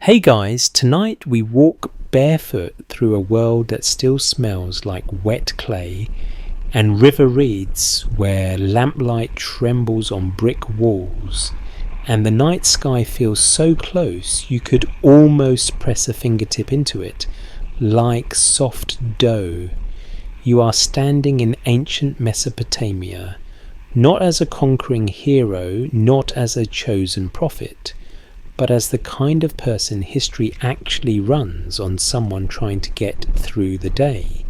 Hey guys, tonight we walk barefoot through a world that still smells like wet clay and river reeds where lamplight trembles on brick walls and the night sky feels so close you could almost press a fingertip into it, like soft dough. You are standing in ancient Mesopotamia, not as a conquering hero, not as a chosen prophet, but as the kind of person history actually runs on someone trying to get through the day,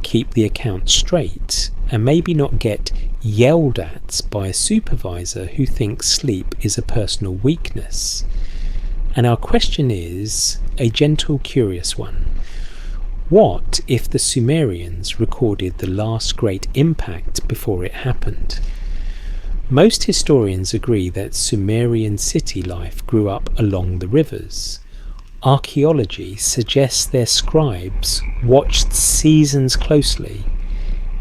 keep the account straight, and maybe not get yelled at by a supervisor who thinks sleep is a personal weakness. And our question is a gentle, curious one. What if the Sumerians recorded the last great impact before it happened? Most historians agree that Sumerian city life grew up along the rivers. Archaeology suggests their scribes watched seasons closely,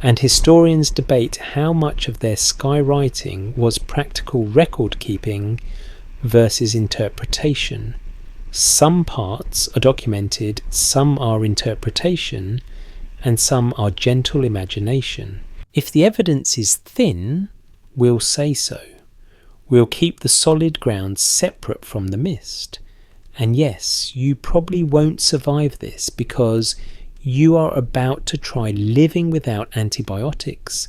and historians debate how much of their skywriting was practical record keeping versus interpretation. Some parts are documented, some are interpretation, and some are gentle imagination. If the evidence is thin, we'll say so. We'll keep the solid ground separate from the mist. And yes, you probably won't survive this because you are about to try living without antibiotics,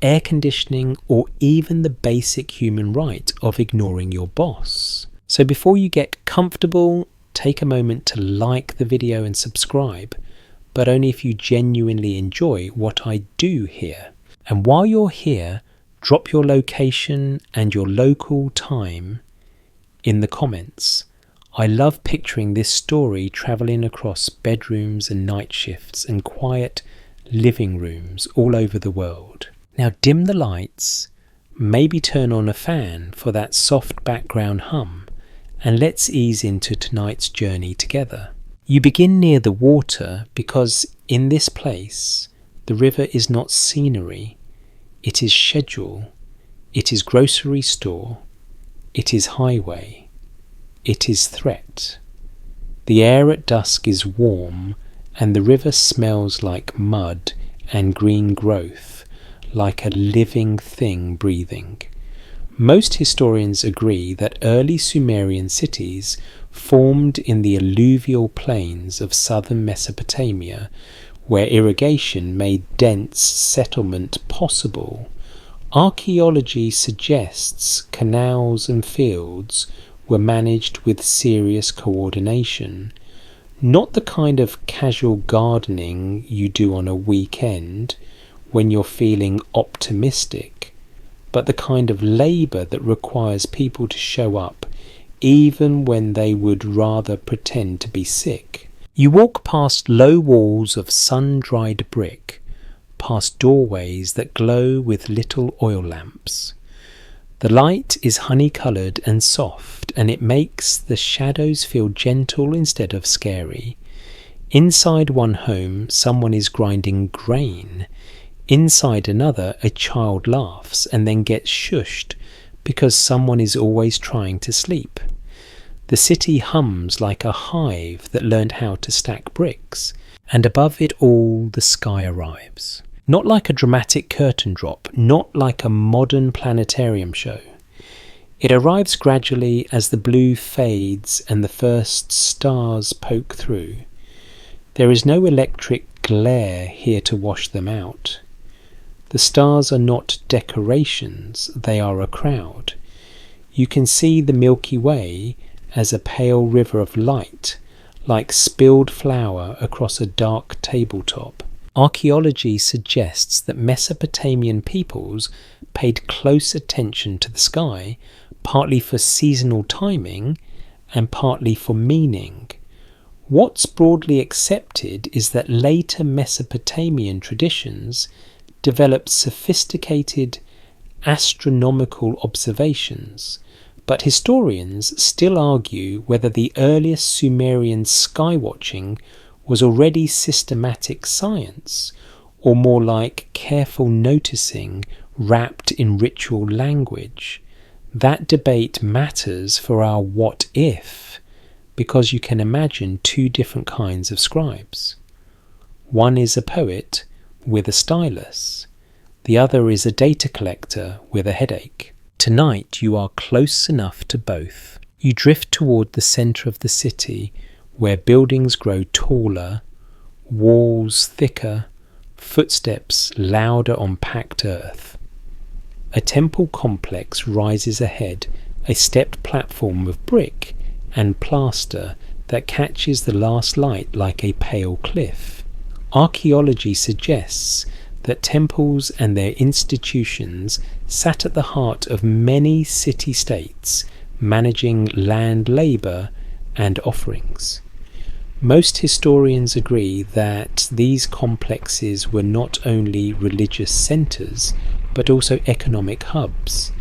air conditioning, or even the basic human right of ignoring your boss. So before you get comfortable, take a moment to like the video and subscribe, but only if you genuinely enjoy what I do here. And while you're here, drop your location and your local time in the comments. I love picturing this story travelling across bedrooms and night shifts and quiet living rooms all over the world. Now dim the lights, maybe turn on a fan for that soft background hum, and let's ease into tonight's journey together. You begin near the water because in this place the river is not scenery. It is schedule, it is grocery store, it is highway, it is threat. The air at dusk is warm and the river smells like mud and green growth, like a living thing breathing. Most historians agree that early Sumerian cities formed in the alluvial plains of southern Mesopotamia, where irrigation made dense settlement possible. Archaeology suggests canals and fields were managed with serious coordination, not the kind of casual gardening you do on a weekend when you're feeling optimistic, but the kind of labour that requires people to show up even when they would rather pretend to be sick. You walk past low walls of sun-dried brick, past doorways that glow with little oil lamps. The light is honey-coloured and soft, and it makes the shadows feel gentle instead of scary. Inside one home, someone is grinding grain. Inside another, a child laughs and then gets shushed because someone is always trying to sleep. The city hums like a hive that learned how to stack bricks, and above it all the sky arrives. Not like a dramatic curtain drop, not like a modern planetarium show. It arrives gradually as the blue fades and the first stars poke through. There is no electric glare here to wash them out. The stars are not decorations, they are a crowd. You can see the Milky Way as a pale river of light, like spilled flour across a dark tabletop. Archaeology suggests that Mesopotamian peoples paid close attention to the sky, partly for seasonal timing and partly for meaning. What's broadly accepted is that later Mesopotamian traditions developed sophisticated astronomical observations, but historians still argue whether the earliest Sumerian skywatching was already systematic science, or more like careful noticing wrapped in ritual language. That debate matters for our what if, because you can imagine two different kinds of scribes. One is a poet with a stylus. The other is a data collector with a headache. Tonight you are close enough to both. You drift toward the centre of the city, where buildings grow taller, walls thicker, footsteps louder on packed earth. A temple complex rises ahead, a stepped platform of brick and plaster that catches the last light like a pale cliff. Archaeology suggests that temples and their institutions sat at the heart of many city-states, managing land labour and offerings. Most historians agree that these complexes were not only religious centres, but also economic hubs,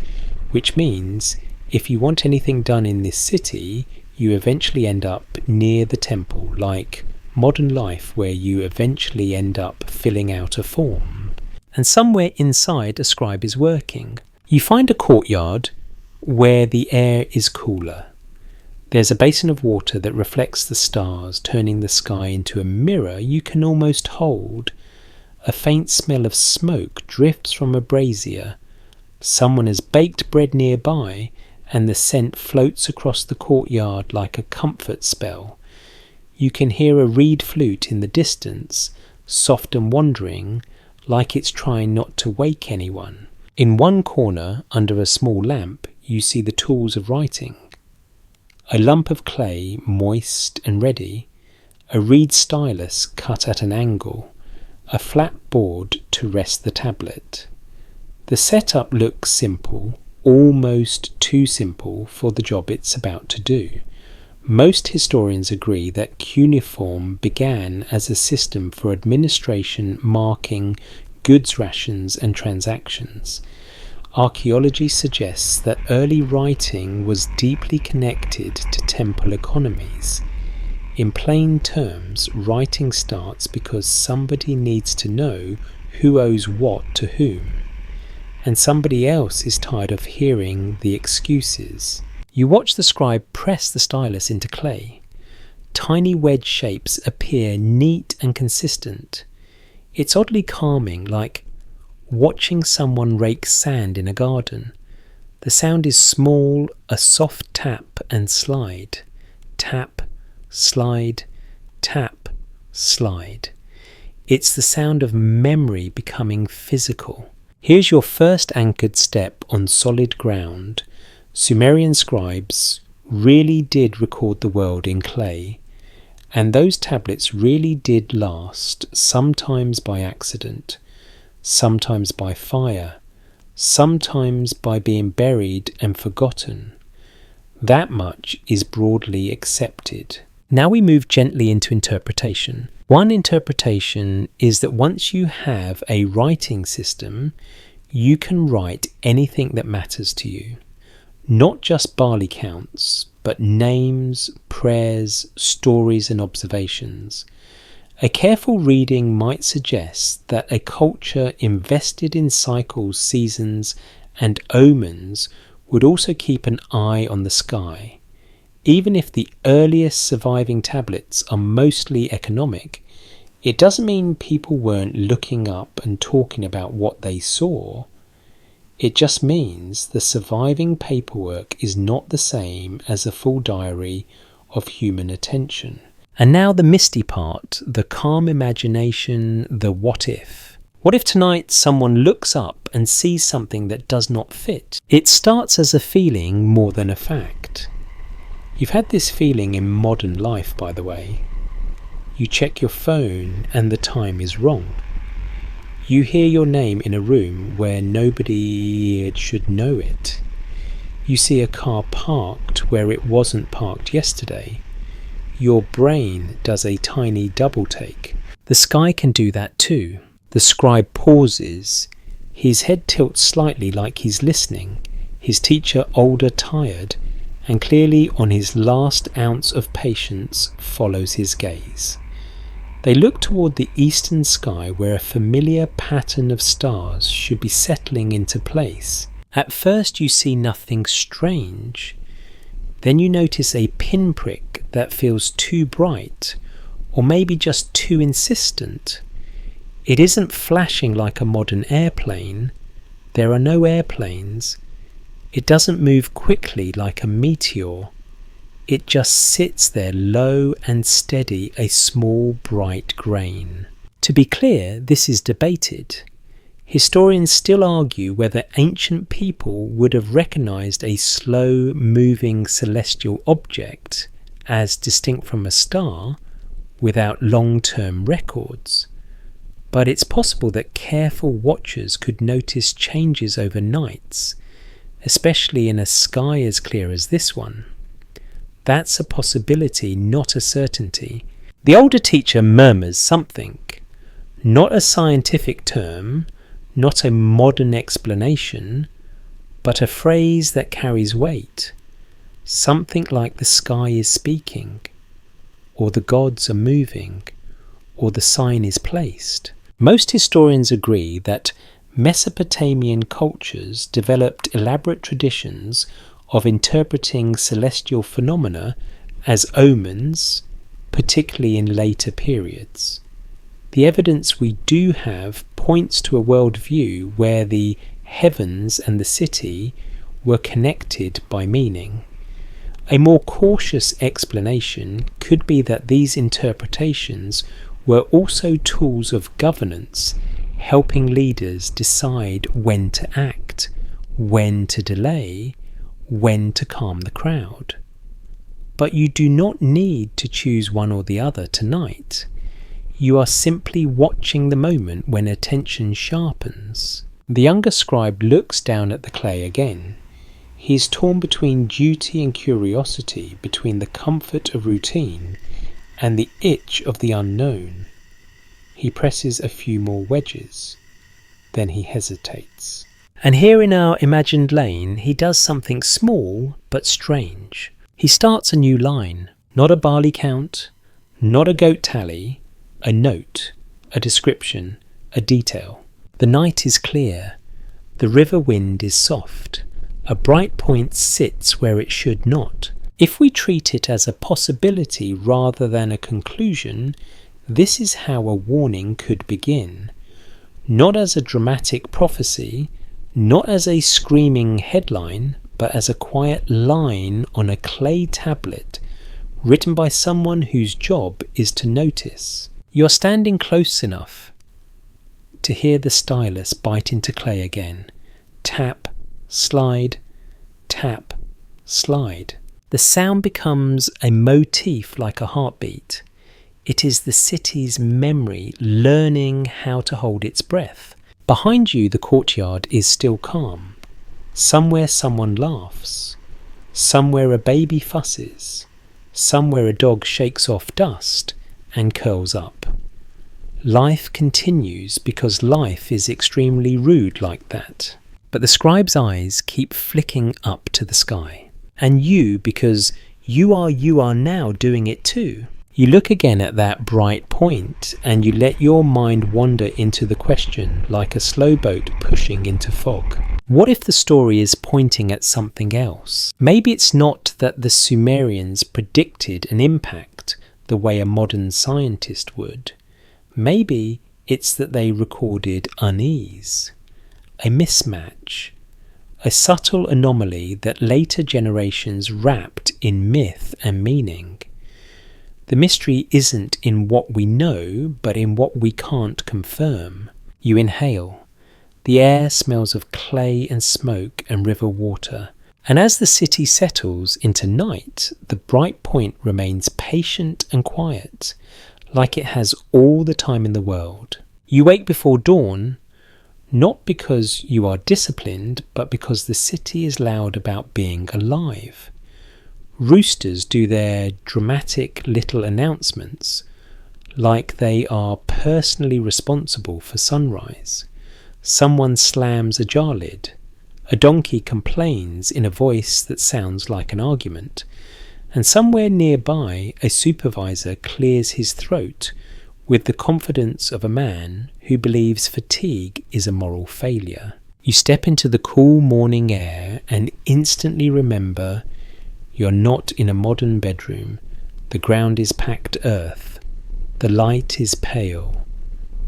which means if you want anything done in this city, you eventually end up near the temple, like modern life where you eventually end up filling out a form. And somewhere inside a scribe is working. You find a courtyard where the air is cooler. There's a basin of water that reflects the stars, turning the sky into a mirror you can almost hold. A faint smell of smoke drifts from a brazier. Someone has baked bread nearby, and the scent floats across the courtyard like a comfort spell. You can hear a reed flute in the distance, soft and wandering, like it's trying not to wake anyone. In one corner, under a small lamp, you see the tools of writing. A lump of clay, moist and ready, a reed stylus cut at an angle, a flat board to rest the tablet. The setup looks simple, almost too simple for the job it's about to do. Most historians agree that cuneiform began as a system for administration, marking goods rations and transactions. Archaeology suggests that early writing was deeply connected to temple economies. In plain terms, writing starts because somebody needs to know who owes what to whom, and somebody else is tired of hearing the excuses. You watch the scribe press the stylus into clay. Tiny wedge shapes appear neat and consistent. It's oddly calming, like watching someone rake sand in a garden. The sound is small, a soft tap and slide. Tap, slide, tap, slide. It's the sound of memory becoming physical. Here's your first anchored step on solid ground. Sumerian scribes really did record the world in clay, and those tablets really did last, sometimes by accident, sometimes by fire, sometimes by being buried and forgotten. That much is broadly accepted. Now we move gently into interpretation. One interpretation is that once you have a writing system, you can write anything that matters to you. Not just barley counts, but names, prayers, stories and observations. A careful reading might suggest that a culture invested in cycles, seasons and omens would also keep an eye on the sky. Even if the earliest surviving tablets are mostly economic, it doesn't mean people weren't looking up and talking about what they saw. It just means the surviving paperwork is not the same as a full diary of human attention. And now the misty part, the calm imagination, the what if. What if tonight someone looks up and sees something that does not fit? It starts as a feeling more than a fact. You've had this feeling in modern life, by the way. You check your phone and the time is wrong. You hear your name in a room where nobody should know it. You see a car parked where it wasn't parked yesterday. Your brain does a tiny double take. The sky can do that too. The scribe pauses. His head tilts slightly like he's listening. His teacher, older, tired, and clearly on his last ounce of patience, follows his gaze. They look toward the eastern sky where a familiar pattern of stars should be settling into place. At first you see nothing strange. Then you notice a pinprick that feels too bright, or maybe just too insistent. It isn't flashing like a modern airplane. There are no airplanes. It doesn't move quickly like a meteor. It just sits there low and steady, a small bright grain. To be clear, this is debated. Historians still argue whether ancient people would have recognized a slow-moving celestial object as distinct from a star without long-term records. But it's possible that careful watchers could notice changes over nights, especially in a sky as clear as this one. That's a possibility, not a certainty. The older teacher murmurs something, not a scientific term, not a modern explanation, but a phrase that carries weight. Something like the sky is speaking, or the gods are moving, or the sign is placed. Most historians agree that Mesopotamian cultures developed elaborate traditions of interpreting celestial phenomena as omens, particularly in later periods. The evidence we do have points to a worldview where the heavens and the city were connected by meaning. A more cautious explanation could be that these interpretations were also tools of governance, helping leaders decide when to act, when to delay, when to calm the crowd. But you do not need to choose one or the other tonight. You are simply watching the moment when attention sharpens. The younger scribe looks down at the clay again. He is torn between duty and curiosity, between the comfort of routine and the itch of the unknown. He presses a few more wedges. Then he hesitates. And here in our imagined lane, he does something small but strange. He starts a new line. Not a barley count, not a goat tally, a note, a description, a detail. The night is clear. The river wind is soft. A bright point sits where it should not. If we treat it as a possibility rather than a conclusion, this is how a warning could begin. Not as a dramatic prophecy, not as a screaming headline, but as a quiet line on a clay tablet written by someone whose job is to notice. You're standing close enough to hear the stylus bite into clay again. Tap, slide, tap, slide. The sound becomes a motif like a heartbeat. It is the city's memory learning how to hold its breath. Behind you, the courtyard is still calm. Somewhere someone laughs. Somewhere a baby fusses. Somewhere a dog shakes off dust and curls up. Life continues because life is extremely rude like that. But the scribe's eyes keep flicking up to the sky. And you, because you are now doing it too. You look again at that bright point and you let your mind wander into the question like a slow boat pushing into fog. What if the story is pointing at something else? Maybe it's not that the Sumerians predicted an impact the way a modern scientist would. Maybe it's that they recorded unease, a mismatch, a subtle anomaly that later generations wrapped in myth and meaning. The mystery isn't in what we know, but in what we can't confirm. You inhale. The air smells of clay and smoke and river water. And as the city settles into night, the bright point remains patient and quiet, like it has all the time in the world. You wake before dawn, not because you are disciplined, but because the city is loud about being alive. Roosters do their dramatic little announcements like they are personally responsible for sunrise. Someone slams a jar lid. A donkey complains in a voice that sounds like an argument. And somewhere nearby, a supervisor clears his throat with the confidence of a man who believes fatigue is a moral failure. You step into the cool morning air and instantly remember you're not in a modern bedroom, The ground is packed earth. The light is pale.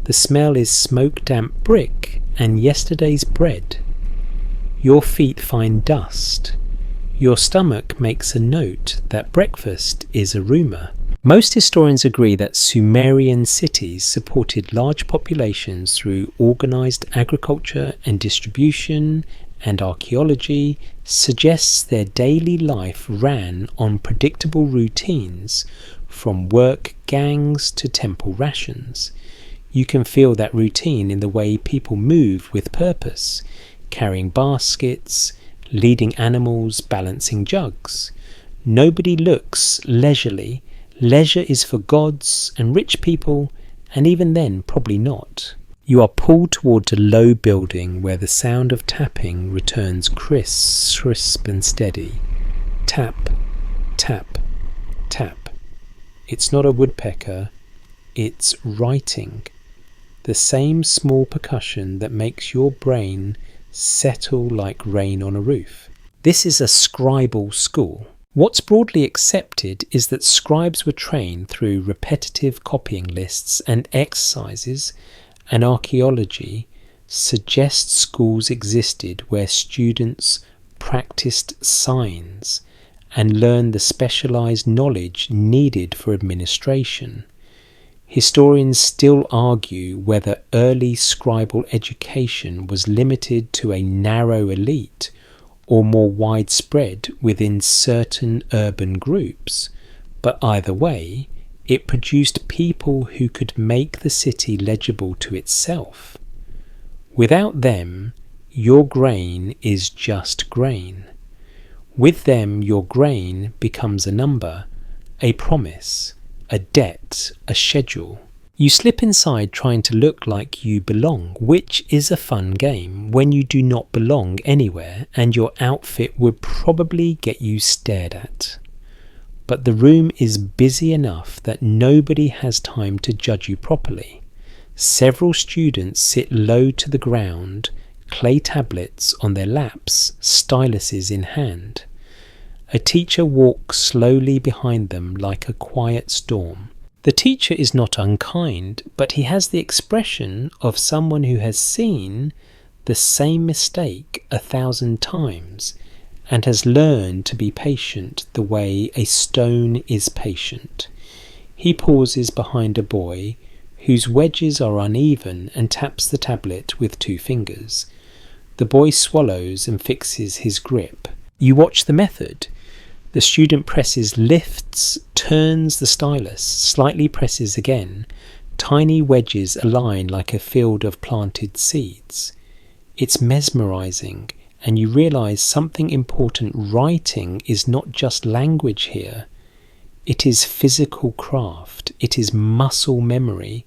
The smell is smoke-damp brick and yesterday's bread. Your feet find dust. Your stomach makes a note that breakfast is a rumour. Most historians agree that Sumerian cities supported large populations through organised agriculture and distribution, and archaeology suggests their daily life ran on predictable routines, from work gangs to temple rations. You can feel that routine in the way people move with purpose, carrying baskets, leading animals, balancing jugs. Nobody looks leisurely. Leisure is for gods and rich people, and even then probably not. You are pulled towards a low building where the sound of tapping returns crisp and steady. Tap, tap, tap. It's not a woodpecker, it's writing. The same small percussion that makes your brain settle like rain on a roof. This is a scribal school. What's broadly accepted is that scribes were trained through repetitive copying lists and exercises, and archaeology suggests schools existed where students practiced signs and learned the specialised knowledge needed for administration. Historians still argue whether early scribal education was limited to a narrow elite or more widespread within certain urban groups, but either way, it produced people who could make the city legible to itself. Without them, your grain is just grain. With them, your grain becomes a number, a promise, a debt, a schedule. You slip inside trying to look like you belong, which is a fun game when you do not belong anywhere and your outfit would probably get you stared at. But the room is busy enough that nobody has time to judge you properly. Several students sit low to the ground, clay tablets on their laps, styluses in hand. A teacher walks slowly behind them like a quiet storm. The teacher is not unkind, but he has the expression of someone who has seen the same mistake 1,000 times and has learned to be patient the way a stone is patient. He pauses behind a boy whose wedges are uneven and taps the tablet with 2 fingers. The boy swallows and fixes his grip. You watch the method. The student presses, lifts, turns the stylus, slightly presses again. Tiny wedges align like a field of planted seeds. It's mesmerizing, and you realize something important. Writing is not just language here. It is physical craft. It is muscle memory.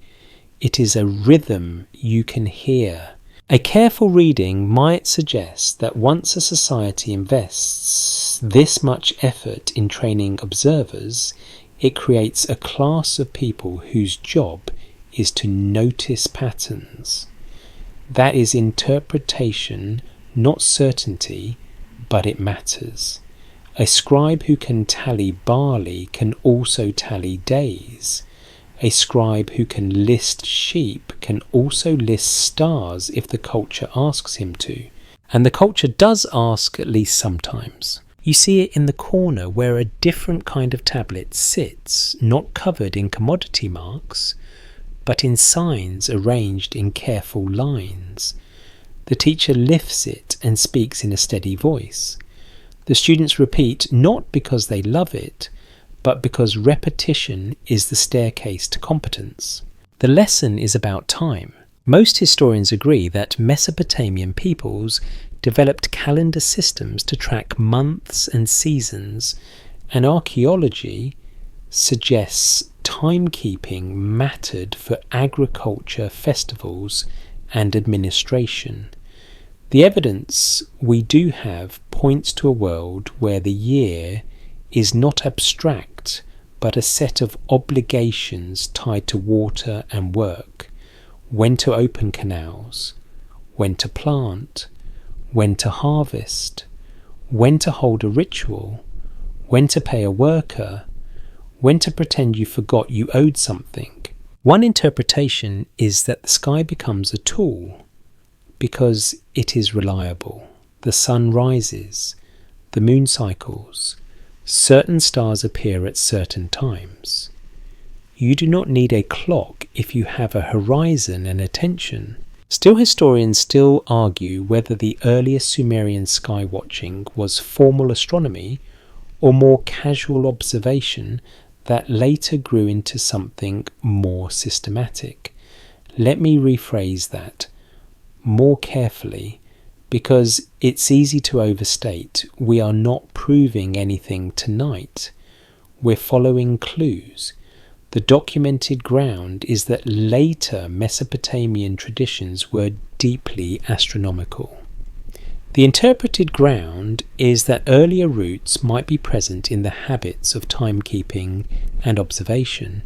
It is a rhythm you can hear. A careful reading might suggest that once a society invests this much effort in training observers, it creates a class of people whose job is to notice patterns. That is interpretation, not certainty, but it matters. A scribe who can tally barley can also tally days. A scribe who can list sheep can also list stars if the culture asks him to. And the culture does ask at least sometimes. You see it in the corner where a different kind of tablet sits, not covered in commodity marks, but in signs arranged in careful lines. The teacher lifts it and speaks in a steady voice. The students repeat not because they love it, but because repetition is the staircase to competence. The lesson is about time. Most historians agree that Mesopotamian peoples developed calendar systems to track months and seasons, and archaeology suggests timekeeping mattered for agriculture, festivals, and administration. The evidence we do have points to a world where the year is not abstract, but a set of obligations tied to water and work. When to open canals, when to plant, when to harvest, when to hold a ritual, when to pay a worker, when to pretend you forgot you owed something. One interpretation is that the sky becomes a tool because it is reliable. The sun rises, the moon cycles, certain stars appear at certain times. You do not need a clock if you have a horizon and attention. Still, historians still argue whether the earliest Sumerian skywatching was formal astronomy or more casual observation that later grew into something more systematic. Let me rephrase that more carefully, because it's easy to overstate. We are not proving anything tonight. We're following clues. The documented ground is that later Mesopotamian traditions were deeply astronomical. The interpreted ground is that earlier roots might be present in the habits of timekeeping and observation.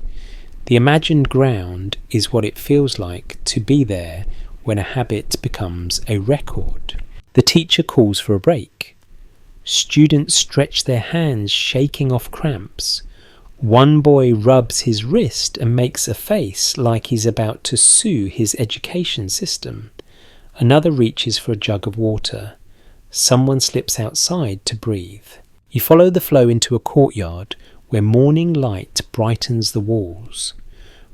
The imagined ground is what it feels like to be there when a habit becomes a record. The teacher calls for a break. Students stretch their hands, shaking off cramps. One boy rubs his wrist and makes a face like he's about to sue his education system. Another reaches for a jug of water. Someone slips outside to breathe. You follow the flow into a courtyard where morning light brightens the walls.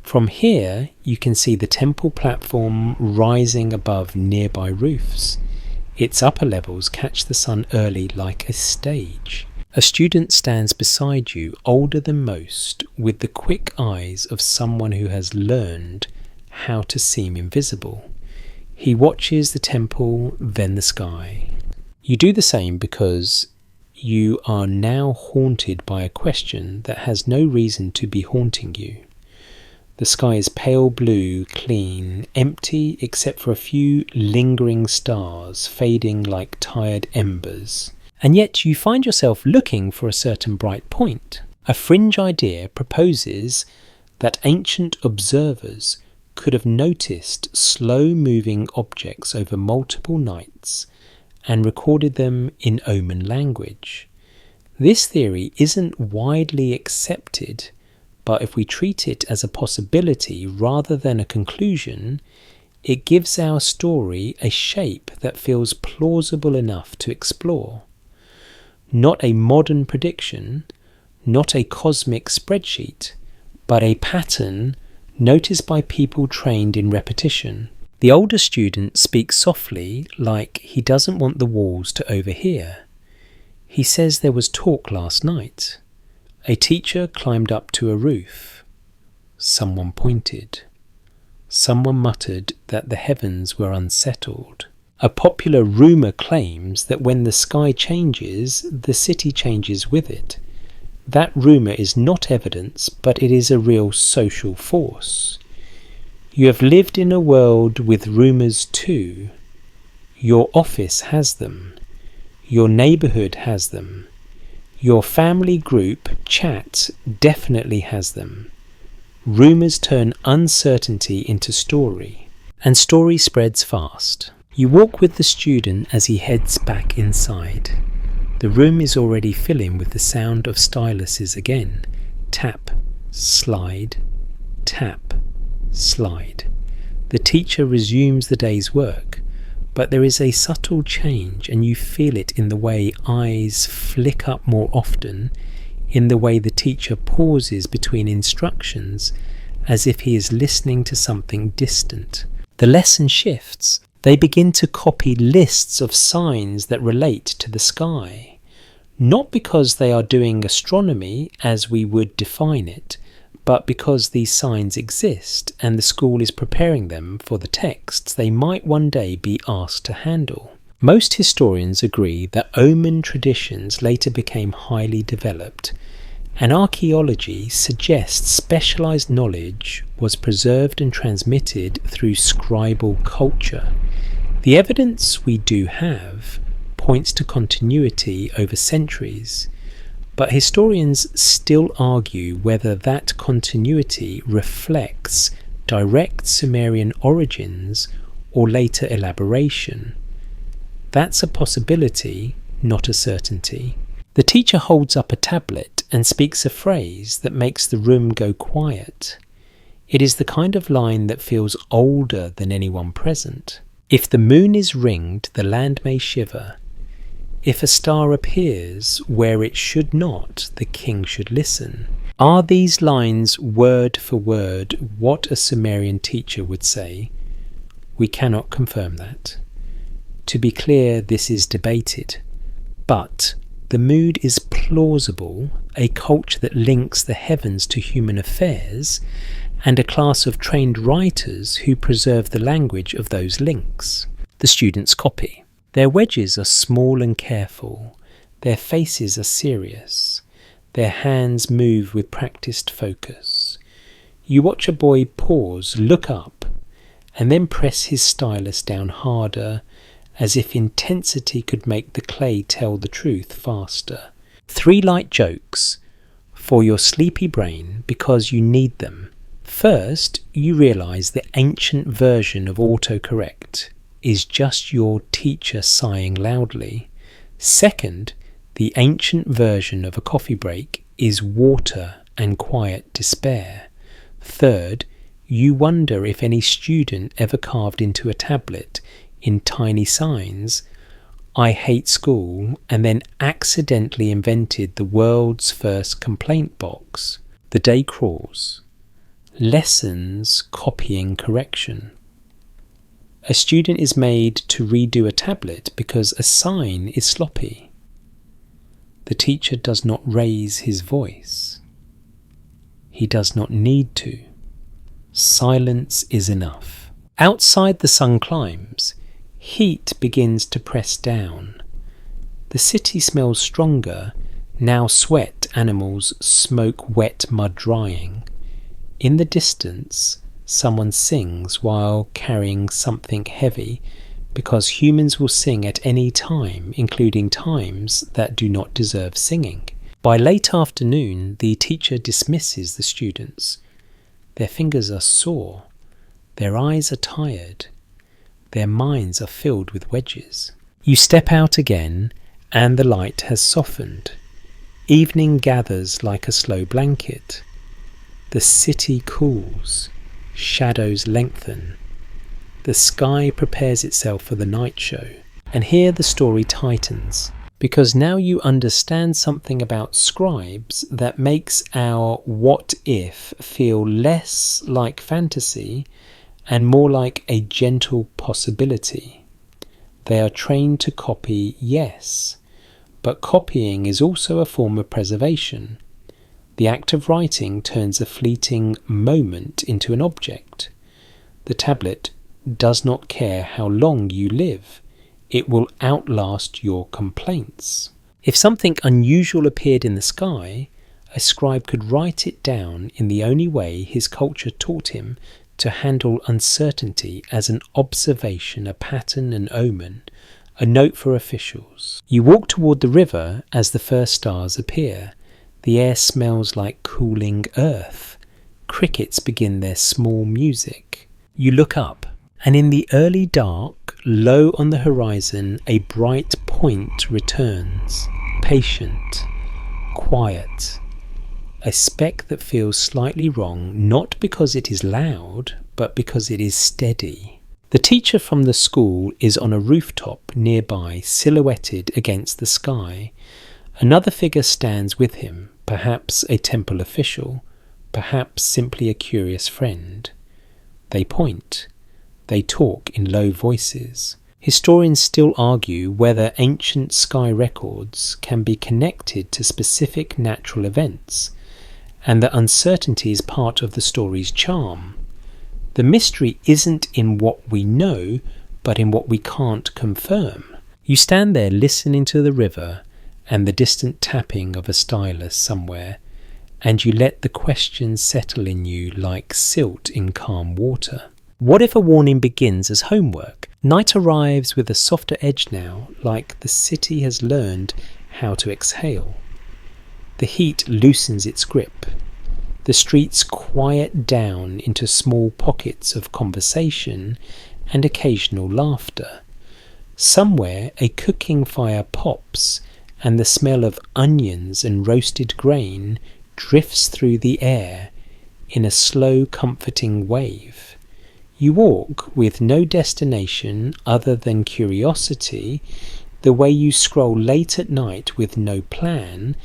From here, you can see the temple platform rising above nearby roofs. Its upper levels catch the sun early like a stage. A student stands beside you, older than most, with the quick eyes of someone who has learned how to seem invisible. He watches the temple, then the sky. You do the same because you are now haunted by a question that has no reason to be haunting you. The sky is pale blue, clean, empty except for a few lingering stars fading like tired embers. And yet you find yourself looking for a certain bright point. A fringe idea proposes that ancient observers could have noticed slow-moving objects over multiple nights and recorded them in omen language. This theory isn't widely accepted, but if we treat it as a possibility rather than a conclusion, it gives our story a shape that feels plausible enough to explore. Not a modern prediction, not a cosmic spreadsheet, but a pattern noticed by people trained in repetition. The older student speaks softly, like he doesn't want the walls to overhear. He says there was talk last night. A teacher climbed up to a roof. Someone pointed. Someone muttered that the heavens were unsettled. A popular rumour claims that when the sky changes, the city changes with it. That rumour is not evidence, but it is a real social force. You have lived in a world with rumours too. Your office has them. Your neighbourhood has them. Your family group chat definitely has them. Rumours turn uncertainty into story, and story spreads fast. You walk with the student as he heads back inside. The room is already filling with the sound of styluses again. Tap, slide, tap, slide. The teacher resumes the day's work, but there is a subtle change, and you feel it in the way eyes flick up more often, in the way the teacher pauses between instructions as if he is listening to something distant. The lesson shifts. They begin to copy lists of signs that relate to the sky, not because they are doing astronomy as we would define it, but because these signs exist and the school is preparing them for the texts they might one day be asked to handle. Most historians agree that omen traditions later became highly developed, and archaeology suggests specialized knowledge was preserved and transmitted through scribal culture. The evidence we do have points to continuity over centuries, but historians still argue whether that continuity reflects direct Sumerian origins or later elaboration. That's a possibility, not a certainty. The teacher holds up a tablet and speaks a phrase that makes the room go quiet. It is the kind of line that feels older than anyone present. If the moon is ringed, the land may shiver. If a star appears where it should not, the king should listen. Are these lines word for word what a Sumerian teacher would say? We cannot confirm that. To be clear, this is debated. But the mood is plausible, a culture that links the heavens to human affairs, and a class of trained writers who preserve the language of those links. The students copy. Their wedges are small and careful. Their faces are serious. Their hands move with practiced focus. You watch a boy pause, look up, and then press his stylus down harder, as if intensity could make the clay tell the truth faster. 3 light jokes for your sleepy brain because you need them. First, you realise the ancient version of autocorrect is just your teacher sighing loudly. Second, the ancient version of a coffee break is water and quiet despair. Third, you wonder if any student ever carved into a tablet in tiny signs, "I hate school," and then accidentally invented the world's first complaint box. The day crawls. Lessons copying correction. A student is made to redo a tablet because a sign is sloppy. The teacher does not raise his voice. He does not need to. Silence is enough. Outside the sun climbs. Heat begins to press down. The city smells stronger. Now sweat animals smoke wet mud drying. In the distance, someone sings while carrying something heavy, because humans will sing at any time, including times that do not deserve singing. By late afternoon, the teacher dismisses the students. Their fingers are sore, their eyes are tired, their minds are filled with wedges. You step out again, and the light has softened. Evening gathers like a slow blanket. The city cools. Shadows lengthen. The sky prepares itself for the night show. And here the story tightens, because now you understand something about scribes that makes our what if feel less like fantasy and more like a gentle possibility. They are trained to copy, yes, but copying is also a form of preservation. The act of writing turns a fleeting moment into an object. The tablet does not care how long you live. It will outlast your complaints. If something unusual appeared in the sky, a scribe could write it down in the only way his culture taught him to handle uncertainty, as an observation, a pattern, an omen, a note for officials. You walk toward the river as the first stars appear. The air smells like cooling earth. Crickets begin their small music. You look up, and in the early dark, low on the horizon, a bright point returns. Patient, quiet. A speck that feels slightly wrong, not because it is loud, but because it is steady. The teacher from the school is on a rooftop nearby, silhouetted against the sky. Another figure stands with him, perhaps a temple official, perhaps simply a curious friend. They point. They talk in low voices. Historians still argue whether ancient sky records can be connected to specific natural events, and that uncertainty is part of the story's charm. The mystery isn't in what we know, but in what we can't confirm. You stand there listening to the river and the distant tapping of a stylus somewhere, and you let the questions settle in you like silt in calm water. What if a warning begins as homework? Night arrives with a softer edge now, like the city has learned how to exhale. The heat loosens its grip. The streets quiet down into small pockets of conversation and occasional laughter. Somewhere a cooking fire pops, and the smell of onions and roasted grain drifts through the air in a slow, comforting wave. You walk with no destination other than curiosity, the way you scroll late at night with no plan,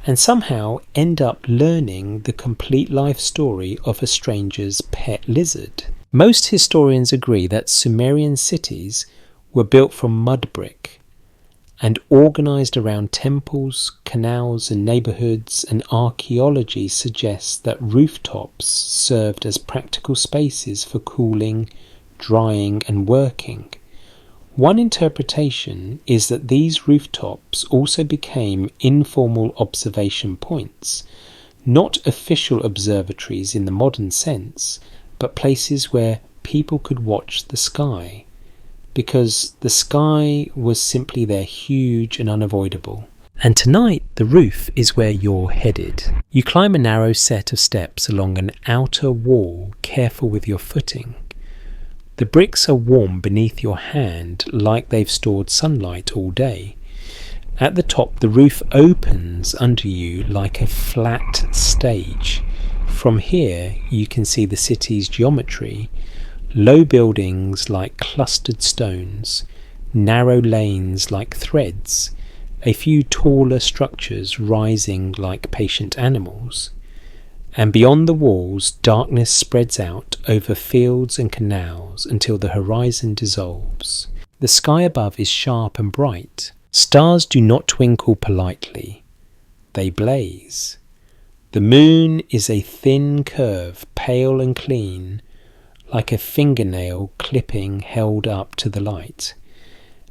and somehow end up learning the complete life story of a stranger's pet lizard. Most historians agree that Sumerian cities were built from mud brick and organised around temples, canals and neighbourhoods, and archaeology suggests that rooftops served as practical spaces for cooling, drying and working. One interpretation is that these rooftops also became informal observation points, not official observatories in the modern sense, but places where people could watch the sky, because the sky was simply there, huge and unavoidable. And tonight the roof is where you're headed. You climb a narrow set of steps along an outer wall, careful with your footing. The bricks are warm beneath your hand, like they've stored sunlight all day. At the top, the roof opens under you like a flat stage. From here, you can see the city's geometry: low buildings like clustered stones, narrow lanes like threads, a few taller structures rising like patient animals. And beyond the walls, darkness spreads out over fields and canals until the horizon dissolves. The sky above is sharp and bright. Stars do not twinkle politely. They blaze. The moon is a thin curve, pale and clean, like a fingernail clipping held up to the light.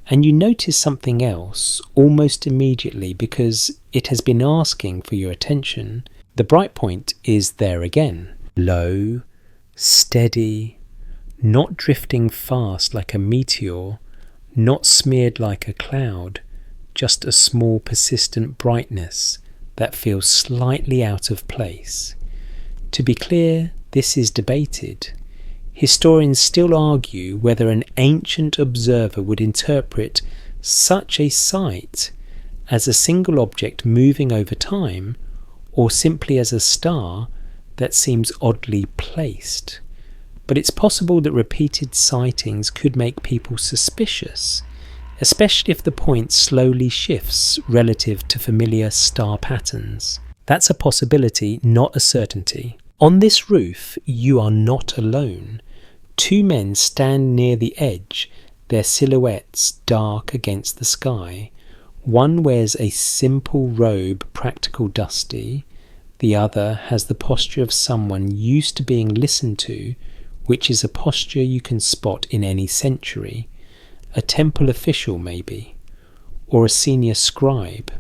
And you notice something else almost immediately because it has been asking for your attention. The bright point is there again, low, steady, not drifting fast like a meteor, not smeared like a cloud, just a small persistent brightness that feels slightly out of place. To be clear, this is debated. Historians still argue whether an ancient observer would interpret such a sight as a single object moving over time, or simply as a star that seems oddly placed. But it's possible that repeated sightings could make people suspicious, especially if the point slowly shifts relative to familiar star patterns. That's a possibility, not a certainty. On this roof, you are not alone. Two men stand near the edge, their silhouettes dark against the sky. One wears a simple robe, practical dusty. The other has the posture of someone used to being listened to, which is a posture you can spot in any century. A temple official maybe, or a senior scribe,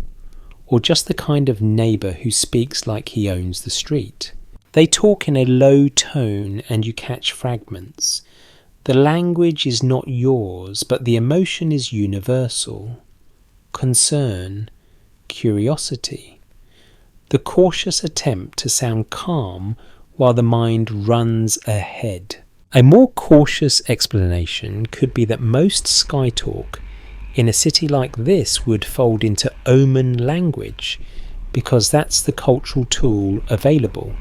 or just the kind of neighbour who speaks like he owns the street. They talk in a low tone and you catch fragments. The language is not yours, but the emotion is universal. Concern, curiosity. The cautious attempt to sound calm while the mind runs ahead. A more cautious explanation could be that most sky talk in a city like this would fold into omen language, because that's the cultural tool available.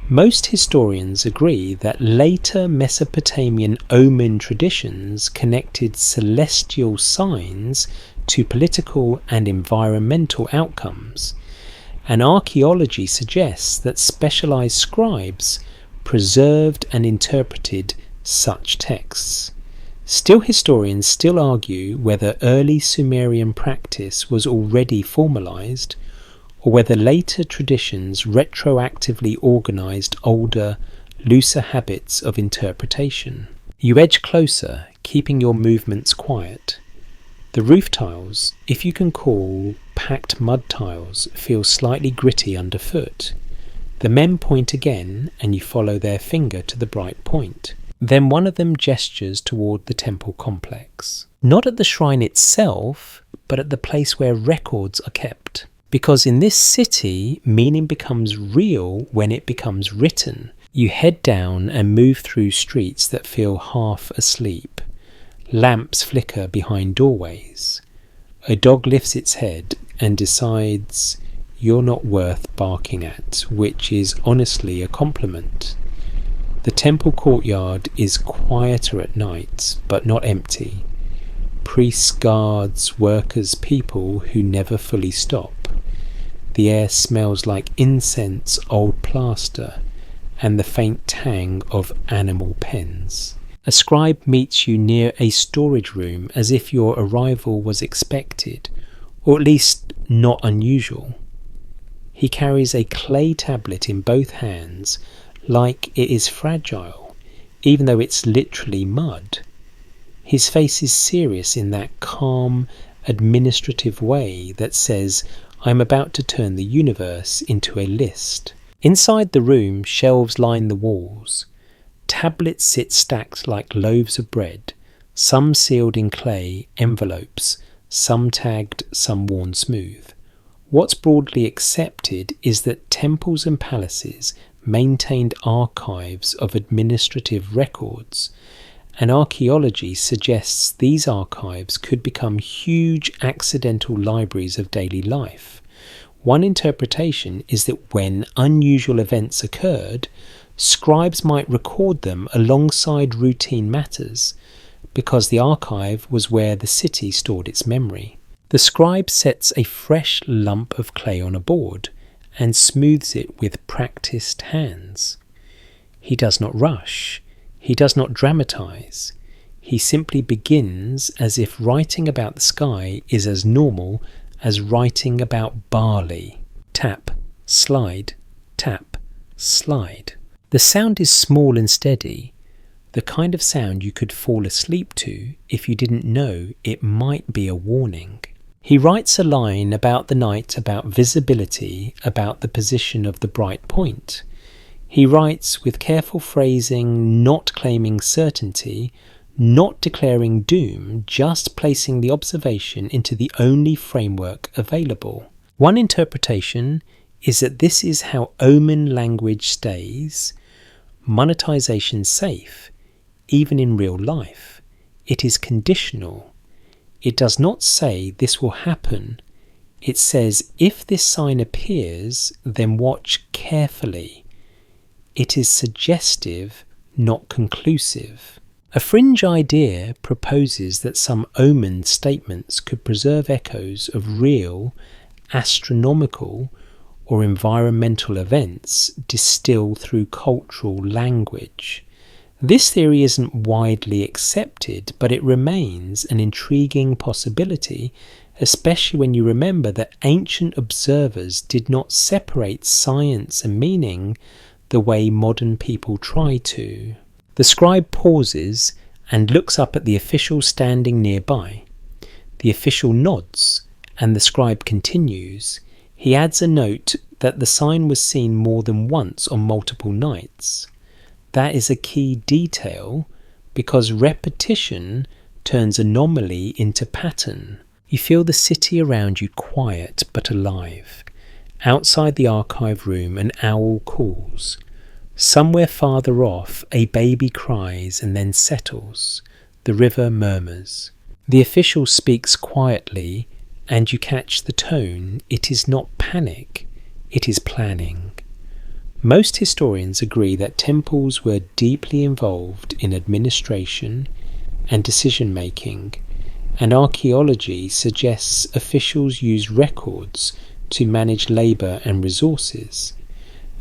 Most historians agree that later Mesopotamian omen traditions connected celestial signs to political and environmental outcomes, and archaeology suggests that specialized scribes preserved and interpreted such texts. Still, historians still argue whether early Sumerian practice was already formalized, or whether later traditions retroactively organized older, looser habits of interpretation. You edge closer, keeping your movements quiet. The roof tiles, if you can call packed mud tiles, feel slightly gritty underfoot. The men point again, and you follow their finger to the bright point. Then one of them gestures toward the temple complex. Not at the shrine itself, but at the place where records are kept. Because in this city, meaning becomes real when it becomes written. You head down and move through streets that feel half asleep. Lamps flicker behind doorways. A dog lifts its head and decides you're not worth barking at, which is honestly a compliment. The temple courtyard is quieter at night, but not empty. Priests, guards, workers, people who never fully stop. The air smells like incense, old plaster, and the faint tang of animal pens. A scribe meets you near a storage room as if your arrival was expected, or at least not unusual. He carries a clay tablet in both hands, like it is fragile, even though it's literally mud. His face is serious in that calm, administrative way that says, I'm about to turn the universe into a list. Inside the room, shelves line the walls. Tablets sit stacked like loaves of bread, some sealed in clay envelopes, some tagged, some worn smooth. What's broadly accepted is that temples and palaces maintained archives of administrative records, and archaeology suggests these archives could become huge accidental libraries of daily life. One interpretation is that when unusual events occurred, scribes might record them alongside routine matters, because the archive was where the city stored its memory. The scribe sets a fresh lump of clay on a board and smooths it with practiced hands. He does not rush. He does not dramatize. He simply begins as if writing about the sky is as normal as writing about barley. Tap, slide, tap, slide. The sound is small and steady, the kind of sound you could fall asleep to if you didn't know it might be a warning. He writes a line about the night, about visibility, about the position of the bright point. He writes with careful phrasing, not claiming certainty, not declaring doom, just placing the observation into the only framework available. One interpretation is that this is how omen language stays, monetization safe, even in real life. It is conditional. It does not say this will happen. It says if this sign appears, then watch carefully. It is suggestive, not conclusive. A fringe idea proposes that some omen statements could preserve echoes of real, astronomical, or environmental events distilled through cultural language. This theory isn't widely accepted, but it remains an intriguing possibility, especially when you remember that ancient observers did not separate science and meaning the way modern people try to. The scribe pauses and looks up at the official standing nearby. The official nods, and the scribe continues. He adds a note that the sign was seen more than once on multiple nights. That is a key detail because repetition turns anomaly into pattern. You feel the city around you quiet but alive. Outside the archive room, an owl calls. Somewhere farther off, a baby cries and then settles. The river murmurs. The official speaks quietly, and you catch the tone. It is not panic, it is planning. Most historians agree that temples were deeply involved in administration and decision-making, and archaeology suggests officials used records to manage labour and resources.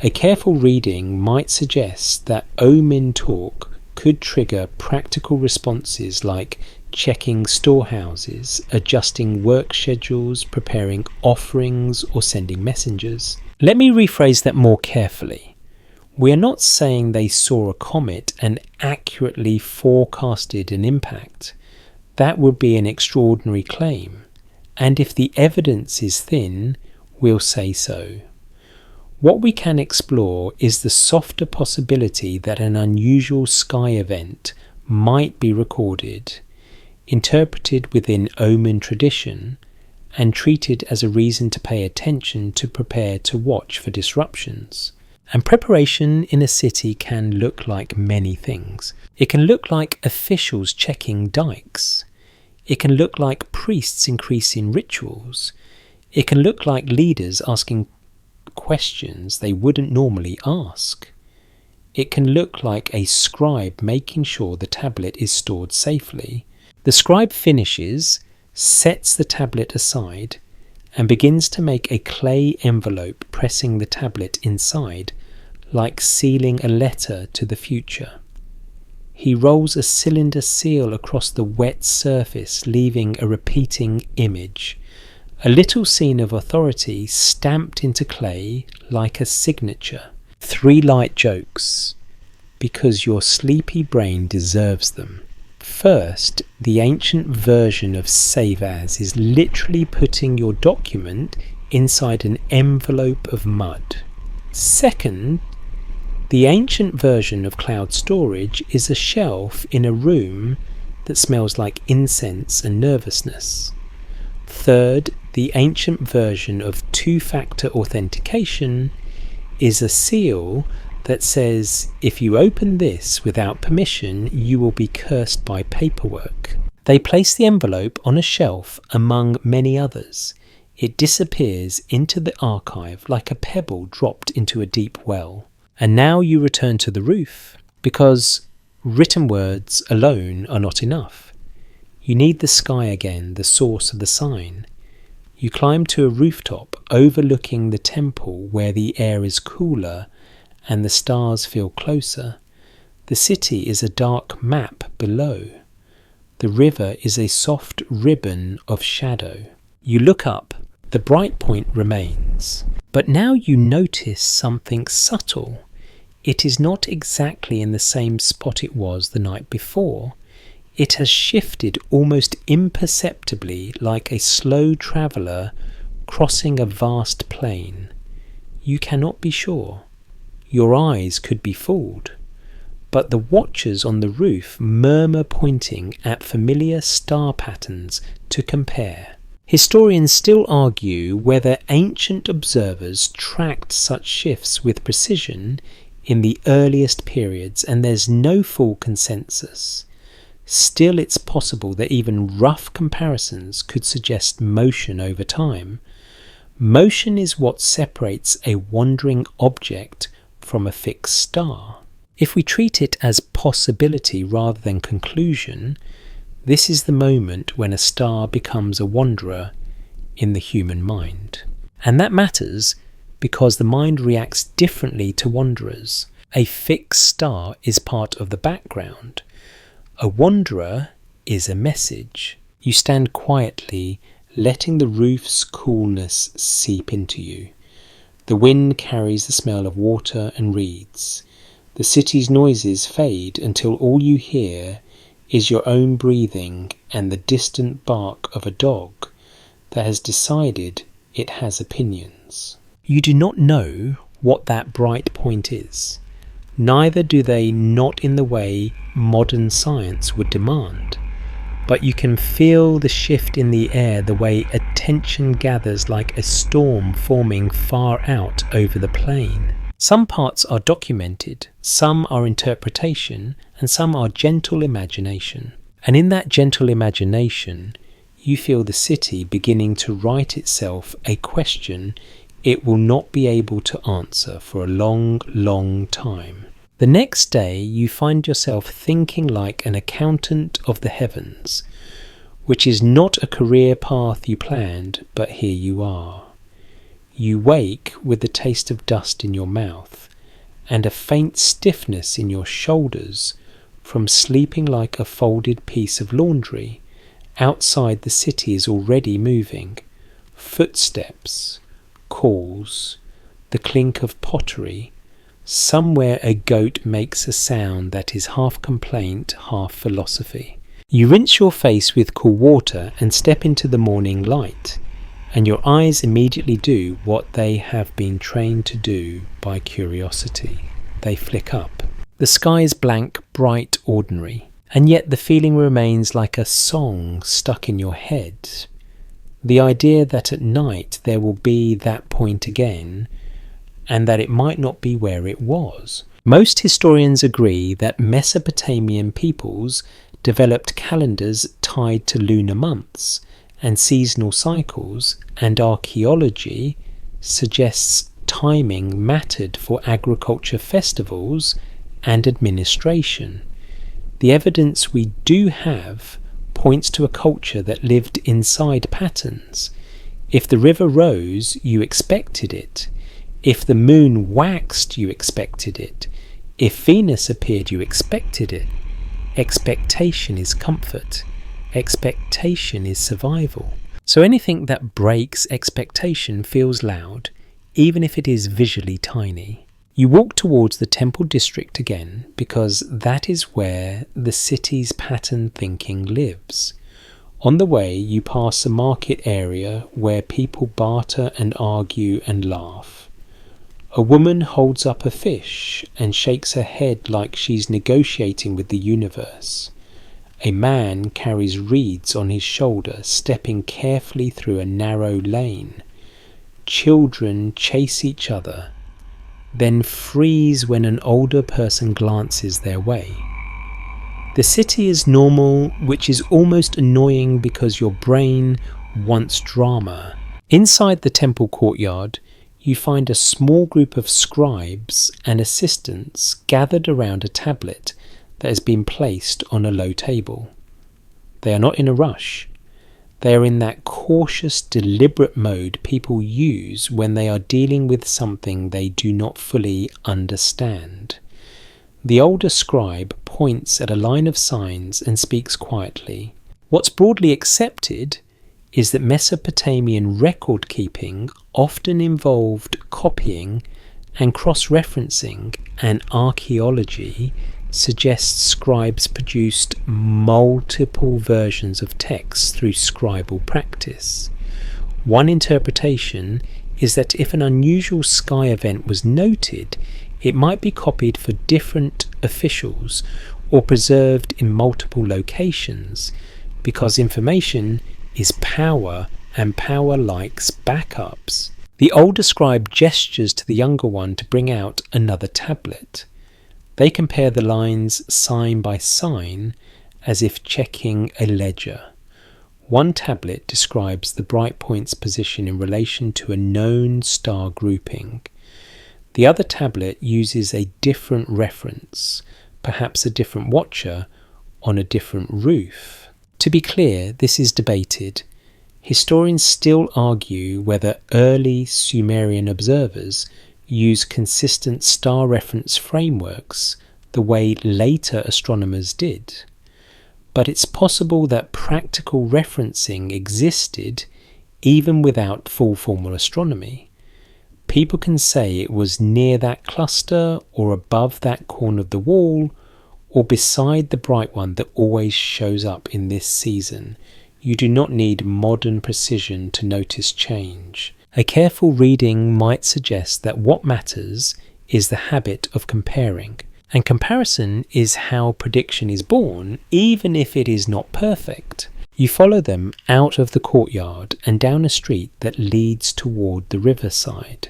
A careful reading might suggest that omen talk could trigger practical responses like checking storehouses, adjusting work schedules, preparing offerings, or sending messengers. Let me rephrase that more carefully. We are not saying they saw a comet and accurately forecasted an impact. That would be an extraordinary claim, and if the evidence is thin, we'll say so. What we can explore is the softer possibility that an unusual sky event might be recorded, interpreted within omen tradition, and treated as a reason to pay attention, to prepare, to watch for disruptions. And preparation in a city can look like many things. It can look like officials checking dikes. It can look like priests increasing rituals. It can look like leaders asking questions they wouldn't normally ask. It can look like a scribe making sure the tablet is stored safely. The scribe finishes, sets the tablet aside, and begins to make a clay envelope, pressing the tablet inside, like sealing a letter to the future. He rolls a cylinder seal across the wet surface, leaving a repeating image, a little scene of authority stamped into clay like a signature. 3 light jokes, because your sleepy brain deserves them. First, the ancient version of Save As is literally putting your document inside an envelope of mud. Second, the ancient version of cloud storage is a shelf in a room that smells like incense and nervousness. Third, the ancient version of two-factor authentication is a seal that says, if you open this without permission, you will be cursed by paperwork. They place the envelope on a shelf among many others. It disappears into the archive like a pebble dropped into a deep well. And now you return to the roof, because written words alone are not enough. You need the sky again, the source of the sign. You climb to a rooftop overlooking the temple where the air is cooler and the stars feel closer. The city is a dark map below. The river is a soft ribbon of shadow. You look up. The bright point remains. But now you notice something subtle. It is not exactly in the same spot it was the night before. It has shifted almost imperceptibly, like a slow traveller crossing a vast plain. You cannot be sure. Your eyes could be fooled. But the watchers on the roof murmur, pointing at familiar star patterns to compare. Historians still argue whether ancient observers tracked such shifts with precision in the earliest periods, and there's no full consensus. Still, it's possible that even rough comparisons could suggest motion over time. Motion is what separates a wandering object from a fixed star. If we treat it as possibility rather than conclusion, this is the moment when a star becomes a wanderer in the human mind. And that matters because the mind reacts differently to wanderers. A fixed star is part of the background. A wanderer is a message. You stand quietly, letting the roof's coolness seep into you. The wind carries the smell of water and reeds. The city's noises fade until all you hear is your own breathing and the distant bark of a dog that has decided it has opinions. You do not know what that bright point is. Neither do they, not in the way modern science would demand. But you can feel the shift in the air, the way attention gathers like a storm forming far out over the plain. Some parts are documented, some are interpretation, and some are gentle imagination. And in that gentle imagination, you feel the city beginning to write itself a question it will not be able to answer for a long, long time. The next day, you find yourself thinking like an accountant of the heavens, which is not a career path you planned, but here you are. You wake with the taste of dust in your mouth and a faint stiffness in your shoulders from sleeping like a folded piece of laundry. Outside, the city is already moving. Footsteps, calls, the clink of pottery. Somewhere a goat makes a sound that is half complaint, half philosophy. You rinse your face with cool water and step into the morning light, and your eyes immediately do what they have been trained to do by curiosity. They flick up. The sky is blank, bright, ordinary, and yet the feeling remains like a song stuck in your head. The idea that at night there will be that point again, and that it might not be where it was. Most historians agree that Mesopotamian peoples developed calendars tied to lunar months and seasonal cycles, and archaeology suggests timing mattered for agriculture festivals and administration. The evidence we do have points to a culture that lived inside patterns. If the river rose, you expected it. If the moon waxed, you expected it. If Venus appeared, you expected it. Expectation is comfort. Expectation is survival. So anything that breaks expectation feels loud, even if it is visually tiny. You walk towards the temple district again because that is where the city's pattern thinking lives. On the way, you pass a market area where people barter and argue and laugh. A woman holds up a fish and shakes her head like she's negotiating with the universe. A man carries reeds on his shoulder, stepping carefully through a narrow lane. Children chase each other, then freeze when an older person glances their way. The city is normal, which is almost annoying because your brain wants drama. Inside the temple courtyard, you find a small group of scribes and assistants gathered around a tablet that has been placed on a low table. They are not in a rush. They are in that cautious, deliberate mode people use when they are dealing with something they do not fully understand. The older scribe points at a line of signs and speaks quietly. What's broadly accepted is that Mesopotamian record-keeping often involved copying and cross-referencing, and archaeology suggests scribes produced multiple versions of texts through scribal practice. One interpretation is that if an unusual sky event was noted, it might be copied for different officials or preserved in multiple locations, because information is power and power likes backups. The older scribe gestures to the younger one to bring out another tablet. They compare the lines sign by sign as if checking a ledger. One tablet describes the bright point's position in relation to a known star grouping. The other tablet uses a different reference, perhaps a different watcher on a different roof. To be clear, this is debated. Historians still argue whether early Sumerian observers use consistent star reference frameworks the way later astronomers did. But it's possible that practical referencing existed even without full formal astronomy. People can say it was near that cluster or above that corner of the wall or beside the bright one that always shows up in this season. You do not need modern precision to notice change. A careful reading might suggest that what matters is the habit of comparing, and comparison is how prediction is born, even if it is not perfect. You follow them out of the courtyard and down a street that leads toward the riverside.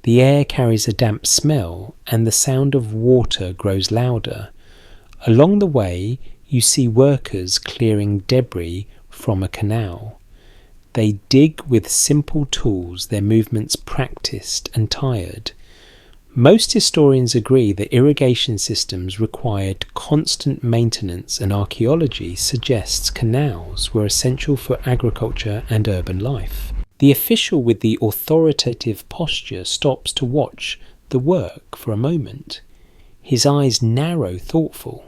The air carries a damp smell, and the sound of water grows louder. Along the way, you see workers clearing debris from a canal. They dig with simple tools, their movements practiced and tired. Most historians agree that irrigation systems required constant maintenance, and archaeology suggests canals were essential for agriculture and urban life. The official with the authoritative posture stops to watch the work for a moment. His eyes narrow, thoughtful.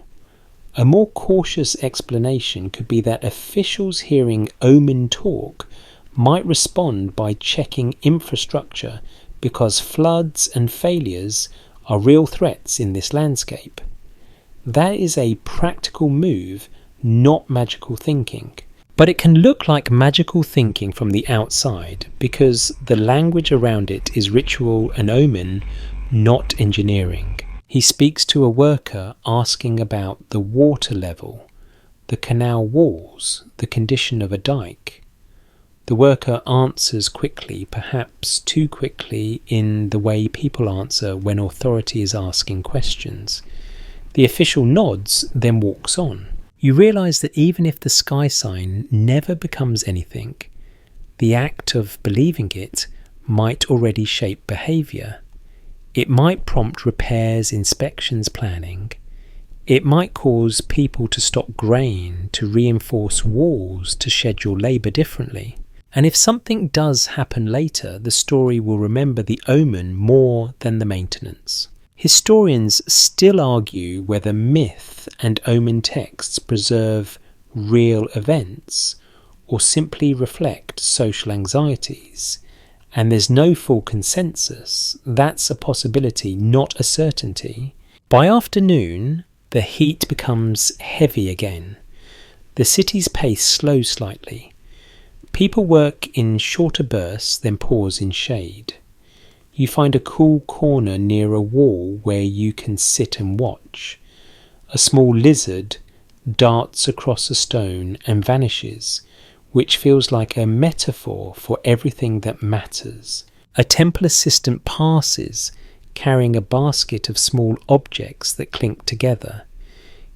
A more cautious explanation could be that officials hearing omen talk might respond by checking infrastructure, because floods and failures are real threats in this landscape. That is a practical move, not magical thinking. But it can look like magical thinking from the outside because the language around it is ritual and omen, not engineering. He speaks to a worker asking about the water level, the canal walls, the condition of a dike. The worker answers quickly, perhaps too quickly in the way people answer when authority is asking questions. The official nods, then walks on. You realise that even if the sky sign never becomes anything, the act of believing it might already shape behaviour. It might prompt repairs, inspections, planning. It might cause people to stock grain, to reinforce walls, to schedule labour differently. And if something does happen later, the story will remember the omen more than the maintenance. Historians still argue whether myth and omen texts preserve real events or simply reflect social anxieties. And there's no full consensus. That's a possibility, not a certainty. By afternoon, the heat becomes heavy again. The city's pace slows slightly. People work in shorter bursts, then pause in shade. You find a cool corner near a wall where you can sit and watch. A small lizard darts across a stone and vanishes, which feels like a metaphor for everything that matters. A temple assistant passes, carrying a basket of small objects that clink together.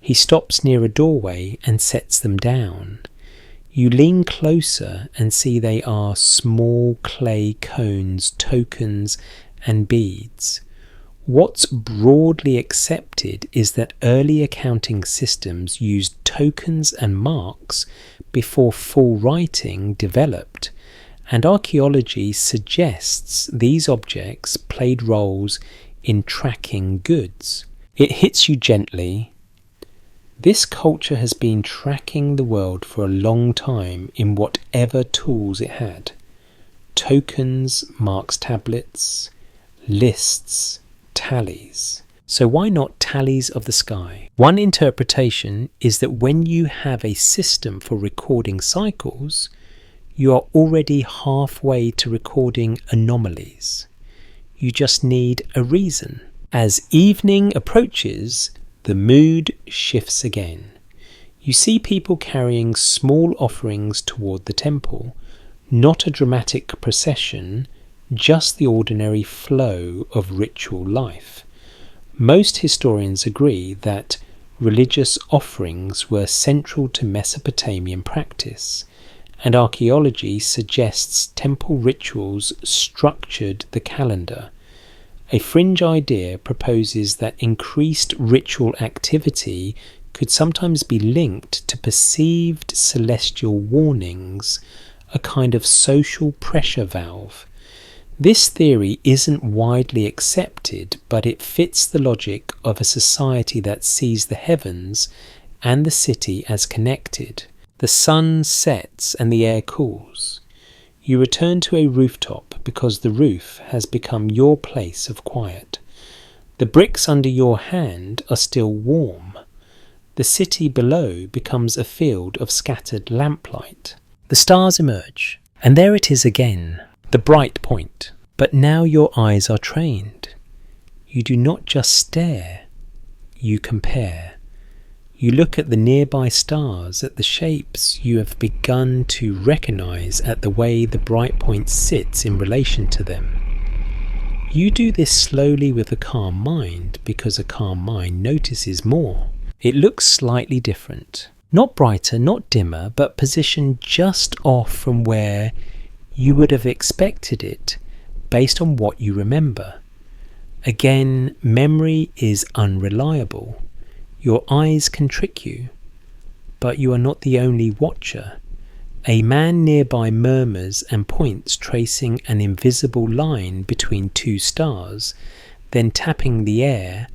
He stops near a doorway and sets them down. You lean closer and see they are small clay cones, tokens, and beads. What's broadly accepted is that early accounting systems used tokens and marks before full writing developed, and archaeology suggests these objects played roles in tracking goods. It hits you gently. This culture has been tracking the world for a long time in whatever tools it had. Tokens, marks, tablets, lists, tallies. So why not tallies of the sky? One interpretation is that when you have a system for recording cycles, you are already halfway to recording anomalies. You just need a reason. As evening approaches, the mood shifts again. You see people carrying small offerings toward the temple, not a dramatic procession, just the ordinary flow of ritual life. Most historians agree that religious offerings were central to Mesopotamian practice, and archaeology suggests temple rituals structured the calendar. A fringe idea proposes that increased ritual activity could sometimes be linked to perceived celestial warnings, a kind of social pressure valve. This theory isn't widely accepted, but it fits the logic of a society that sees the heavens and the city as connected. The sun sets and the air cools. You return to a rooftop because the roof has become your place of quiet. The bricks under your hand are still warm. The city below becomes a field of scattered lamplight. The stars emerge, and there it is again, the bright point. But now your eyes are trained. You do not just stare, you compare. You look at the nearby stars, at the shapes you have begun to recognize, at the way the bright point sits in relation to them. You do this slowly with a calm mind, because a calm mind notices more. It looks slightly different. Not brighter, not dimmer, but positioned just off from where you would have expected it, based on what you remember. Again, memory is unreliable. Your eyes can trick you, but you are not the only watcher. A man nearby murmurs and points, tracing an invisible line between two stars, then tapping the air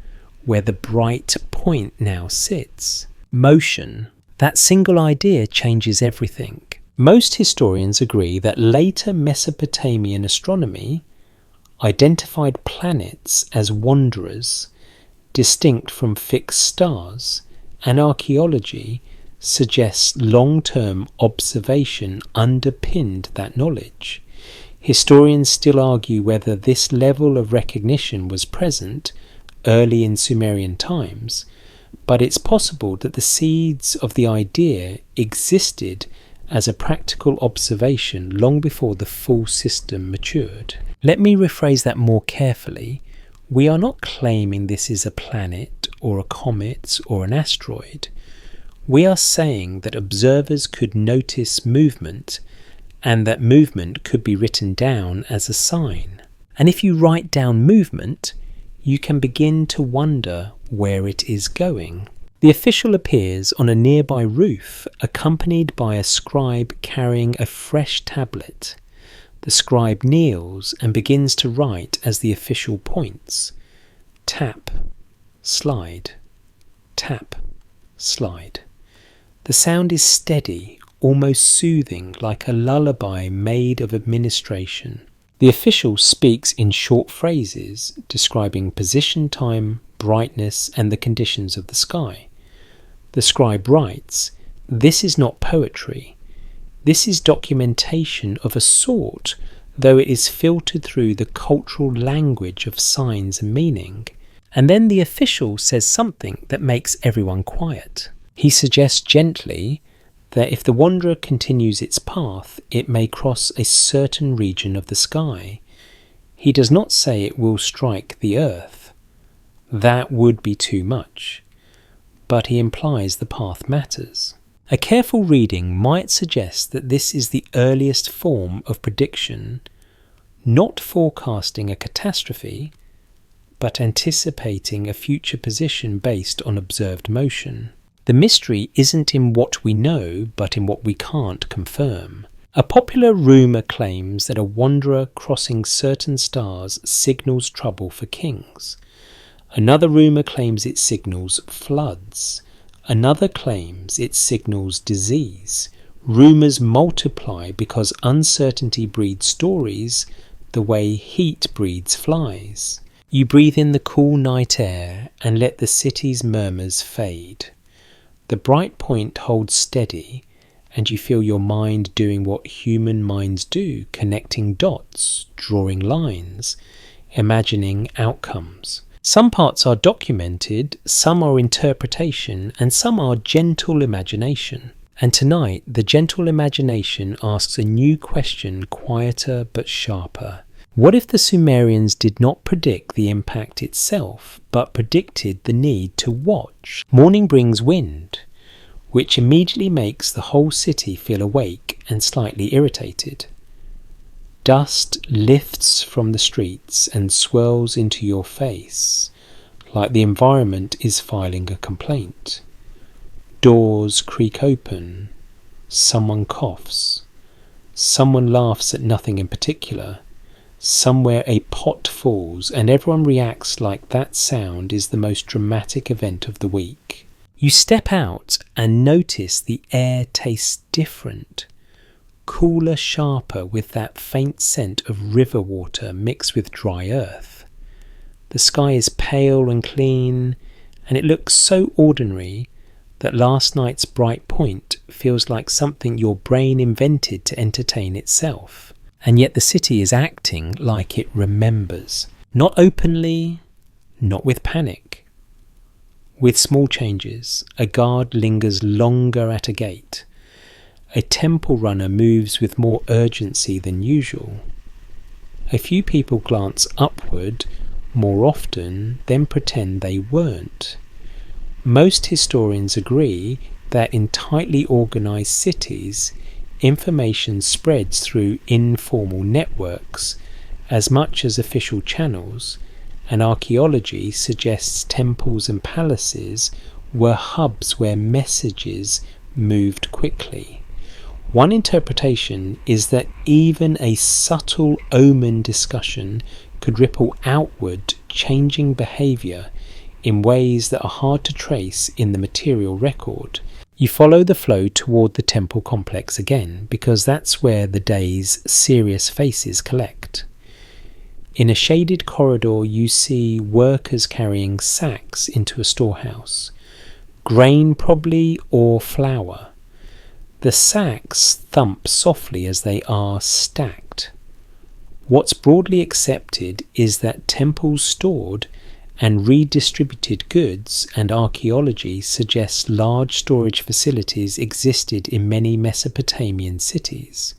where the bright point now sits. Motion. That single idea changes everything. Most historians agree that later Mesopotamian astronomy identified planets as wanderers, distinct from fixed stars, and archaeology suggests long-term observation underpinned that knowledge. Historians still argue whether this level of recognition was present early in Sumerian times, but it's possible that the seeds of the idea existed as a practical observation long before the full system matured. Let me rephrase that more carefully. We are not claiming this is a planet or a comet or an asteroid. We are saying that observers could notice movement, and that movement could be written down as a sign. And if you write down movement, you can begin to wonder where it is going. The official appears on a nearby roof, accompanied by a scribe carrying a fresh tablet. The scribe kneels and begins to write as the official points. Tap, slide, tap, slide. The sound is steady, almost soothing, like a lullaby made of administration. The official speaks in short phrases, describing position, time, brightness, and the conditions of the sky. The scribe writes, "This is not poetry. This is documentation of a sort, though it is filtered through the cultural language of signs and meaning." And then the official says something that makes everyone quiet. He suggests gently that if the wanderer continues its path, it may cross a certain region of the sky. He does not say it will strike the earth. That would be too much. But he implies the path matters. A careful reading might suggest that this is the earliest form of prediction, not forecasting a catastrophe, but anticipating a future position based on observed motion. The mystery isn't in what we know, but in what we can't confirm. A popular rumour claims that a wanderer crossing certain stars signals trouble for kings. Another rumour claims it signals floods. Another claims it signals disease. Rumours multiply because uncertainty breeds stories, the way heat breeds flies. You breathe in the cool night air and let the city's murmurs fade. The bright point holds steady, and you feel your mind doing what human minds do, connecting dots, drawing lines, imagining outcomes. Some parts are documented, some are interpretation, and some are gentle imagination. And tonight, the gentle imagination asks a new question, quieter but sharper. What if the Sumerians did not predict the impact itself, but predicted the need to watch? Morning brings wind, which immediately makes the whole city feel awake and slightly irritated. Dust lifts from the streets and swirls into your face, like the environment is filing a complaint. Doors creak open, someone coughs, someone laughs at nothing in particular, somewhere a pot falls, and everyone reacts like that sound is the most dramatic event of the week. You step out and notice the air tastes different. Cooler, sharper, with that faint scent of river water mixed with dry earth. The sky is pale and clean, and it looks so ordinary that last night's bright point feels like something your brain invented to entertain itself. And yet the city is acting like it remembers. Not openly, not with panic. With small changes, a guard lingers longer at a gate. A temple runner moves with more urgency than usual. A few people glance upward more often, then pretend they weren't. Most historians agree that in tightly organised cities, information spreads through informal networks as much as official channels, and archaeology suggests temples and palaces were hubs where messages moved quickly. One interpretation is that even a subtle omen discussion could ripple outward, changing behaviour in ways that are hard to trace in the material record. You follow the flow toward the temple complex again, because that's where the day's serious faces collect. In a shaded corridor you see workers carrying sacks into a storehouse. Grain probably, or flour. The sacks thump softly as they are stacked. What's broadly accepted is that temples stored and redistributed goods, and archaeology suggests large storage facilities existed in many Mesopotamian cities.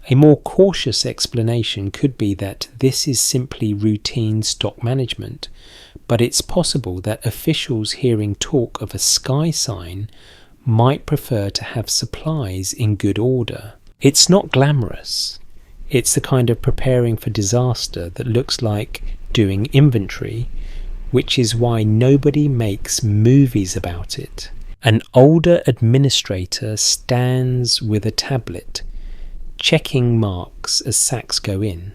A more cautious explanation could be that this is simply routine stock management, but it's possible that officials hearing talk of a sky sign might prefer to have supplies in good order. It's not glamorous. It's the kind of preparing for disaster that looks like doing inventory, which is why nobody makes movies about it. An older administrator stands with a tablet, checking marks as sacks go in.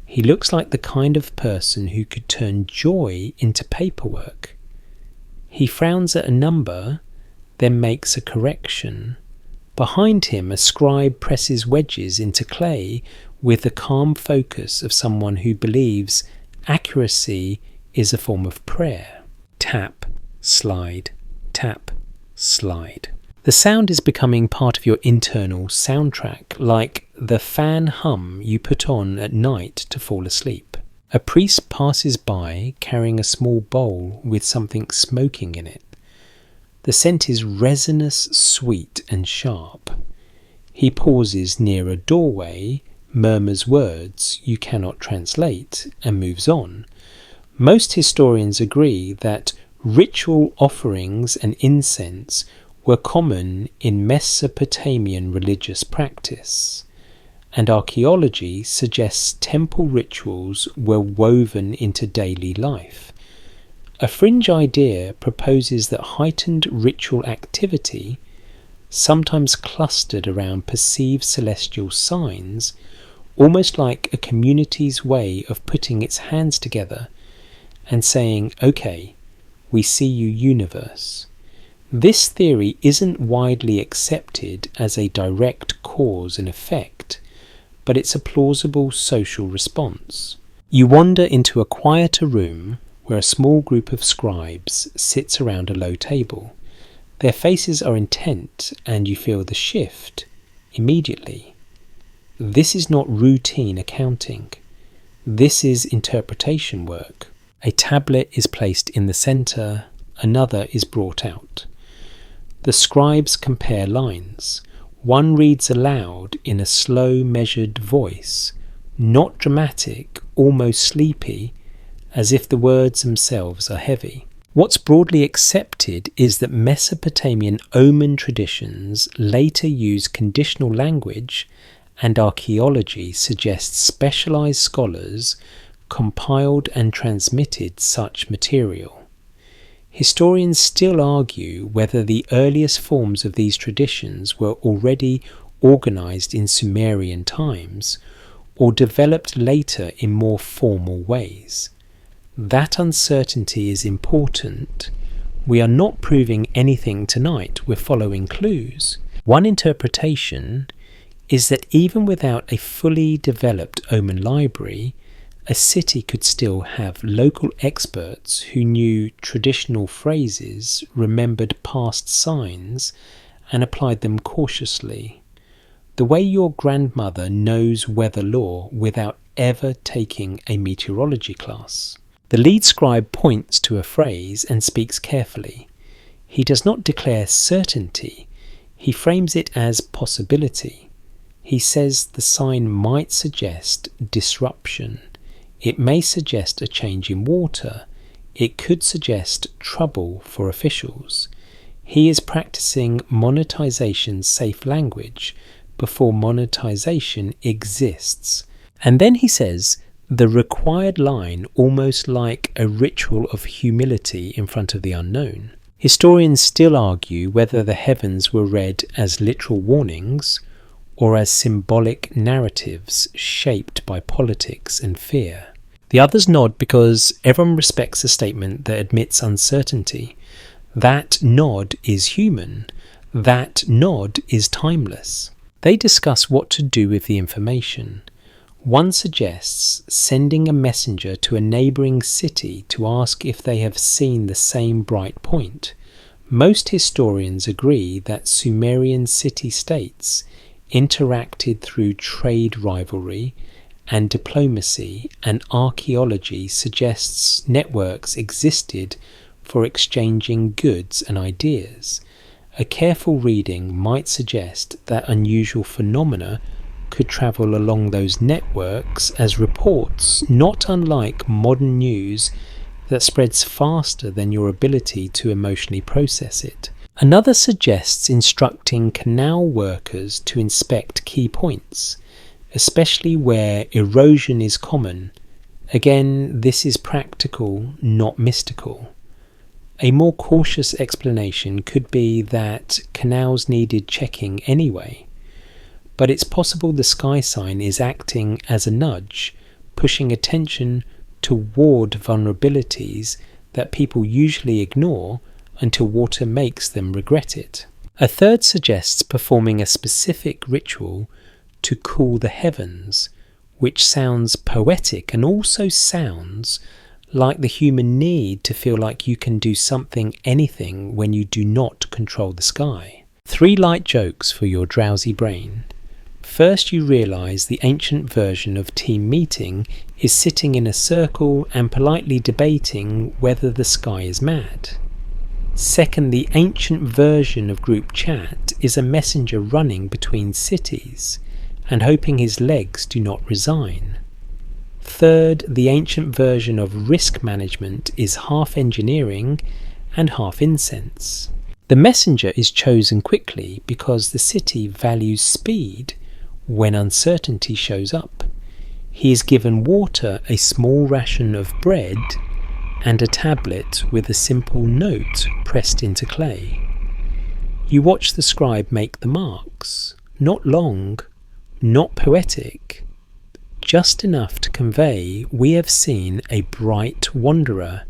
He looks like the kind of person who could turn joy into paperwork. He frowns at a number, then makes a correction. Behind him, a scribe presses wedges into clay with the calm focus of someone who believes accuracy is a form of prayer. Tap, slide, tap, slide. The sound is becoming part of your internal soundtrack, like the fan hum you put on at night to fall asleep. A priest passes by carrying a small bowl with something smoking in it. The scent is resinous, sweet and sharp. He pauses near a doorway, murmurs words you cannot translate, and moves on. Most historians agree that ritual offerings and incense were common in Mesopotamian religious practice, and archaeology suggests temple rituals were woven into daily life. A fringe idea proposes that heightened ritual activity, sometimes clustered around perceived celestial signs, almost like a community's way of putting its hands together and saying, "Okay, we see you, universe." This theory isn't widely accepted as a direct cause and effect, but it's a plausible social response. You wander into a quieter room where a small group of scribes sits around a low table. Their faces are intent and you feel the shift immediately. This is not routine accounting. This is interpretation work. A tablet is placed in the center, another is brought out. The scribes compare lines. One reads aloud in a slow, measured voice, not dramatic, almost sleepy, as if the words themselves are heavy. What's broadly accepted is that Mesopotamian omen traditions later use conditional language, and archaeology suggests specialized scholars compiled and transmitted such material. Historians still argue whether the earliest forms of these traditions were already organized in Sumerian times or developed later in more formal ways. That uncertainty is important. We are not proving anything tonight, we're following clues. One interpretation is that even without a fully developed omen library, a city could still have local experts who knew traditional phrases, remembered past signs, and applied them cautiously. The way your grandmother knows weather lore without ever taking a meteorology class. The lead scribe points to a phrase and speaks carefully. He does not declare certainty, he frames it as possibility. He says the sign might suggest disruption. It may suggest a change in water. It could suggest trouble for officials. He is practicing monetization safe language before monetization exists. And then he says the required line, almost like a ritual of humility in front of the unknown. Historians still argue whether the heavens were read as literal warnings or as symbolic narratives shaped by politics and fear. The others nod because everyone respects a statement that admits uncertainty. That nod is human. That nod is timeless. They discuss what to do with the information. One suggests sending a messenger to a neighbouring city to ask if they have seen the same bright point. Most historians agree that Sumerian city-states interacted through trade rivalry and diplomacy, and archaeology suggests networks existed for exchanging goods and ideas. A careful reading might suggest that unusual phenomena could travel along those networks as reports, not unlike modern news that spreads faster than your ability to emotionally process it. Another suggests instructing canal workers to inspect key points, especially where erosion is common. Again, this is practical, not mystical. A more cautious explanation could be that canals needed checking anyway, but it's possible the sky sign is acting as a nudge, pushing attention toward vulnerabilities that people usually ignore until water makes them regret it. A third suggests performing a specific ritual to cool the heavens, which sounds poetic and also sounds like the human need to feel like you can do anything when you do not control the sky. 3 light jokes for your drowsy brain. First, you realise the ancient version of team meeting is sitting in a circle and politely debating whether the sky is mad. Second, the ancient version of group chat is a messenger running between cities and hoping his legs do not resign. Third, the ancient version of risk management is half engineering and half incense. The messenger is chosen quickly because the city values speed when uncertainty shows up. He is given water, a small ration of bread, and a tablet with a simple note pressed into clay. You watch the scribe make the marks, not long, not poetic, just enough to convey we have seen a bright wanderer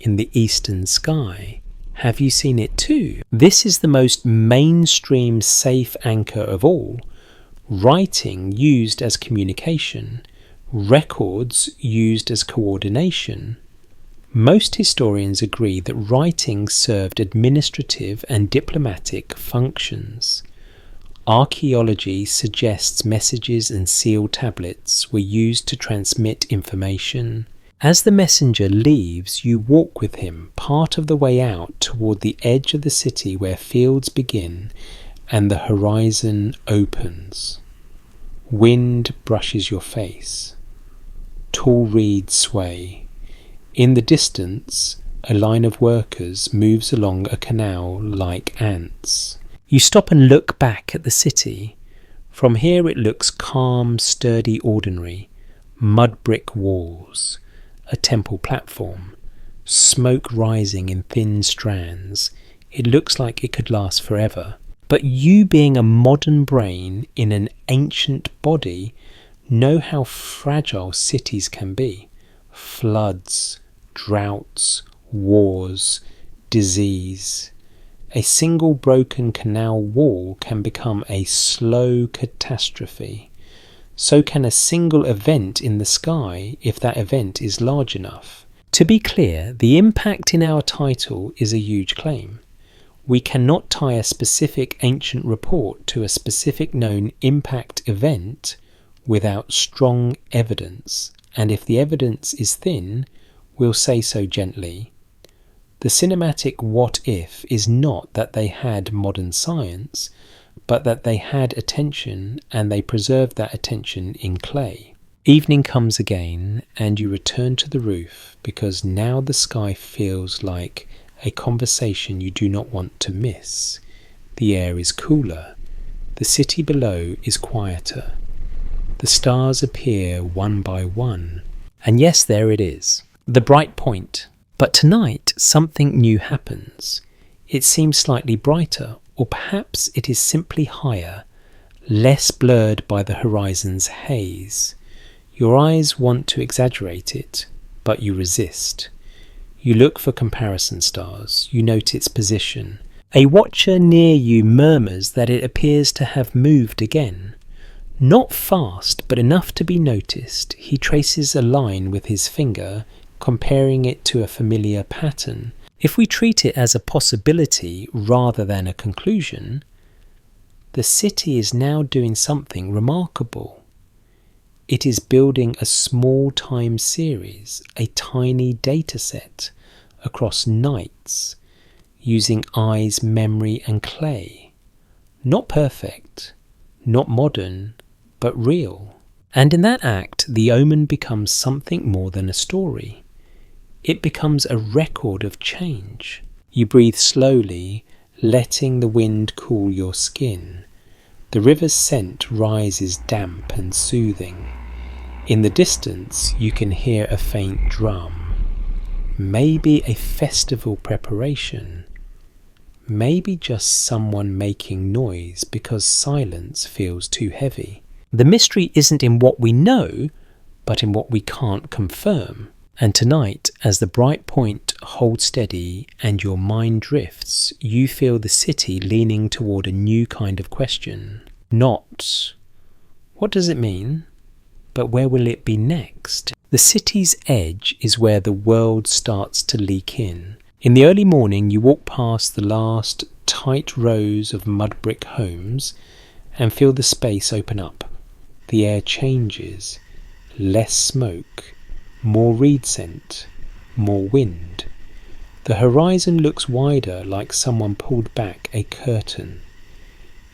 in the eastern sky. Have you seen it too? This is the most mainstream safe anchor of all. Writing used as communication, records used as coordination. Most historians agree that writing served administrative and diplomatic functions. Archaeology suggests messages and sealed tablets were used to transmit information. As the messenger leaves, you walk with him part of the way out toward the edge of the city where fields begin and the horizon opens. Wind brushes your face. Tall reeds sway. In the distance, a line of workers moves along a canal like ants. You stop and look back at the city. From here it looks calm, sturdy, ordinary. Mud brick walls, a temple platform, smoke rising in thin strands. It looks like it could last forever. But you, being a modern brain in an ancient body, know how fragile cities can be. Floods, droughts, wars, disease. A single broken canal wall can become a slow catastrophe. So can a single event in the sky if that event is large enough. To be clear, the impact in our title is a huge claim. We cannot tie a specific ancient report to a specific known impact event without strong evidence, and if the evidence is thin, we'll say so gently. The cinematic what if is not that they had modern science, but that they had attention and they preserved that attention in clay. Evening comes again and you return to the roof because now the sky feels like a conversation you do not want to miss. The air is cooler. The city below is quieter. The stars appear one by one. And yes, there it is, the bright point. But tonight, something new happens. It seems slightly brighter, or perhaps it is simply higher, less blurred by the horizon's haze. Your eyes want to exaggerate it, but you resist. You look for comparison stars. You note its position. A watcher near you murmurs that it appears to have moved again. Not fast, but enough to be noticed. He traces a line with his finger, comparing it to a familiar pattern. If we treat it as a possibility rather than a conclusion, the city is now doing something remarkable. It is building a small time series, a tiny data set across nights, using eyes, memory and clay. Not perfect, not modern, but real. And in that act, the omen becomes something more than a story. It becomes a record of change. You breathe slowly, letting the wind cool your skin. The river's scent rises damp and soothing. In the distance you can hear a faint drum. Maybe a festival preparation. Maybe just someone making noise because silence feels too heavy. The mystery isn't in what we know, but in what we can't confirm. And tonight, as the bright point holds steady and your mind drifts, you feel the city leaning toward a new kind of question. Not, what does it mean? But where will it be next? The city's edge is where the world starts to leak in. In the early morning, you walk past the last tight rows of mud brick homes and feel the space open up. The air changes. Less smoke, more reed scent, more wind. The horizon looks wider, like someone pulled back a curtain.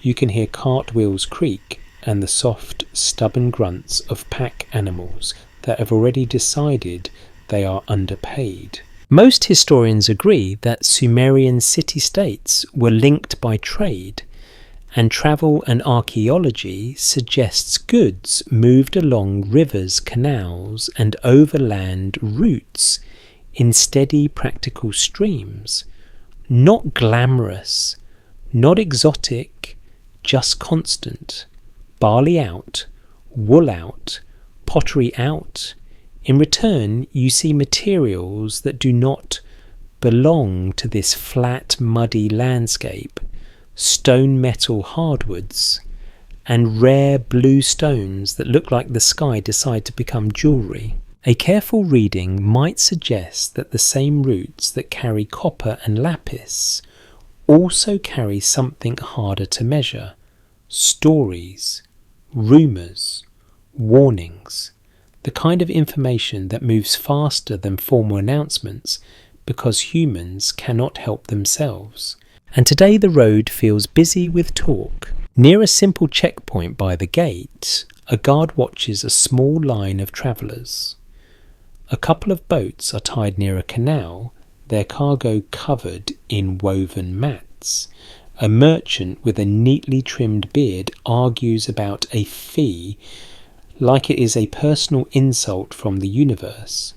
You can hear cartwheels creak and the soft, stubborn grunts of pack animals that have already decided they are underpaid. Most historians agree that Sumerian city-states were linked by trade, and travel and archaeology suggests goods moved along rivers, canals, and overland routes in steady, practical streams. Not glamorous, not exotic, just constant. Barley out, wool out, pottery out. In return, you see materials that do not belong to this flat, muddy landscape. Stone metal hardwoods, and rare blue stones that look like the sky decide to become jewellery. A careful reading might suggest that the same roots that carry copper and lapis also carry something harder to measure: stories, rumours, warnings, the kind of information that moves faster than formal announcements because humans cannot help themselves. And today the road feels busy with talk. Near a simple checkpoint by the gate, a guard watches a small line of travellers. A couple of boats are tied near a canal, their cargo covered in woven mats. A merchant with a neatly trimmed beard argues about a fee like it is a personal insult from the universe.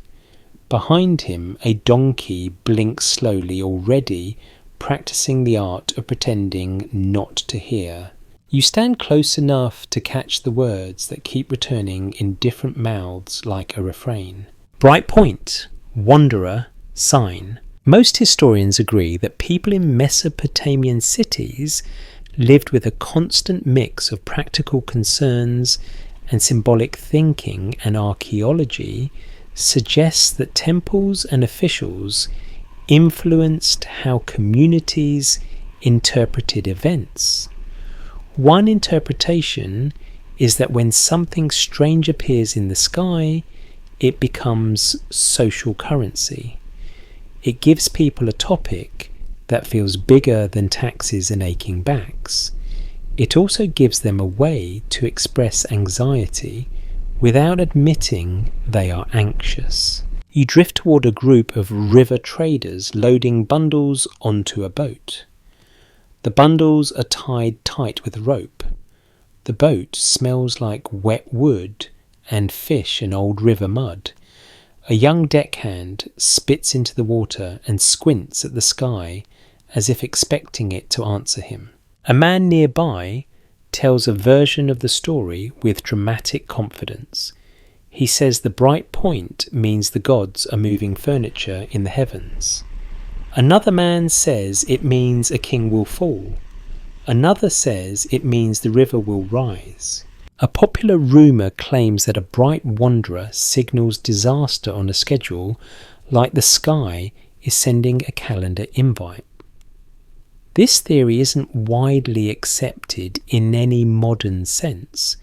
Behind him, a donkey blinks slowly, already practicing the art of pretending not to hear. You stand close enough to catch the words that keep returning in different mouths like a refrain. Bright point, wanderer, sign. Most historians agree that people in Mesopotamian cities lived with a constant mix of practical concerns and symbolic thinking, and archaeology suggests that temples and officials influenced how communities interpreted events. One interpretation is that when something strange appears in the sky, it becomes social currency. It gives people a topic that feels bigger than taxes and aching backs. It also gives them a way to express anxiety without admitting they are anxious. You drift toward a group of river traders loading bundles onto a boat. The bundles are tied tight with rope. The boat smells like wet wood and fish and old river mud. A young deckhand spits into the water and squints at the sky as if expecting it to answer him. A man nearby tells a version of the story with dramatic confidence. He says the bright point means the gods are moving furniture in the heavens. Another man says it means a king will fall. Another says it means the river will rise. A popular rumour claims that a bright wanderer signals disaster on a schedule, like the sky is sending a calendar invite. This theory isn't widely accepted in any modern sense,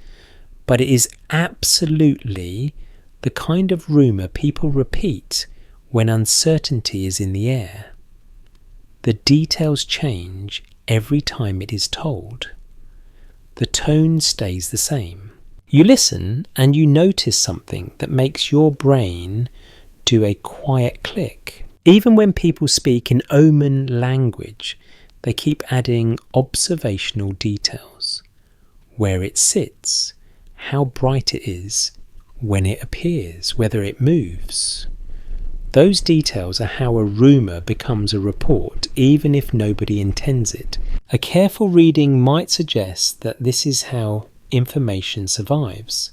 but it is absolutely the kind of rumour people repeat when uncertainty is in the air. The details change every time it is told. The tone stays the same. You listen and you notice something that makes your brain do a quiet click. Even when people speak in omen language, They keep adding observational details. Where it sits, how bright it is, when it appears, whether it moves. Those details are how a rumour becomes a report, even if nobody intends it. A careful reading might suggest that this is how information survives.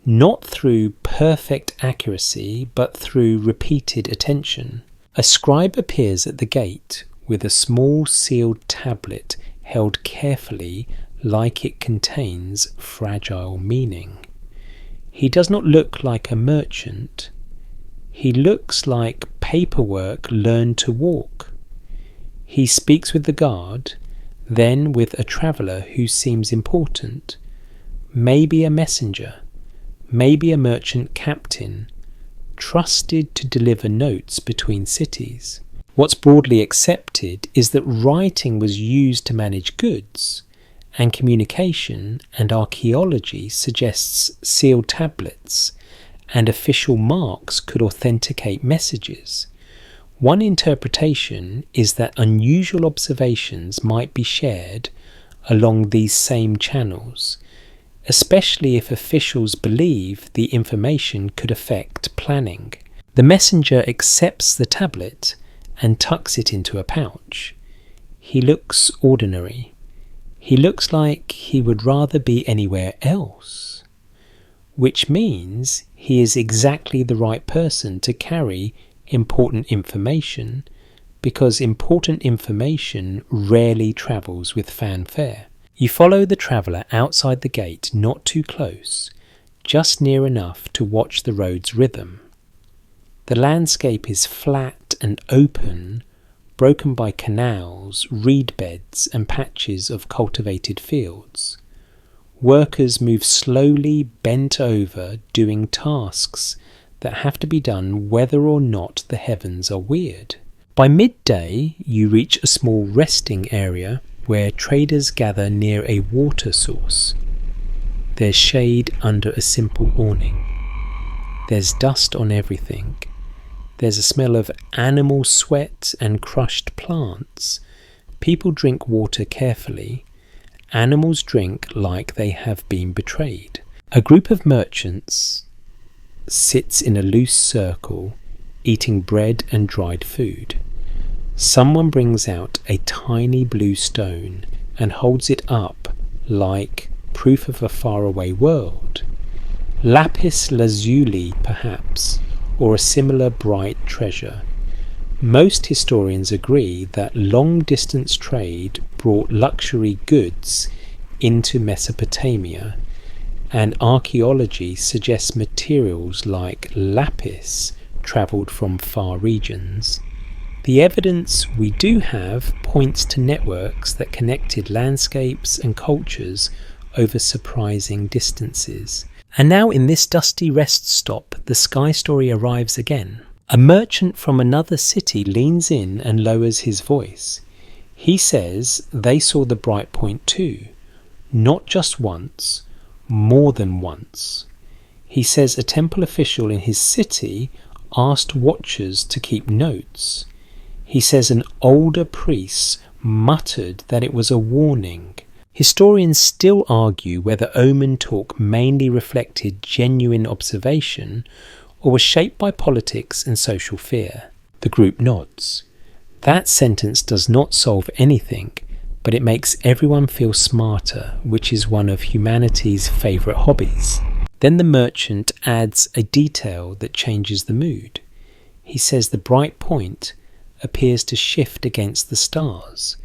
Not through perfect accuracy, but through repeated attention. A scribe appears at the gate with a small sealed tablet held carefully like it contains fragile meaning. He does not look like a merchant. He looks like paperwork learned to walk. He speaks with the guard, then with a traveller who seems important, maybe a messenger, maybe a merchant captain, trusted to deliver notes between cities. What's broadly accepted is that writing was used to manage goods, and communication and archaeology suggests sealed tablets and official marks could authenticate messages. One interpretation is that unusual observations might be shared along these same channels, especially if officials believe the information could affect planning. The messenger accepts the tablet and tucks it into a pouch. He looks ordinary. He looks like he would rather be anywhere else, which means he is exactly the right person to carry important information, because important information rarely travels with fanfare. You follow the traveller outside the gate, not too close, just near enough to watch the road's rhythm. The landscape is flat and open, broken by canals, reed beds and patches of cultivated fields. Workers move slowly, bent over, doing tasks that have to be done whether or not the heavens are weird. By midday, you reach a small resting area where traders gather near a water source. There's shade under a simple awning. There's dust on everything. There's a smell of animal sweat and crushed plants. People drink water carefully. Animals drink like they have been betrayed. A group of merchants sits in a loose circle, eating bread and dried food. Someone brings out a tiny blue stone and holds it up like proof of a faraway world. Lapis lazuli, perhaps, or a similar bright treasure. Most historians agree that long-distance trade brought luxury goods into Mesopotamia, and archaeology suggests materials like lapis travelled from far regions. The evidence we do have points to networks that connected landscapes and cultures over surprising distances. And now in this dusty rest stop, the sky story arrives again. A merchant from another city leans in and lowers his voice. He says they saw the bright point too, not just once, more than once. He says a temple official in his city asked watchers to keep notes. He says an older priest muttered that it was a warning. Historians still argue whether omen talk mainly reflected genuine observation or was shaped by politics and social fear. The group nods. That sentence does not solve anything, but it makes everyone feel smarter, which is one of humanity's favourite hobbies. Then the merchant adds a detail that changes the mood. He says the bright point appears to shift against the stars.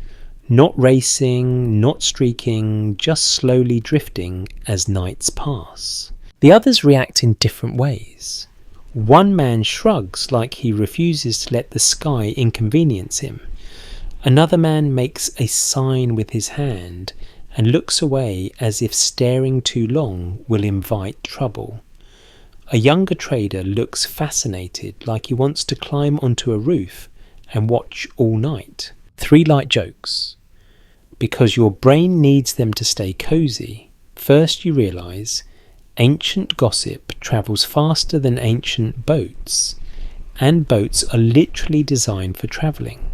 Not racing, not streaking, just slowly drifting as nights pass. The others react in different ways. One man shrugs like he refuses to let the sky inconvenience him. Another man makes a sign with his hand and looks away as if staring too long will invite trouble. A younger trader looks fascinated, like he wants to climb onto a roof and watch all night. 3 light jokes. Because your brain needs them to stay cozy. First you realise ancient gossip travels faster than ancient boats, and boats are literally designed for travelling.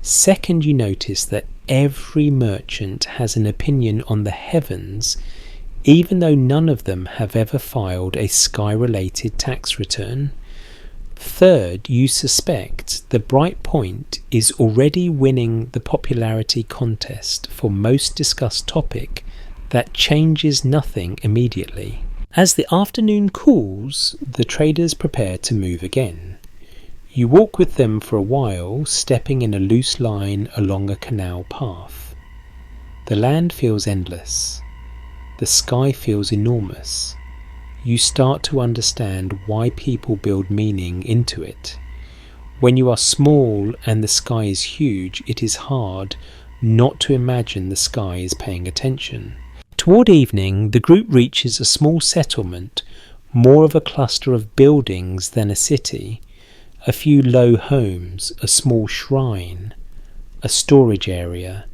Second, you notice that every merchant has an opinion on the heavens, even though none of them have ever filed a sky-related tax return. Third, you suspect the bright point is already winning the popularity contest for most discussed topic that changes nothing immediately. As the afternoon cools, the traders prepare to move again. You walk with them for a while, stepping in a loose line along a canal path. The land feels endless. The sky feels enormous. You start to understand why people build meaning into it. When you are small and the sky is huge, it is hard not to imagine the sky is paying attention. Toward evening, the group reaches a small settlement, more of a cluster of buildings than a city. A few low homes, a small shrine, a storage area.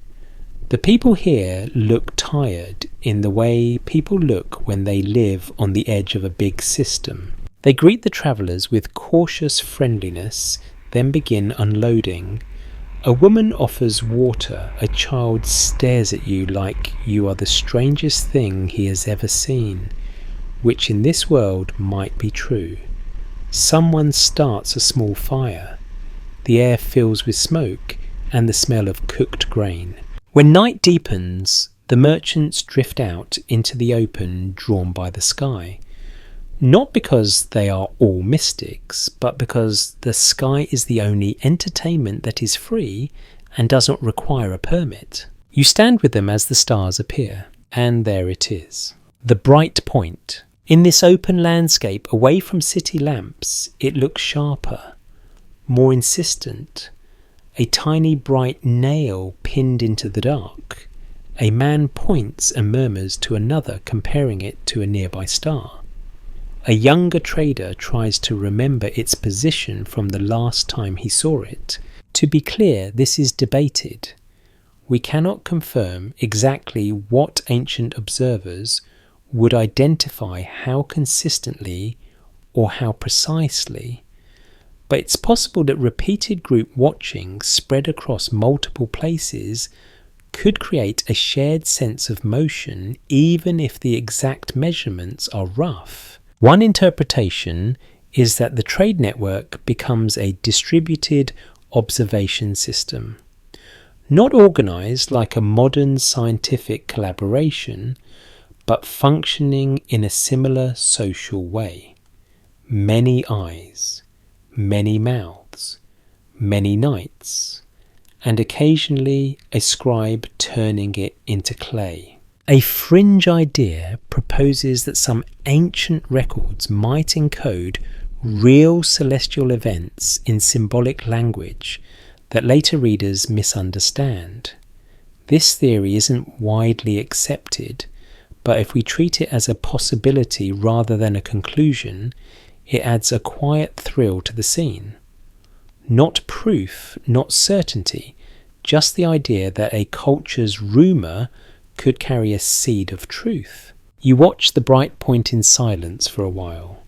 The people here look tired in the way people look when they live on the edge of a big system. They greet the travellers with cautious friendliness, then begin unloading. A woman offers water. A child stares at you like you are the strangest thing he has ever seen, which in this world might be true. Someone starts a small fire. The air fills with smoke and the smell of cooked grain. When night deepens, the merchants drift out into the open, drawn by the sky. Not because they are all mystics, but because the sky is the only entertainment that is free and does not require a permit. You stand with them as the stars appear, and there it is. The bright point. In this open landscape, away from city lamps, it looks sharper, more insistent. A tiny bright nail pinned into the dark. A man points and murmurs to another, comparing it to a nearby star. A younger trader tries to remember its position from the last time he saw it. To be clear, this is debated. We cannot confirm exactly what ancient observers would identify how consistently or how precisely, but it's possible that repeated group watching spread across multiple places could create a shared sense of motion even if the exact measurements are rough. One interpretation is that the trade network becomes a distributed observation system, not organized like a modern scientific collaboration, but functioning in a similar social way. Many eyes, many mouths, many nights, and occasionally a scribe turning it into clay. A fringe idea proposes that some ancient records might encode real celestial events in symbolic language that later readers misunderstand. This theory isn't widely accepted, but if we treat it as a possibility rather than a conclusion, it adds a quiet thrill to the scene. Not proof, not certainty, just the idea that a culture's rumour could carry a seed of truth. You watch the bright point in silence for a while.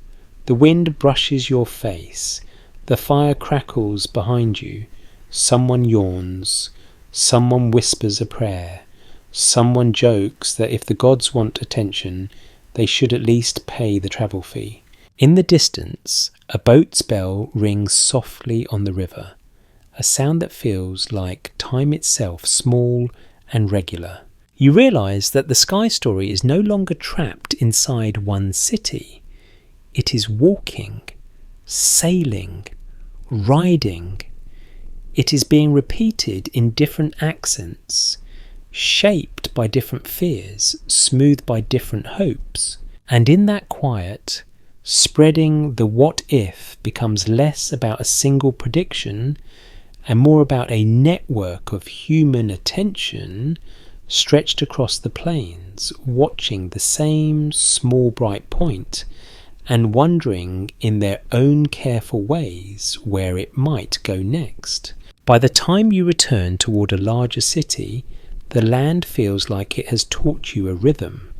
The wind brushes your face. The fire crackles behind you. Someone yawns. Someone whispers a prayer. Someone jokes that if the gods want attention, they should at least pay the travel fee. In the distance, a boat's bell rings softly on the river, a sound that feels like time itself, small and regular. You realise that the sky story is no longer trapped inside one city. It is walking, sailing, riding. It is being repeated in different accents, shaped by different fears, smoothed by different hopes. And in that quiet, spreading the what if becomes less about a single prediction and more about a network of human attention stretched across the plains, watching the same small bright point and wondering in their own careful ways where it might go next. By the time you return toward a larger city, the land feels like it has taught you a rhythm.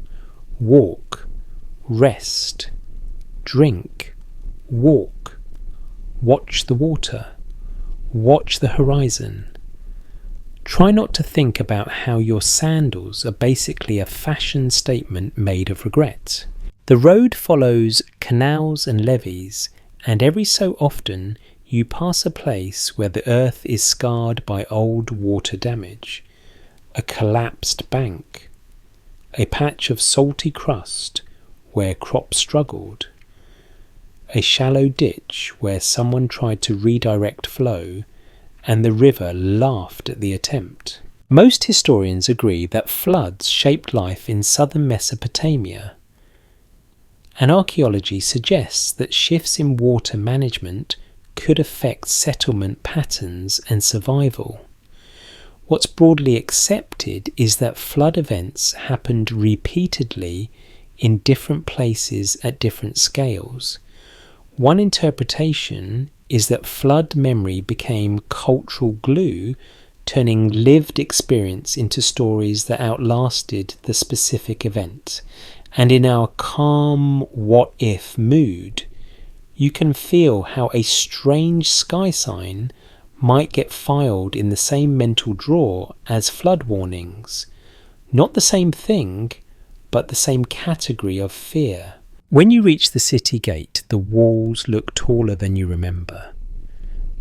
Walk, rest, drink, walk, watch the water, watch the horizon, Try not to think about how your sandals are basically a fashion statement made of regret. The road follows canals and levees, and every so often you pass a place where the earth is scarred by old water damage, a collapsed bank, a patch of salty crust where crops struggled, a shallow ditch where someone tried to redirect flow and the river laughed at the attempt. Most historians agree that floods shaped life in southern Mesopotamia, and archaeology suggests that shifts in water management could affect settlement patterns and survival. What's broadly accepted is that flood events happened repeatedly in different places at different scales. One interpretation is that flood memory became cultural glue, turning lived experience into stories that outlasted the specific event. And in our calm what-if mood, you can feel how a strange sky sign might get filed in the same mental drawer as flood warnings. Not the same thing, but the same category of fear. When you reach the city gate, the walls look taller than you remember.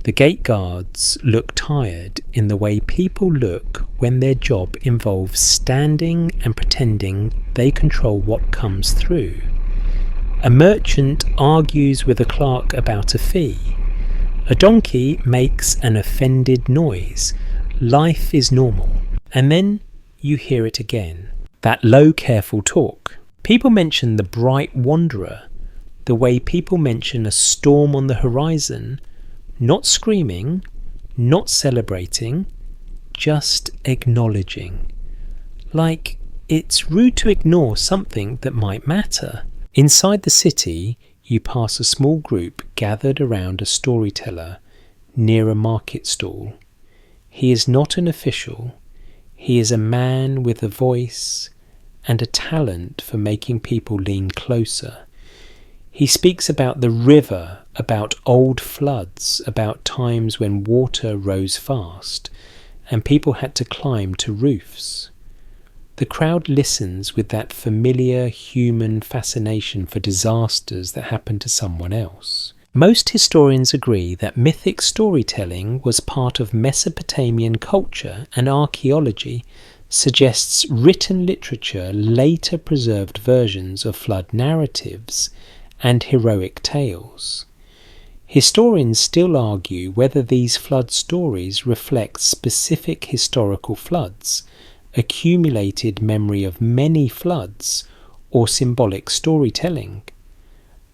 The gate guards look tired in the way people look when their job involves standing and pretending they control what comes through. A merchant argues with a clerk about a fee. A donkey makes an offended noise. Life is normal. And then you hear it again. That low, careful talk. People mention the bright wanderer, the way people mention a storm on the horizon, not screaming, not celebrating, just acknowledging. Like it's rude to ignore something that might matter. Inside the city, you pass a small group gathered around a storyteller near a market stall. He is not an official. He is a man with a voice and a talent for making people lean closer. He speaks about the river, about old floods, about times when water rose fast and people had to climb to roofs. The crowd listens with that familiar human fascination for disasters that happened to someone else. Most historians agree that mythic storytelling was part of Mesopotamian culture, and archaeology suggests written literature later preserved versions of flood narratives and heroic tales. Historians still argue whether these flood stories reflect specific historical floods, accumulated memory of many floods, or symbolic storytelling.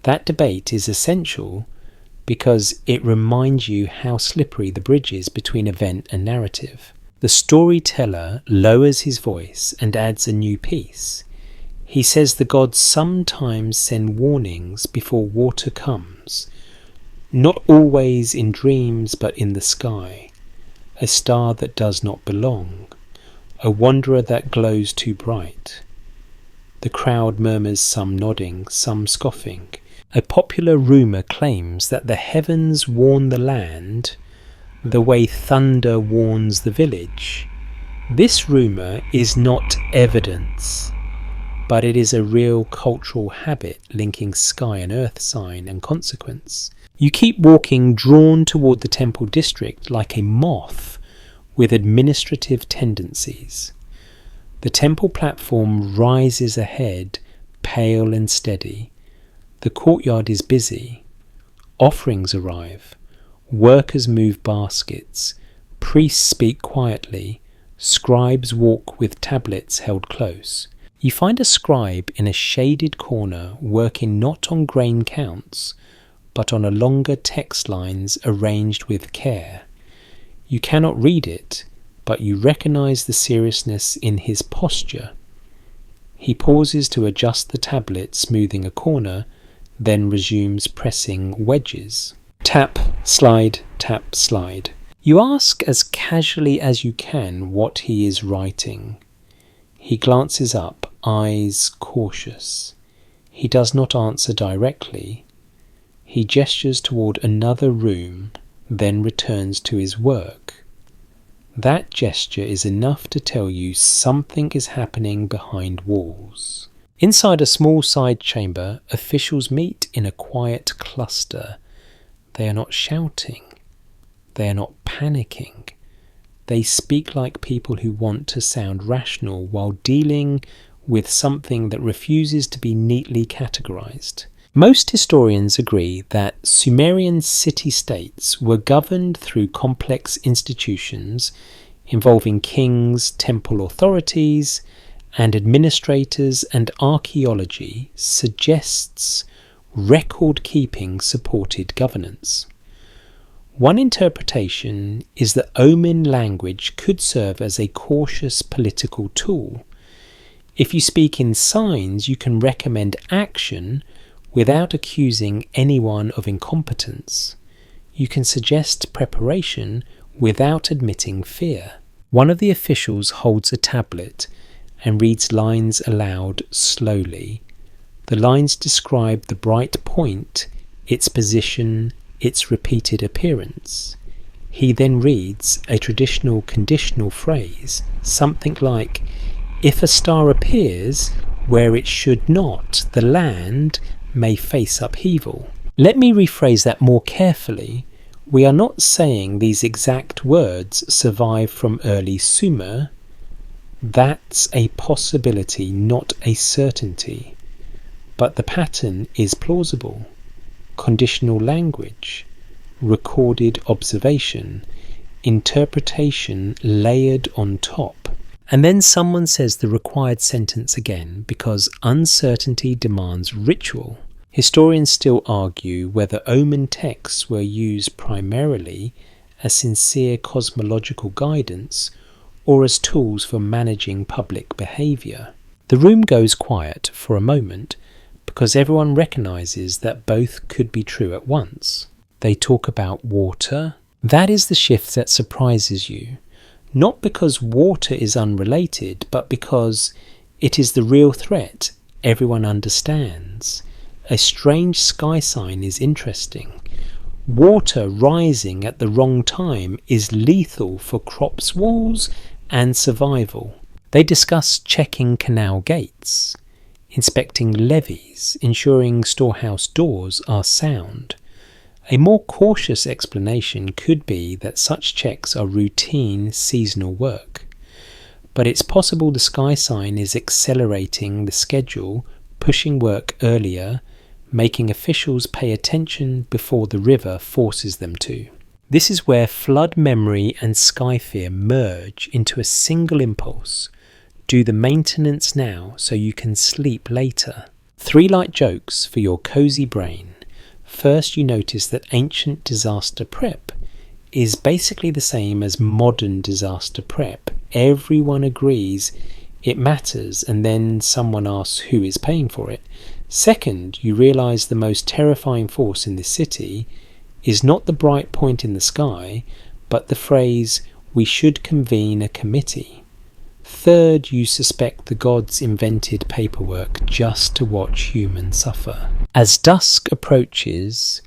That debate is essential because it reminds you how slippery the bridge is between event and narrative. The storyteller lowers his voice and adds a new piece. He says the gods sometimes send warnings before water comes, not always in dreams but in the sky, a star that does not belong, a wanderer that glows too bright. The crowd murmurs, some nodding, some scoffing. A popular rumour claims that the heavens warn the land the way thunder warns the village. This rumour is not evidence, but it is a real cultural habit linking sky and earth sign and consequence. You keep walking, drawn toward the temple district like a moth with administrative tendencies. The temple platform rises ahead, pale and steady. The courtyard is busy. Offerings arrive. Workers move baskets. Priests speak quietly. Scribes walk with tablets held close. You find a scribe in a shaded corner working not on grain counts, but on a longer text lines arranged with care. You cannot read it, but you recognize the seriousness in his posture. He pauses to adjust the tablet, smoothing a corner, then resumes pressing wedges. Tap, slide, tap, slide. You ask as casually as you can what he is writing. He glances up, eyes cautious. He does not answer directly. He gestures toward another room, then returns to his work. That gesture is enough to tell you something is happening behind walls. Inside a small side chamber, officials meet in a quiet cluster. They are not shouting. They are not panicking. They speak like people who want to sound rational while dealing with something that refuses to be neatly categorized. Most historians agree that Sumerian city-states were governed through complex institutions involving kings, temple authorities, and administrators, and archaeology suggests record-keeping supported governance. One interpretation is that omen language could serve as a cautious political tool. If you speak in signs, you can recommend action without accusing anyone of incompetence. You can suggest preparation without admitting fear. One of the officials holds a tablet and reads lines aloud slowly. The lines describe the bright point, its position, its repeated appearance. He then reads a traditional conditional phrase, something like, "If a star appears where it should not, the land may face upheaval." Let me rephrase that more carefully. We are not saying these exact words survive from early Sumer. That's a possibility, not a certainty. But the pattern is plausible. Conditional language, recorded observation, interpretation layered on top. And then someone says the required sentence again because uncertainty demands ritual. Historians still argue whether omen texts were used primarily as sincere cosmological guidance or as tools for managing public behaviour. The room goes quiet for a moment because everyone recognises that both could be true at once. They talk about water. That is the shift that surprises you. Not because water is unrelated, but because it is the real threat everyone understands. A strange sky sign is interesting. Water rising at the wrong time is lethal for crops' walls and survival. They discuss checking canal gates, inspecting levees, ensuring storehouse doors are sound. A more cautious explanation could be that such checks are routine seasonal work. But it's possible the sky sign is accelerating the schedule, pushing work earlier, making officials pay attention before the river forces them to. This is where flood memory and sky fear merge into a single impulse. Do the maintenance now so you can sleep later. 3 light jokes for your cozy brain. First, you notice that ancient disaster prep is basically the same as modern disaster prep. Everyone agrees it matters, and then someone asks who is paying for it. Second, you realise the most terrifying force in this city is not the bright point in the sky, but the phrase, "we should convene a committee." Third, you suspect the gods invented paperwork just to watch humans suffer. As dusk approaches,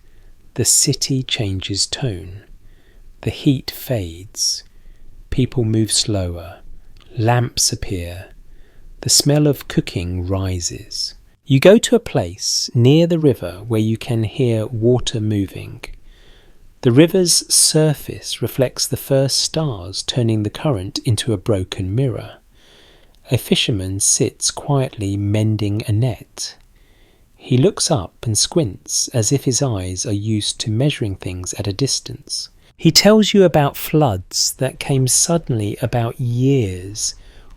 the city changes tone. The heat fades. People move slower. Lamps appear. The smell of cooking rises. You go to a place near the river where you can hear water moving. The river's surface reflects the first stars, turning the current into a broken mirror. A fisherman sits quietly mending a net. He looks up and squints as if his eyes are used to measuring things at a distance. He tells you about floods that came suddenly about years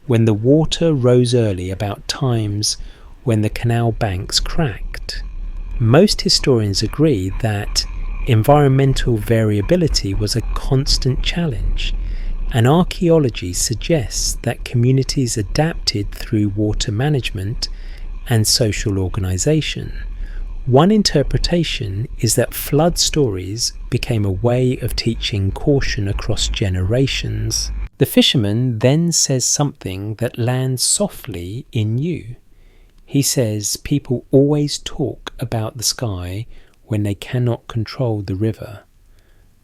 when the water rose early, about times when the canal banks cracked. Most historians agree that environmental variability was a constant challenge, and archaeology suggests that communities adapted through water management and social organisation. One interpretation is that flood stories became a way of teaching caution across generations. The fisherman then says something that lands softly in you. He says people always talk about the sky when they cannot control the river.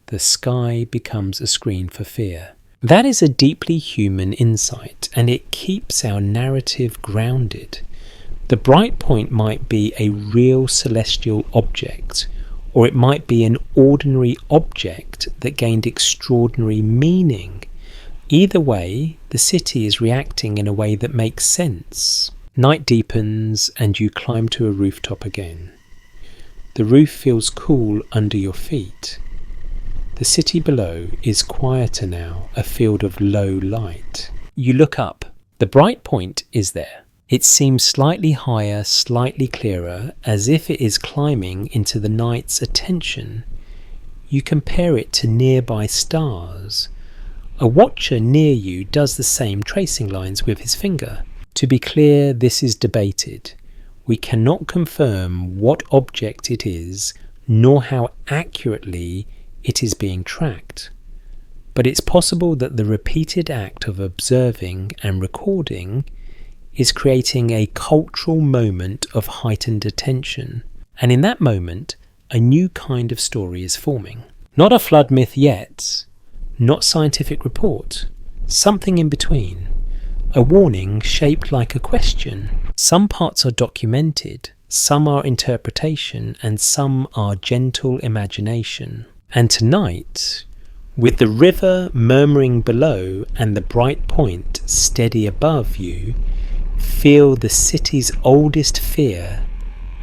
The sky becomes a screen for fear. That is a deeply human insight, and it keeps our narrative grounded. The bright point might be a real celestial object, or it might be an ordinary object that gained extraordinary meaning. Either way, the city is reacting in a way that makes sense. Night deepens and you climb to a rooftop again. The roof feels cool under your feet. The city below is quieter now, a field of low light. You look up. The bright point is there. It seems slightly higher, slightly clearer, as if it is climbing into the night's attention. You compare it to nearby stars. A watcher near you does the same, tracing lines with his finger. To be clear, this is debated. We cannot confirm what object it is, nor how accurately it is being tracked. But it's possible that the repeated act of observing and recording is creating a cultural moment of heightened attention. And in that moment, a new kind of story is forming. Not a flood myth yet, not scientific report, something in between. A warning shaped like a question. Some parts are documented, some are interpretation, and some are gentle imagination. And tonight, with the river murmuring below and the bright point steady above you, feel the city's oldest fear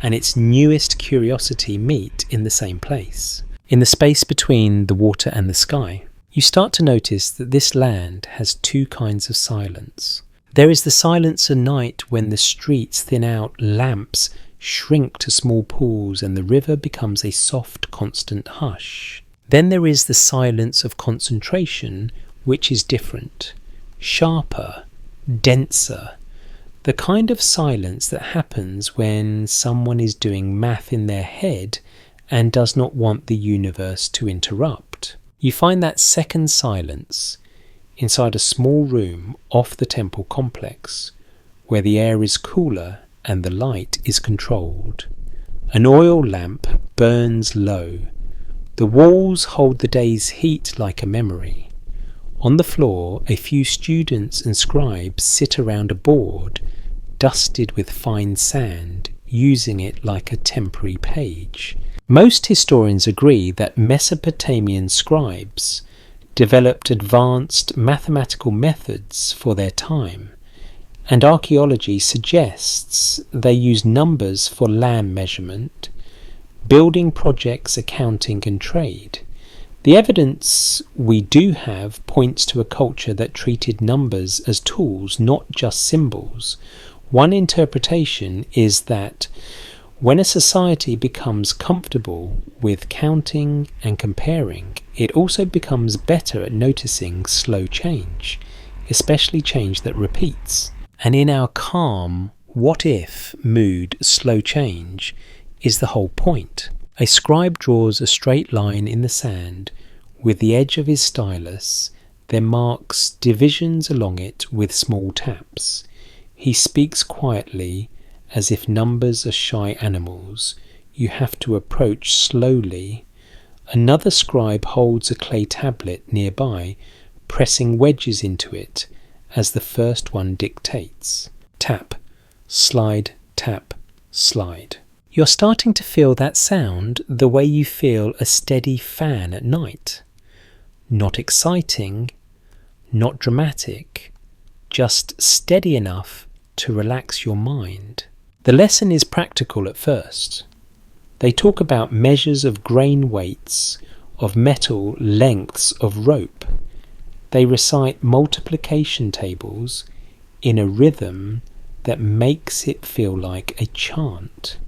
and its newest curiosity meet in the same place. In the space between the water and the sky, you start to notice that this land has two kinds of silence. There is the silence at night when the streets thin out, lamps shrink to small pools, and the river becomes a soft, constant hush. Then there is the silence of concentration, which is different, sharper, denser. The kind of silence that happens when someone is doing math in their head and does not want the universe to interrupt. You find that second silence inside a small room off the temple complex, where the air is cooler and the light is controlled. An oil lamp burns low. The walls hold the day's heat like a memory. On the floor, a few students and scribes sit around a board, dusted with fine sand, using it like a temporary page. Most historians agree that Mesopotamian scribes developed advanced mathematical methods for their time, and archaeology suggests they used numbers for land measurement, building projects, accounting and trade. The evidence we do have points to a culture that treated numbers as tools, not just symbols. One interpretation is that when a society becomes comfortable with counting and comparing, it also becomes better at noticing slow change, especially change that repeats. And in our calm, what-if mood, slow change is the whole point. A scribe draws a straight line in the sand with the edge of his stylus, then marks divisions along it with small taps. He speaks quietly, as if numbers are shy animals. You have to approach slowly. Another scribe holds a clay tablet nearby, pressing wedges into it, as the first one dictates. Tap, slide, tap, slide. You're starting to feel that sound the way you feel a steady fan at night. Not exciting, not dramatic, just steady enough to relax your mind. The lesson is practical at first. They talk about measures of grain weights, of metal lengths of rope. They recite multiplication tables in a rhythm that makes it feel like a chant.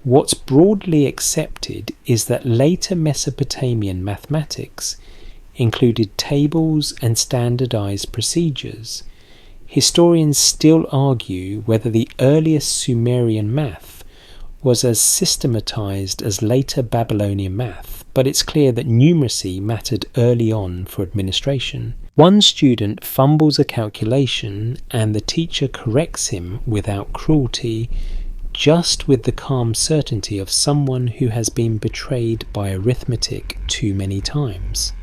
What's broadly accepted is that later Mesopotamian mathematics included tables and standardized procedures. Historians still argue whether the earliest Sumerian math was as systematized as later Babylonian math, but it's clear that numeracy mattered early on for administration. One student fumbles a calculation and the teacher corrects him without cruelty, just with the calm certainty of someone who has been betrayed by arithmetic too many times.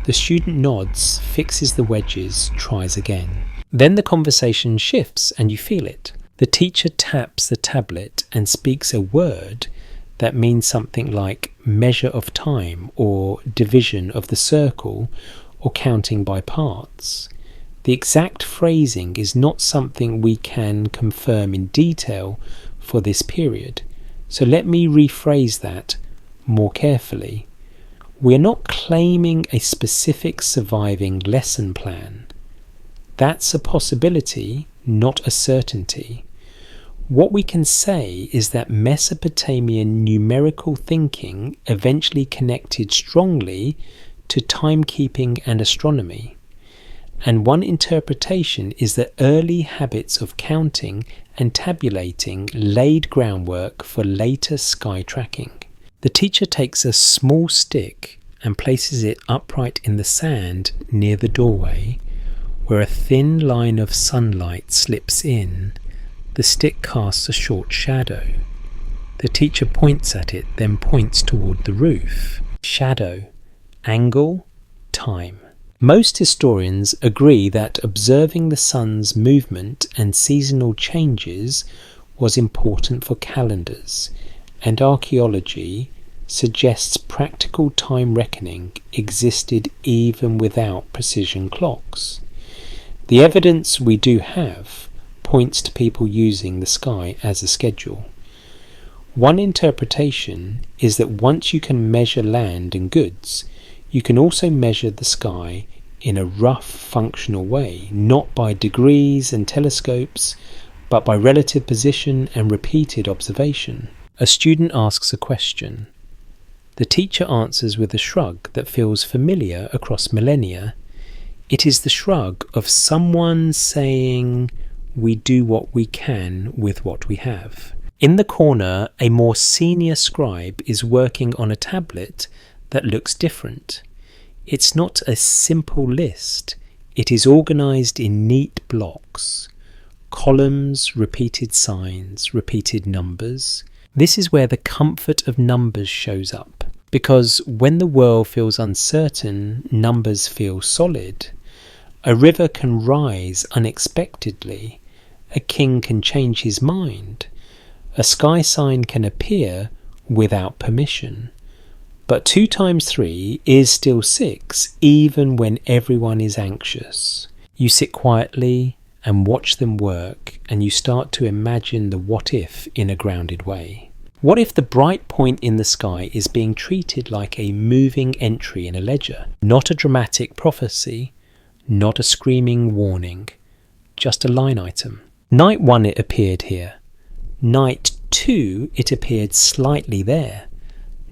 The student nods, fixes the wedges, tries again. Then the conversation shifts and you feel it. The teacher taps the tablet and speaks a word that means something like measure of time or division of the circle or counting by parts. The exact phrasing is not something we can confirm in detail for this period. So let me rephrase that more carefully. We are not claiming a specific surviving lesson plan. That's a possibility, not a certainty. What we can say is that Mesopotamian numerical thinking eventually connected strongly to timekeeping and astronomy. And one interpretation is that early habits of counting and tabulating laid groundwork for later sky tracking. The teacher takes a small stick and places it upright in the sand near the doorway, where a thin line of sunlight slips in. The stick casts a short shadow. The teacher points at it, then points toward the roof. Shadow, angle, time. Most historians agree that observing the sun's movement and seasonal changes was important for calendars, and archaeology suggests practical time reckoning existed even without precision clocks. The evidence we do have points to people using the sky as a schedule. One interpretation is that once you can measure land and goods, you can also measure the sky in a rough, functional way, not by degrees and telescopes, but by relative position and repeated observation. A student asks a question. The teacher answers with a shrug that feels familiar across millennia. It is the shrug of someone saying, "We do what we can with what we have." In the corner, a more senior scribe is working on a tablet that looks different. It's not a simple list. It is organized in neat blocks. Columns, repeated signs, repeated numbers. This is where the comfort of numbers shows up. Because when the world feels uncertain, numbers feel solid. A river can rise unexpectedly. A king can change his mind. A sky sign can appear without permission. But 2 times 3 is still 6, even when everyone is anxious. You sit quietly and watch them work, and you start to imagine the what if in a grounded way. What if the bright point in the sky is being treated like a moving entry in a ledger, not a dramatic prophecy, not a screaming warning, just a line item? Night 1 it appeared here. Night 2 it appeared slightly there.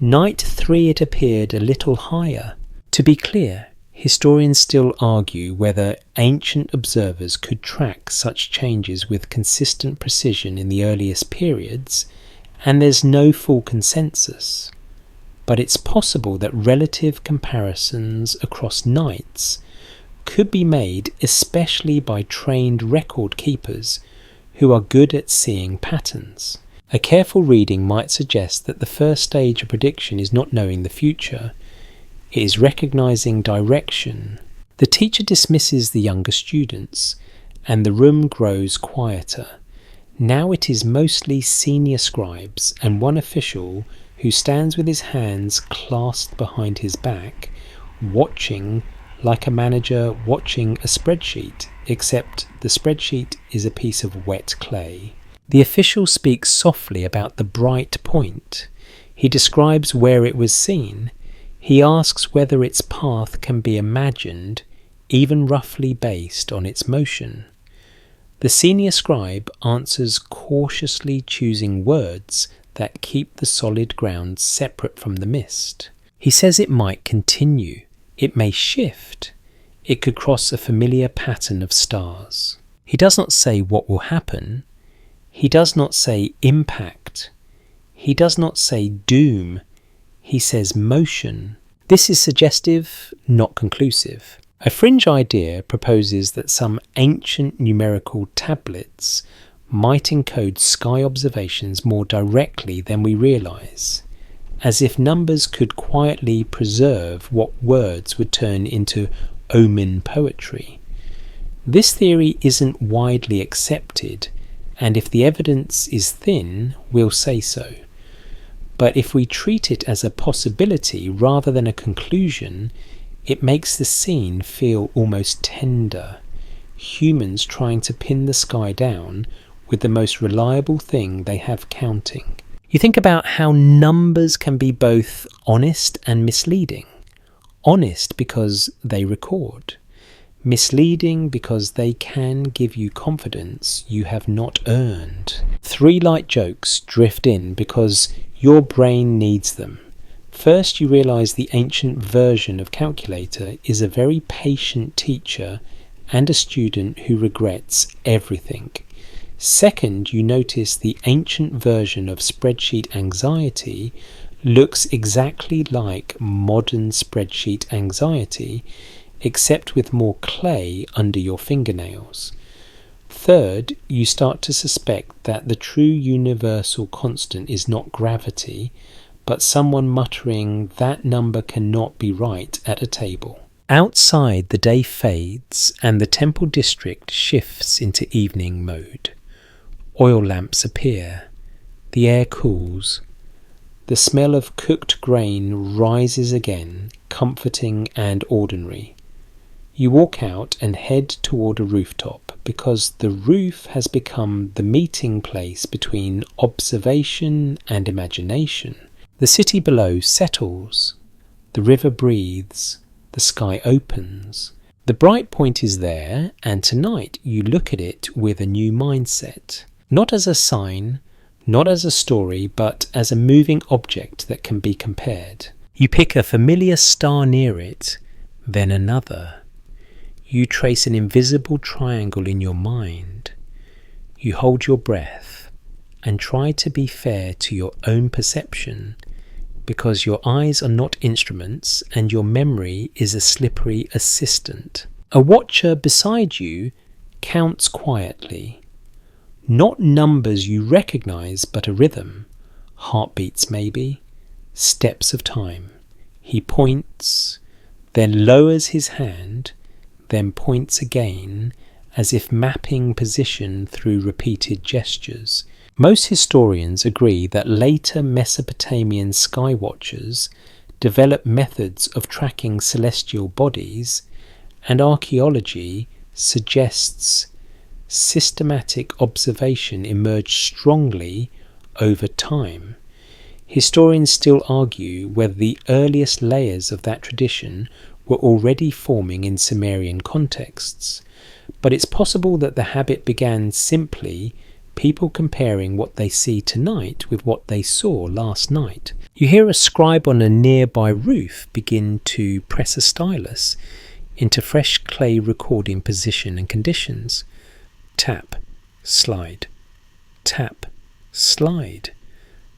Night 3 it appeared a little higher. To be clear, historians still argue whether ancient observers could track such changes with consistent precision in the earliest periods, and there's no full consensus. But it's possible that relative comparisons across nights could be made, especially by trained record keepers who are good at seeing patterns. A careful reading might suggest that the first stage of prediction is not knowing the future, it is recognizing direction. The teacher dismisses the younger students, and the room grows quieter. Now it is mostly senior scribes and one official who stands with his hands clasped behind his back, watching like a manager watching a spreadsheet, except the spreadsheet is a piece of wet clay. The official speaks softly about the bright point. He describes where it was seen. He asks whether its path can be imagined, even roughly based on its motion. The senior scribe answers cautiously, choosing words that keep the solid ground separate from the mist. He says it might continue. It may shift. It could cross a familiar pattern of stars. He does not say what will happen. He does not say impact. He does not say doom. He says motion. This is suggestive, not conclusive. A fringe idea proposes that some ancient numerical tablets might encode sky observations more directly than we realise. as if numbers could quietly preserve what words would turn into omen poetry. This theory isn't widely accepted, and if the evidence is thin, we'll say so. But if we treat it as a possibility rather than a conclusion, it makes the scene feel almost tender. Humans trying to pin the sky down with the most reliable thing they have counting. You think about how numbers can be both honest and misleading. Honest because they record. Misleading because they can give you confidence you have not earned. 3 light jokes drift in because your brain needs them. First, you realise the ancient version of calculator is a very patient teacher and a student who regrets everything. Second, you notice the ancient version of spreadsheet anxiety looks exactly like modern spreadsheet anxiety, except with more clay under your fingernails. Third, you start to suspect that the true universal constant is not gravity, but someone muttering that number cannot be right at a table. Outside, the day fades and the temple district shifts into evening mode. Oil lamps appear. The air cools. The smell of cooked grain rises again, comforting and ordinary. You walk out and head toward a rooftop because the roof has become the meeting place between observation and imagination. The city below settles. The river breathes. The sky opens. The bright point is there, and tonight you look at it with a new mindset. Not as a sign, not as a story, but as a moving object that can be compared. You pick a familiar star near it, then another. You trace an invisible triangle in your mind. You hold your breath and try to be fair to your own perception, because your eyes are not instruments and your memory is a slippery assistant. A watcher beside you counts quietly. Not numbers you recognise, but a rhythm. Heartbeats maybe. Steps of time. He points, then lowers his hand, then points again, as if mapping position through repeated gestures. Most historians agree that later Mesopotamian skywatchers developed methods of tracking celestial bodies, and archaeology suggests systematic observation emerged strongly over time. Historians still argue whether the earliest layers of that tradition were already forming in Sumerian contexts, but it's possible that the habit began simply people comparing what they see tonight with what they saw last night. You hear a scribe on a nearby roof begin to press a stylus into fresh clay recording position and conditions. Tap, slide, tap, slide.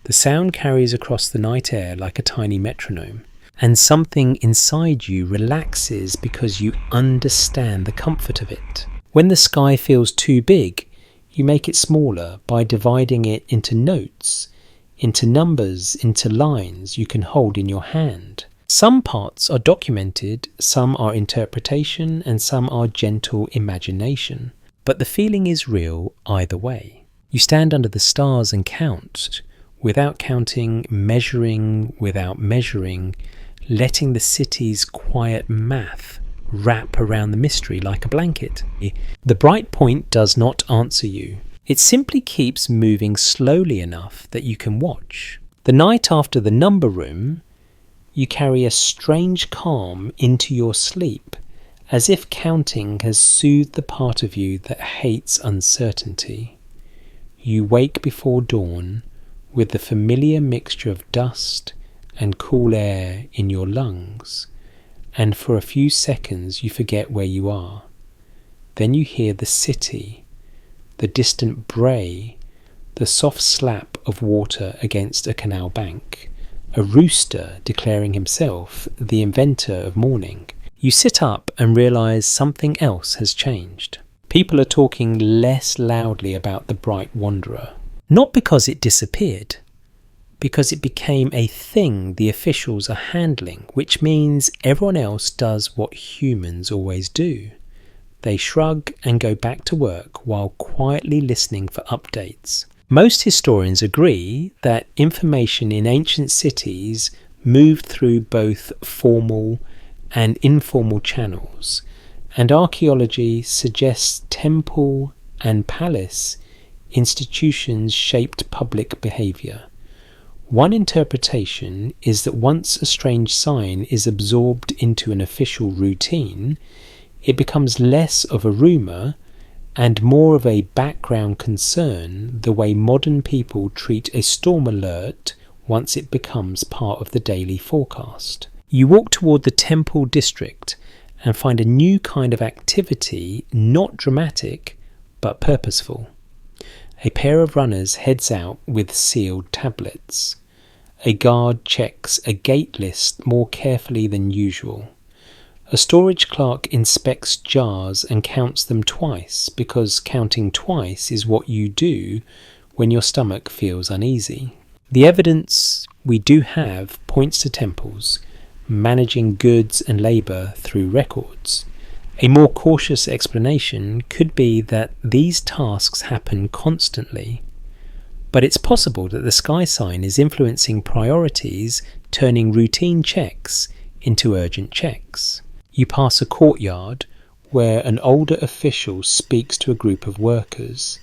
The sound carries across the night air like a tiny metronome, and something inside you relaxes because you understand the comfort of it. When the sky feels too big, you make it smaller by dividing it into notes, into numbers, into lines you can hold in your hand. Some parts are documented, some are interpretation, and some are gentle imagination. But the feeling is real either way. You stand under the stars and count, without counting, measuring without measuring, letting the city's quiet math wrap around the mystery like a blanket. The bright point does not answer you. It simply keeps moving slowly enough that you can watch. The night after the number room, you carry a strange calm into your sleep, as if counting has soothed the part of you that hates uncertainty. You wake before dawn with the familiar mixture of dust and cool air in your lungs, and for a few seconds you forget where you are. Then you hear the city, the distant bray, the soft slap of water against a canal bank, a rooster declaring himself the inventor of morning. You sit up and realise something else has changed. People are talking less loudly about the bright wanderer. Not because it disappeared, because it became a thing the officials are handling, which means everyone else does what humans always do. They shrug and go back to work while quietly listening for updates. Most historians agree that information in ancient cities moved through both formal and informal channels, and archaeology suggests temple and palace institutions shaped public behaviour. One interpretation is that once a strange sign is absorbed into an official routine, it becomes less of a rumour and more of a background concern, the way modern people treat a storm alert once it becomes part of the daily forecast. You walk toward the temple district and find a new kind of activity, not dramatic, but purposeful. A pair of runners heads out with sealed tablets. A guard checks a gate list more carefully than usual. A storage clerk inspects jars and counts them twice, because counting twice is what you do when your stomach feels uneasy. The evidence we do have points to temples managing goods and labour through records. A more cautious explanation could be that these tasks happen constantly, but it's possible that the sky sign is influencing priorities, turning routine checks into urgent checks. You pass a courtyard where an older official speaks to a group of workers.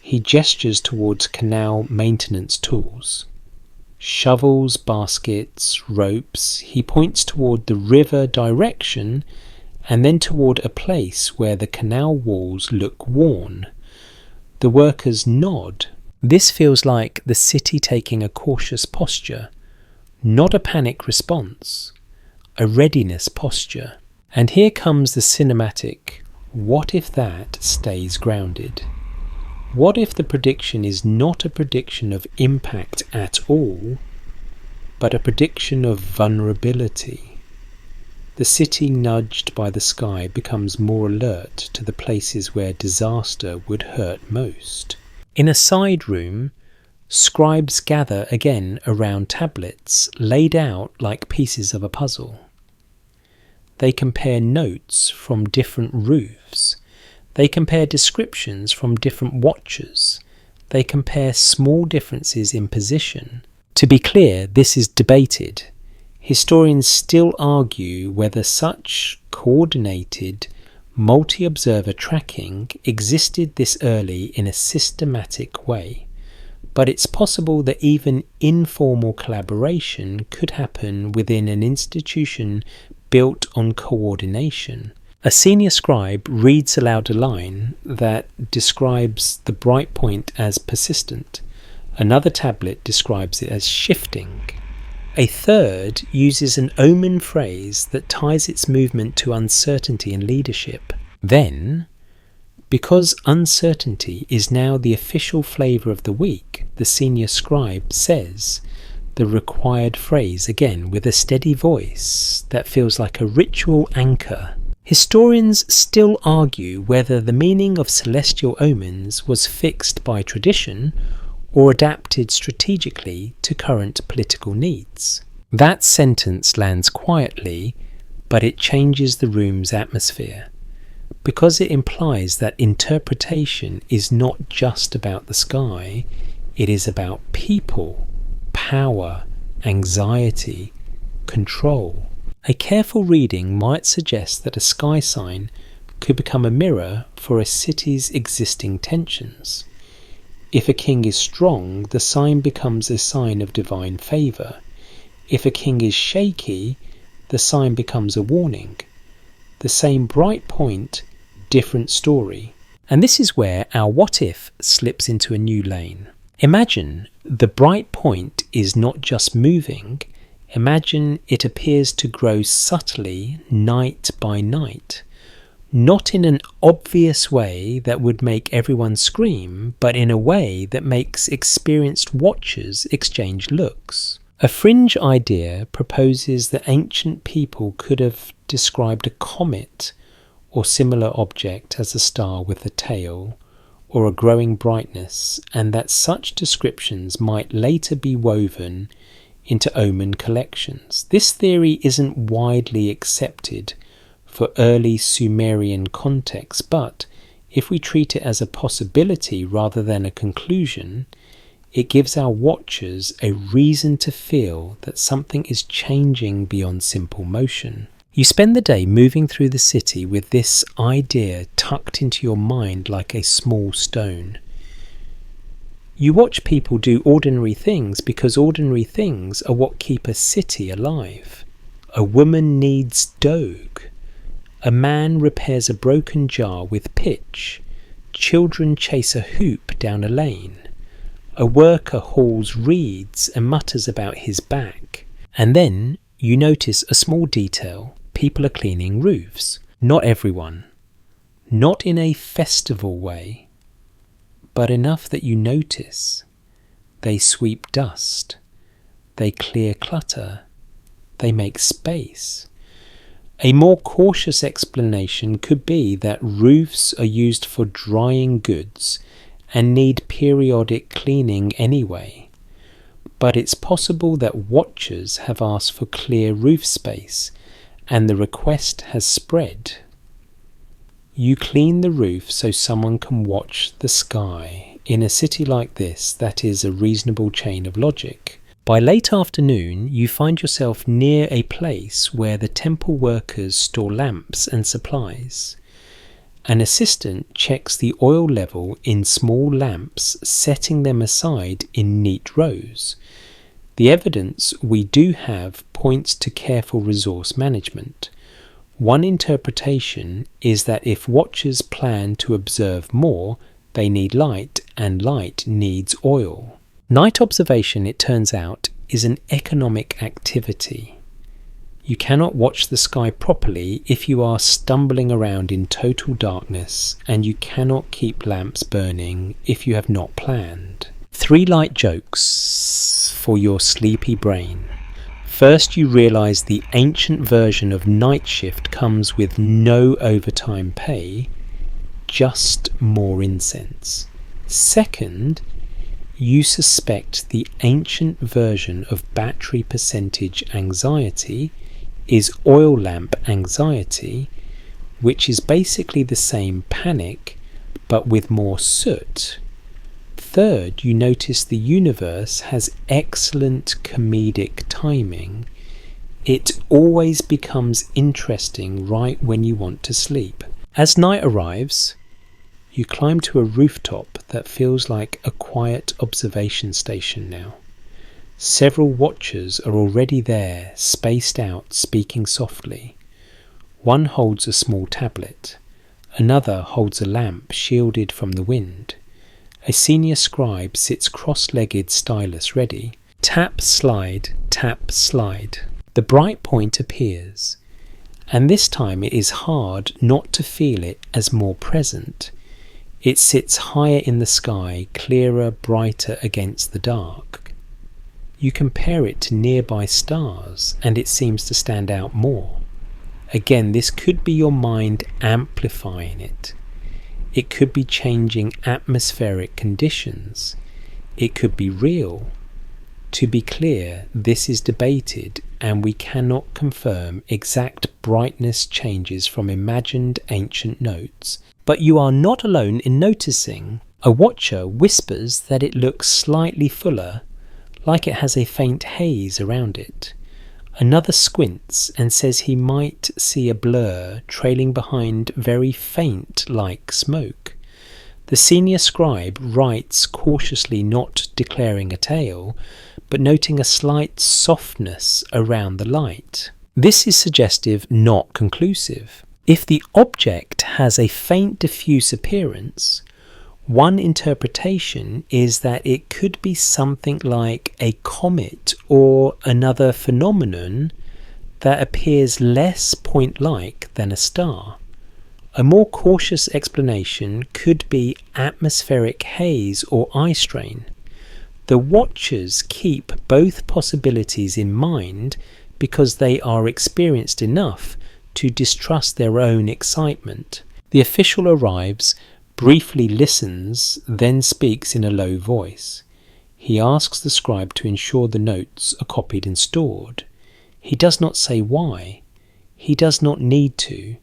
He gestures towards canal maintenance tools. Shovels, baskets, ropes. He points toward the river direction and then toward a place where the canal walls look worn. The workers nod. This feels like the city taking a cautious posture, not a panic response. A readiness posture. And here comes the cinematic, what if that stays grounded? What if the prediction is not a prediction of impact at all, but a prediction of vulnerability? The city nudged by the sky becomes more alert to the places where disaster would hurt most. In a side room, scribes gather again around tablets laid out like pieces of a puzzle. They compare notes from different roofs. They compare descriptions from different watchers. They compare small differences in position. To be clear, this is debated. Historians still argue whether such coordinated, multi-observer tracking existed this early in a systematic way. But it's possible that even informal collaboration could happen within an institution built on coordination. A senior scribe reads aloud a line that describes the bright point as persistent. Another tablet describes it as shifting. A third uses an omen phrase that ties its movement to uncertainty and leadership. Then, because uncertainty is now the official flavour of the week, the senior scribe says the required phrase again with a steady voice that feels like a ritual anchor. Historians still argue whether the meaning of celestial omens was fixed by tradition or adapted strategically to current political needs. That sentence lands quietly, but it changes the room's atmosphere, because it implies that interpretation is not just about the sky, it is about people, power, anxiety, control. A careful reading might suggest that a sky sign could become a mirror for a city's existing tensions. If a king is strong, the sign becomes a sign of divine favour. If a king is shaky, the sign becomes a warning. The same bright point, different story. And this is where our what if slips into a new lane. Imagine the bright point is not just moving. Imagine it appears to grow subtly night by night. Not in an obvious way that would make everyone scream, but in a way that makes experienced watchers exchange looks. A fringe idea proposes that ancient people could have described a comet or similar object as a star with a tail, or a growing brightness, and that such descriptions might later be woven into omen collections. This theory isn't widely accepted for early Sumerian contexts, but if we treat it as a possibility rather than a conclusion, it gives our watchers a reason to feel that something is changing beyond simple motion. You spend the day moving through the city with this idea tucked into your mind like a small stone. You watch people do ordinary things because ordinary things are what keep a city alive. A woman kneads dough. A man repairs a broken jar with pitch. Children chase a hoop down a lane. A worker hauls reeds and mutters about his back. And then you notice a small detail. People are cleaning roofs. Not everyone. Not in a festival way, but enough that you notice. They sweep dust. They clear clutter. They make space. A more cautious explanation could be that roofs are used for drying goods and need periodic cleaning anyway. But it's possible that watchers have asked for clear roof space, and the request has spread. You clean the roof so someone can watch the sky. In a city like this, that is a reasonable chain of logic. By late afternoon, you find yourself near a place where the temple workers store lamps and supplies. An assistant checks the oil level in small lamps, setting them aside in neat rows. The evidence we do have points to careful resource management. One interpretation is that if watchers plan to observe more, they need light, and light needs oil. Night observation, it turns out, is an economic activity. You cannot watch the sky properly if you are stumbling around in total darkness, and you cannot keep lamps burning if you have not planned. 3 light jokes for your sleepy brain. First, you realise the ancient version of night shift comes with no overtime pay, just more incense. Second, you suspect the ancient version of battery percentage anxiety is oil lamp anxiety, which is basically the same panic but with more soot. Third, you notice the universe has excellent comedic timing. It always becomes interesting right when you want to sleep. As night arrives, you climb to a rooftop that feels like a quiet observation station now. Several watchers are already there, spaced out, speaking softly. One holds a small tablet. Another holds a lamp shielded from the wind. A senior scribe sits cross-legged, stylus ready. Tap, slide, tap, slide. The bright point appears, and this time it is hard not to feel it as more present. It sits higher in the sky, clearer, brighter against the dark. You compare it to nearby stars, and it seems to stand out more. Again, this could be your mind amplifying it. It could be changing atmospheric conditions. It could be real. To be clear, this is debated, and we cannot confirm exact brightness changes from imagined ancient notes. But you are not alone in noticing. A watcher whispers that it looks slightly fuller, like it has a faint haze around it. Another squints and says he might see a blur trailing behind very faint like smoke. The senior scribe writes cautiously, not declaring a tale, but noting a slight softness around the light. This is suggestive, not conclusive. If the object has a faint diffuse appearance, one interpretation is that it could be something like a comet or another phenomenon that appears less point-like than a star. A more cautious explanation could be atmospheric haze or eye strain. The watchers keep both possibilities in mind because they are experienced enough to distrust their own excitement. The official arrives, briefly listens, then speaks in a low voice. He asks the scribe to ensure the notes are copied and stored. He does not say why. He does not need to.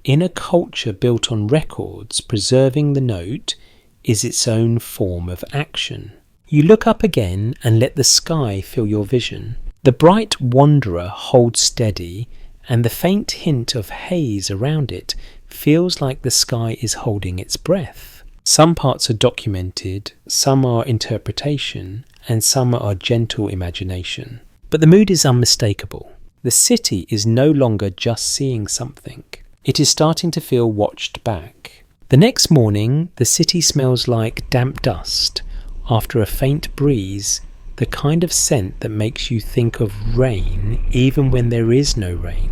In a culture built on records, preserving the note is its own form of action. You look up again and let the sky fill your vision. The bright wanderer holds steady, and the faint hint of haze around it feels like the sky is holding its breath. Some parts are documented, some are interpretation, and some are gentle imagination. But the mood is unmistakable. The city is no longer just seeing something. It is starting to feel watched back. The next morning, the city smells like damp dust. After a faint breeze, the kind of scent that makes you think of rain even when there is no rain.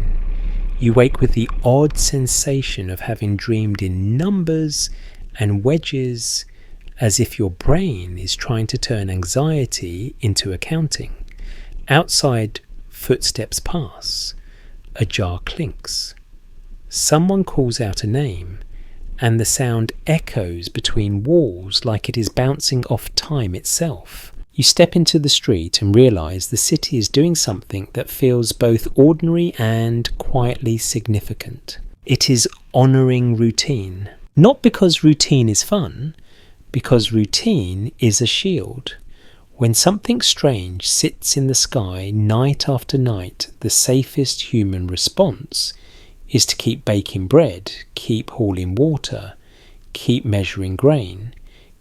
You wake with the odd sensation of having dreamed in numbers and wedges, as if your brain is trying to turn anxiety into accounting. Outside, footsteps pass. A jar clinks. Someone calls out a name, and the sound echoes between walls like it is bouncing off time itself. You step into the street and realise the city is doing something that feels both ordinary and quietly significant. It is honouring routine. Not because routine is fun, because routine is a shield. When something strange sits in the sky night after night, the safest human response is to keep baking bread, keep hauling water, keep measuring grain,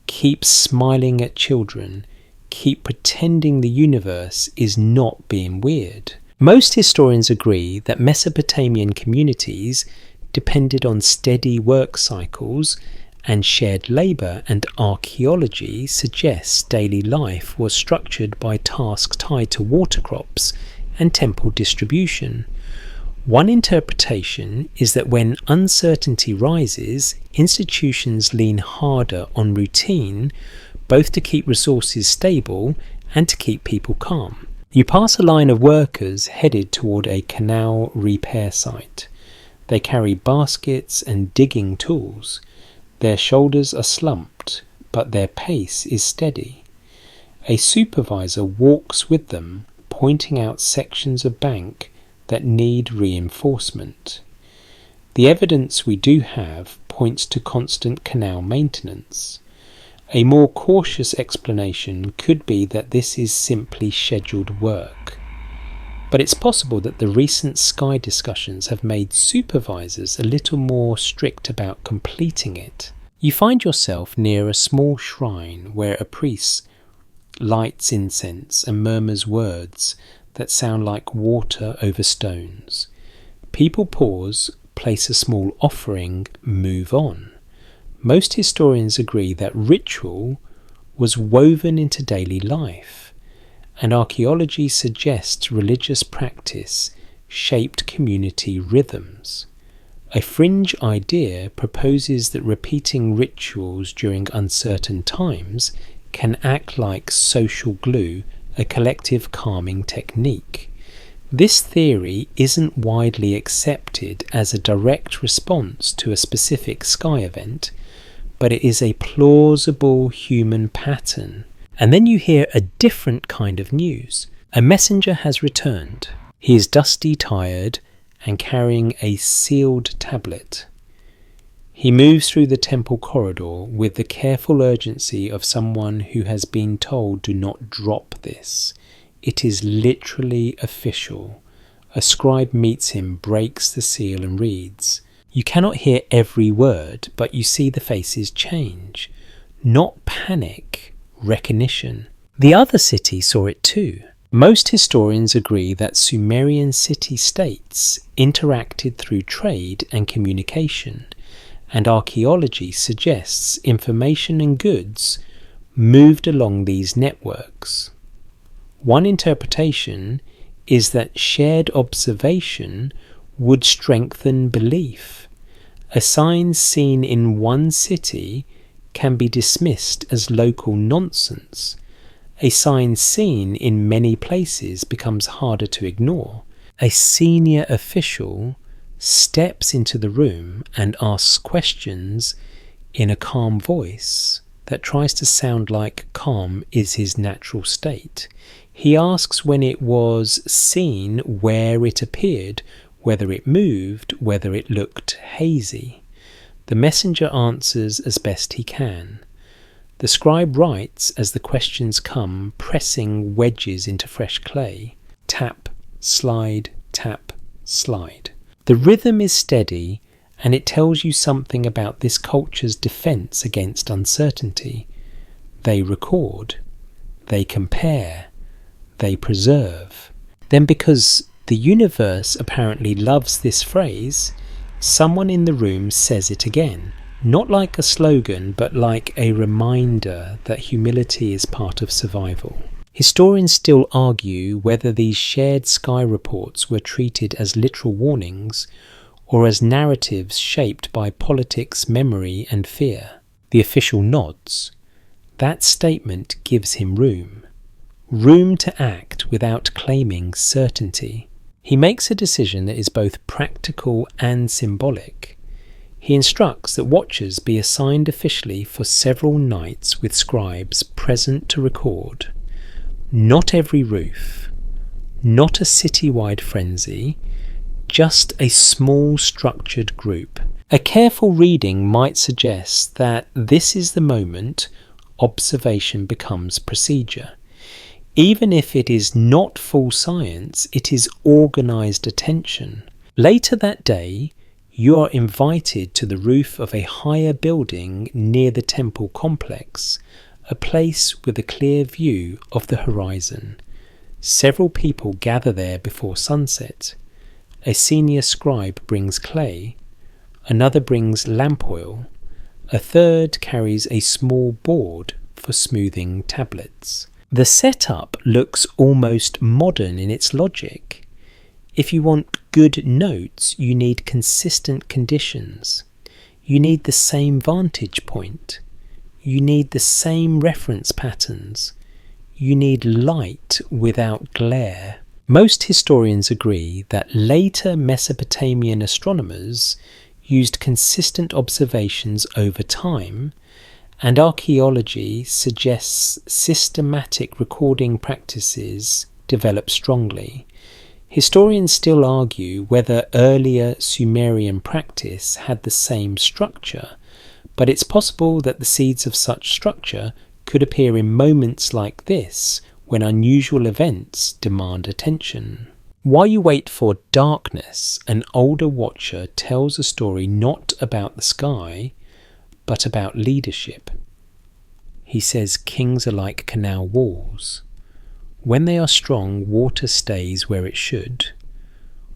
keep smiling at children, keep pretending the universe is not being weird. Most historians agree that Mesopotamian communities depended on steady work cycles, and shared labour and archaeology suggests daily life was structured by tasks tied to water crops and temple distribution. One interpretation is that when uncertainty rises, institutions lean harder on routine, both to keep resources stable and to keep people calm. You pass a line of workers headed toward a canal repair site. They carry baskets and digging tools. Their shoulders are slumped, but their pace is steady. A supervisor walks with them, pointing out sections of bank that need reinforcement. The evidence we do have points to constant canal maintenance. A more cautious explanation could be that this is simply scheduled work. But it's possible that the recent sky discussions have made supervisors a little more strict about completing it. You find yourself near a small shrine where a priest lights incense and murmurs words that sound like water over stones. People pause, place a small offering, move on. Most historians agree that ritual was woven into daily life, and archaeology suggests religious practice shaped community rhythms. A fringe idea proposes that repeating rituals during uncertain times can act like social glue, a collective calming technique. This theory isn't widely accepted as a direct response to a specific sky event, but it is a plausible human pattern. And then you hear a different kind of news. A messenger has returned. He is dusty, tired, and carrying a sealed tablet. He moves through the temple corridor with the careful urgency of someone who has been told, "Do not drop this." It is literally official. A scribe meets him, breaks the seal and reads. You cannot hear every word, but you see the faces change. Not panic, recognition. The other city saw it too. Most historians agree that Sumerian city-states interacted through trade and communication, and archaeology suggests information and goods moved along these networks. One interpretation is that shared observation would strengthen belief. A sign seen in one city can be dismissed as local nonsense. A sign seen in many places becomes harder to ignore. A senior official steps into the room and asks questions in a calm voice that tries to sound like calm is his natural state. He asks when it was seen, where it appeared, whether it moved, whether it looked hazy. The messenger answers as best he can. The scribe writes as the questions come, pressing wedges into fresh clay. Tap, slide, tap, slide. The rhythm is steady, and it tells you something about this culture's defense against uncertainty. They record, they compare, they preserve. Then, because the universe apparently loves this phrase, someone in the room says it again, not like a slogan, but like a reminder that humility is part of survival. Historians still argue whether these shared sky reports were treated as literal warnings or as narratives shaped by politics, memory, and fear. The official nods. That statement gives him room to act without claiming certainty. He makes a decision that is both practical and symbolic. He instructs that watchers be assigned officially for several nights with scribes present to record. Not every roof, not a citywide frenzy, just a small structured group. A careful reading might suggest that this is the moment observation becomes procedure. Even if it is not full science, it is organised attention. Later that day, you are invited to the roof of a higher building near the temple complex, a place with a clear view of the horizon. Several people gather there before sunset. A senior scribe brings clay, another brings lamp oil, a third carries a small board for smoothing tablets. The setup looks almost modern in its logic. If you want good notes, you need consistent conditions. You need the same vantage point. You need the same reference patterns. You need light without glare. Most historians agree that later Mesopotamian astronomers used consistent observations over time, and archaeology suggests systematic recording practices developed strongly. Historians still argue whether earlier Sumerian practice had the same structure, but it's possible that the seeds of such structure could appear in moments like this when unusual events demand attention. While you wait for darkness, an older watcher tells a story not about the sky, but about leadership. He says kings are like canal walls. When they are strong, water stays where it should.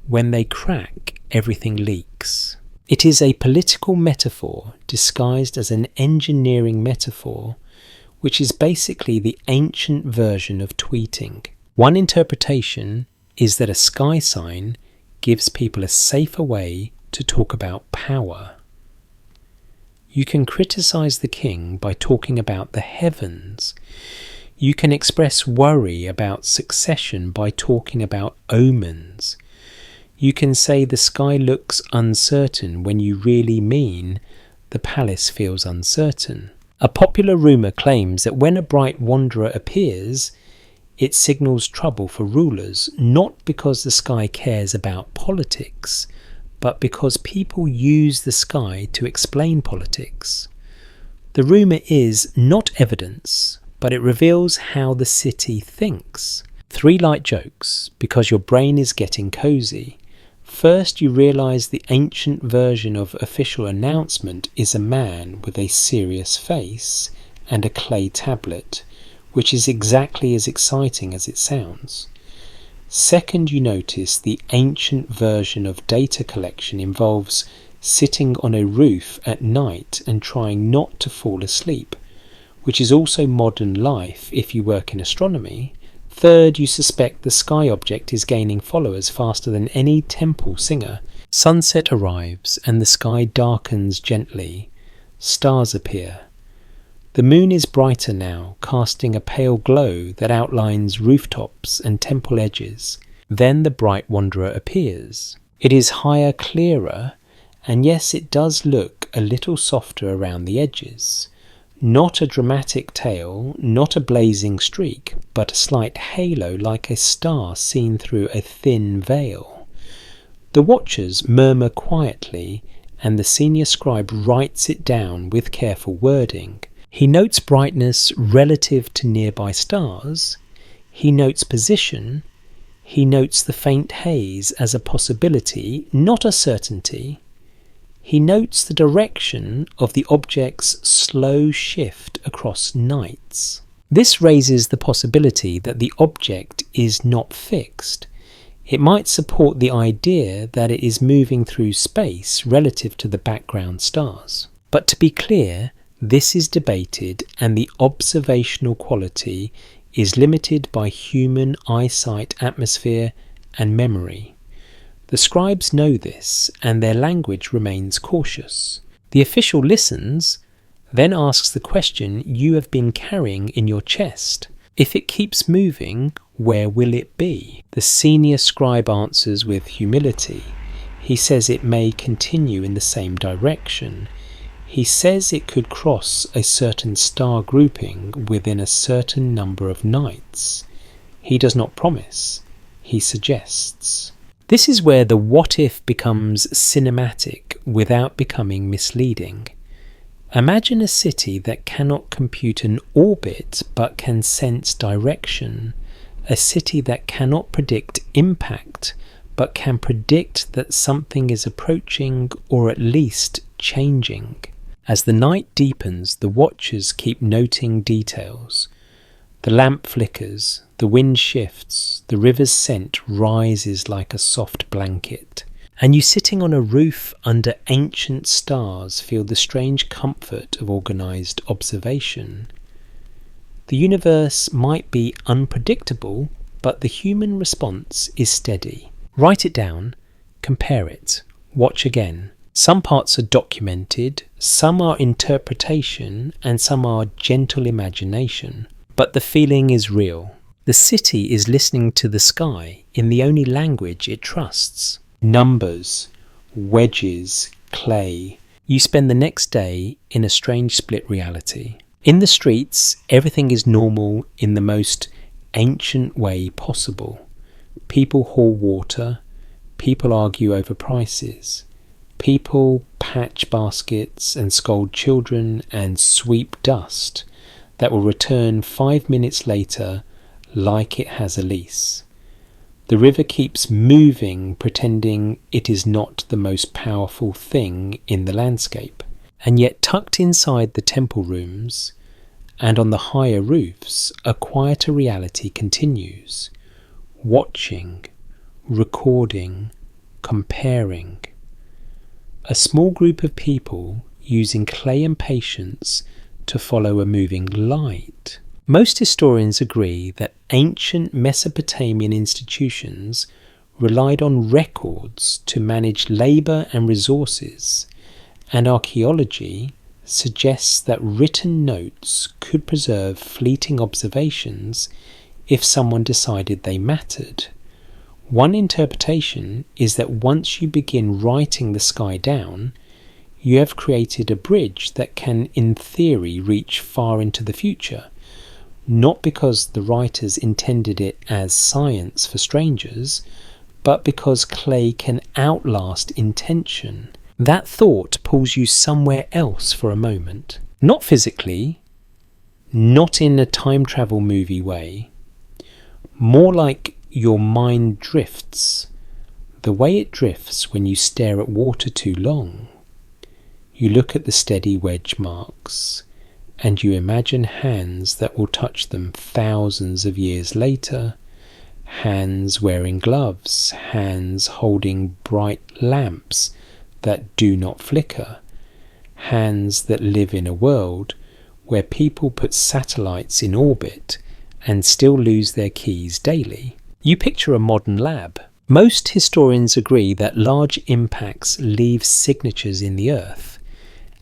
When they crack, everything leaks. It is a political metaphor disguised as an engineering metaphor, which is basically the ancient version of tweeting. One interpretation is that a sky sign gives people a safer way to talk about power. You can criticize the king by talking about the heavens. You can express worry about succession by talking about omens. You can say the sky looks uncertain when you really mean the palace feels uncertain. A popular rumour claims that when a bright wanderer appears, it signals trouble for rulers, not because the sky cares about politics, but because people use the sky to explain politics. The rumour is not evidence, but it reveals how the city thinks. 3 light jokes, because your brain is getting cosy. First, you realise the ancient version of official announcement is a man with a serious face and a clay tablet, which is exactly as exciting as it sounds. Second, you notice the ancient version of data collection involves sitting on a roof at night and trying not to fall asleep, which is also modern life if you work in astronomy. Third, you suspect the sky object is gaining followers faster than any temple singer. Sunset arrives and the sky darkens gently. Stars appear. The moon is brighter now, casting a pale glow that outlines rooftops and temple edges. Then the bright wanderer appears. It is higher, clearer, and yes, it does look a little softer around the edges. Not a dramatic tail, not a blazing streak, but a slight halo like a star seen through a thin veil. The watchers murmur quietly, and the senior scribe writes it down with careful wording. He notes brightness relative to nearby stars. He notes position. He notes the faint haze as a possibility, not a certainty. He notes the direction of the object's slow shift across nights. This raises the possibility that the object is not fixed. It might support the idea that it is moving through space relative to the background stars. But to be clear, this is debated, and the observational quality is limited by human eyesight, atmosphere, and memory. The scribes know this, and their language remains cautious. The official listens, then asks the question you have been carrying in your chest. If it keeps moving, where will it be? The senior scribe answers with humility. He says it may continue in the same direction. He says it could cross a certain star grouping within a certain number of nights. He does not promise, he suggests. This is where the what-if becomes cinematic without becoming misleading. Imagine a city that cannot compute an orbit but can sense direction, a city that cannot predict impact but can predict that something is approaching or at least changing. As the night deepens, the watchers keep noting details. The lamp flickers, the wind shifts, the river's scent rises like a soft blanket. And you sitting on a roof under ancient stars feel the strange comfort of organised observation. The universe might be unpredictable, but the human response is steady. Write it down, compare it, watch again. Some parts are documented, some are interpretation, and some are gentle imagination. But the feeling is real. The city is listening to the sky in the only language it trusts. Numbers, wedges, clay. You spend the next day in a strange split reality. In the streets, everything is normal in the most ancient way possible. People haul water. People argue over prices. People patch baskets and scold children and sweep dust that will return 5 minutes later like it has a lease. The river keeps moving, pretending it is not the most powerful thing in the landscape. And yet tucked inside the temple rooms and on the higher roofs, a quieter reality continues. Watching, recording, comparing. A small group of people using clay and patience to follow a moving light. Most historians agree that ancient Mesopotamian institutions relied on records to manage labour and resources, and archaeology suggests that written notes could preserve fleeting observations if someone decided they mattered. One interpretation is that once you begin writing the sky down, you have created a bridge that can, in theory, reach far into the future, not because the writers intended it as science for strangers, but because clay can outlast intention. That thought pulls you somewhere else for a moment. Not physically, not in a time travel movie way, more like your mind drifts, the way it drifts when you stare at water too long. You look at the steady wedge marks, and you imagine hands that will touch them thousands of years later, hands wearing gloves, hands holding bright lamps that do not flicker, hands that live in a world where people put satellites in orbit and still lose their keys daily. You picture a modern lab. Most historians agree that large impacts leave signatures in the earth,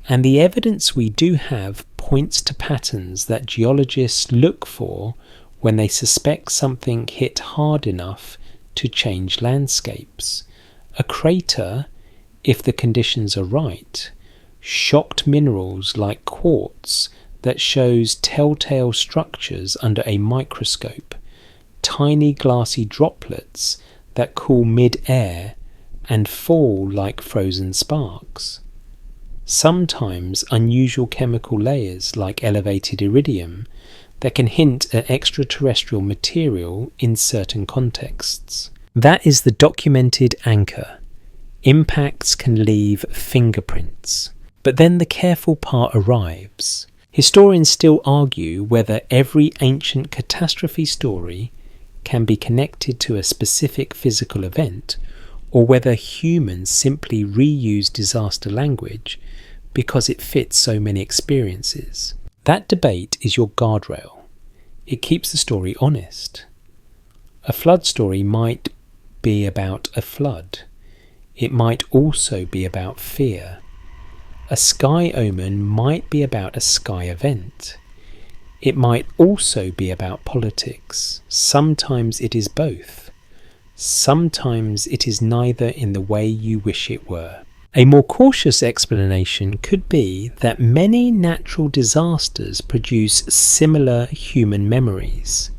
and the evidence we do have points to patterns that geologists look for when they suspect something hit hard enough to change landscapes. A crater, if the conditions are right, shocked minerals like quartz that shows telltale structures under a microscope, tiny glassy droplets that cool mid-air and fall like frozen sparks. Sometimes unusual chemical layers like elevated iridium that can hint at extraterrestrial material in certain contexts. That is the documented anchor. Impacts can leave fingerprints. But then the careful part arrives. Historians still argue whether every ancient catastrophe story can be connected to a specific physical event, or whether humans simply reuse disaster language because it fits so many experiences. That debate is your guardrail. It keeps the story honest. A flood story might be about a flood. It might also be about fear. A sky omen might be about a sky event. It might also be about politics. Sometimes it is both. Sometimes it is neither in the way you wish it were. A more cautious explanation could be that many natural disasters produce similar human memories.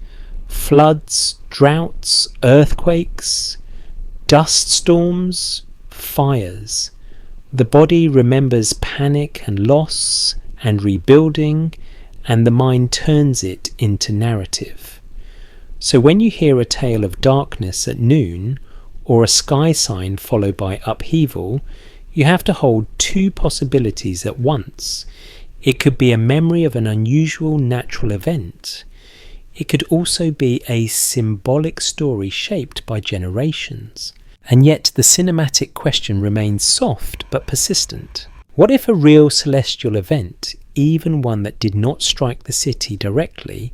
Floods, droughts, earthquakes, dust storms, fires. The body remembers panic and loss and rebuilding, and the mind turns it into narrative. So when you hear a tale of darkness at noon, or a sky sign followed by upheaval, you have to hold two possibilities at once. It could be a memory of an unusual natural event. It could also be a symbolic story shaped by generations. And yet the cinematic question remains soft but persistent. What if a real celestial event, even one that did not strike the city directly,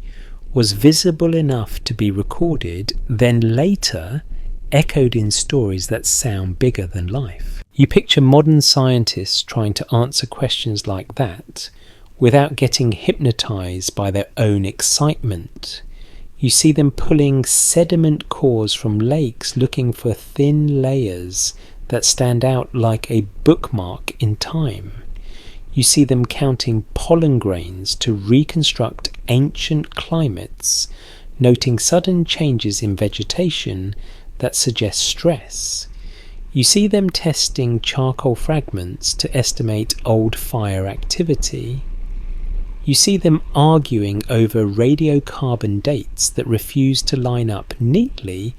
was visible enough to be recorded, then later echoed in stories that sound bigger than life? You picture modern scientists trying to answer questions like that without getting hypnotized by their own excitement. You see them pulling sediment cores from lakes looking for thin layers that stand out like a bookmark in time. You see them counting pollen grains to reconstruct ancient climates, noting sudden changes in vegetation that suggest stress. You see them testing charcoal fragments to estimate old fire activity. You see them arguing over radiocarbon dates that refuse to line up neatly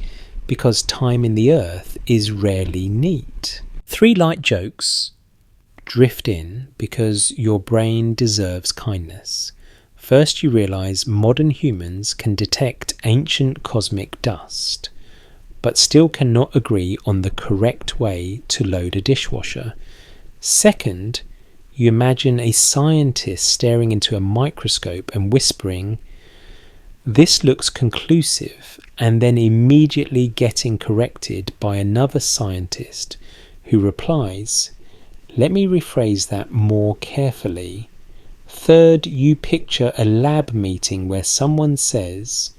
because time in the earth is rarely neat. 3 light jokes drift in because your brain deserves kindness. First, you realize modern humans can detect ancient cosmic dust, but still cannot agree on the correct way to load a dishwasher. Second, you imagine a scientist staring into a microscope and whispering, "This looks conclusive," and then immediately getting corrected by another scientist who replies, "Let me rephrase that more carefully." Third, you picture a lab meeting where someone says,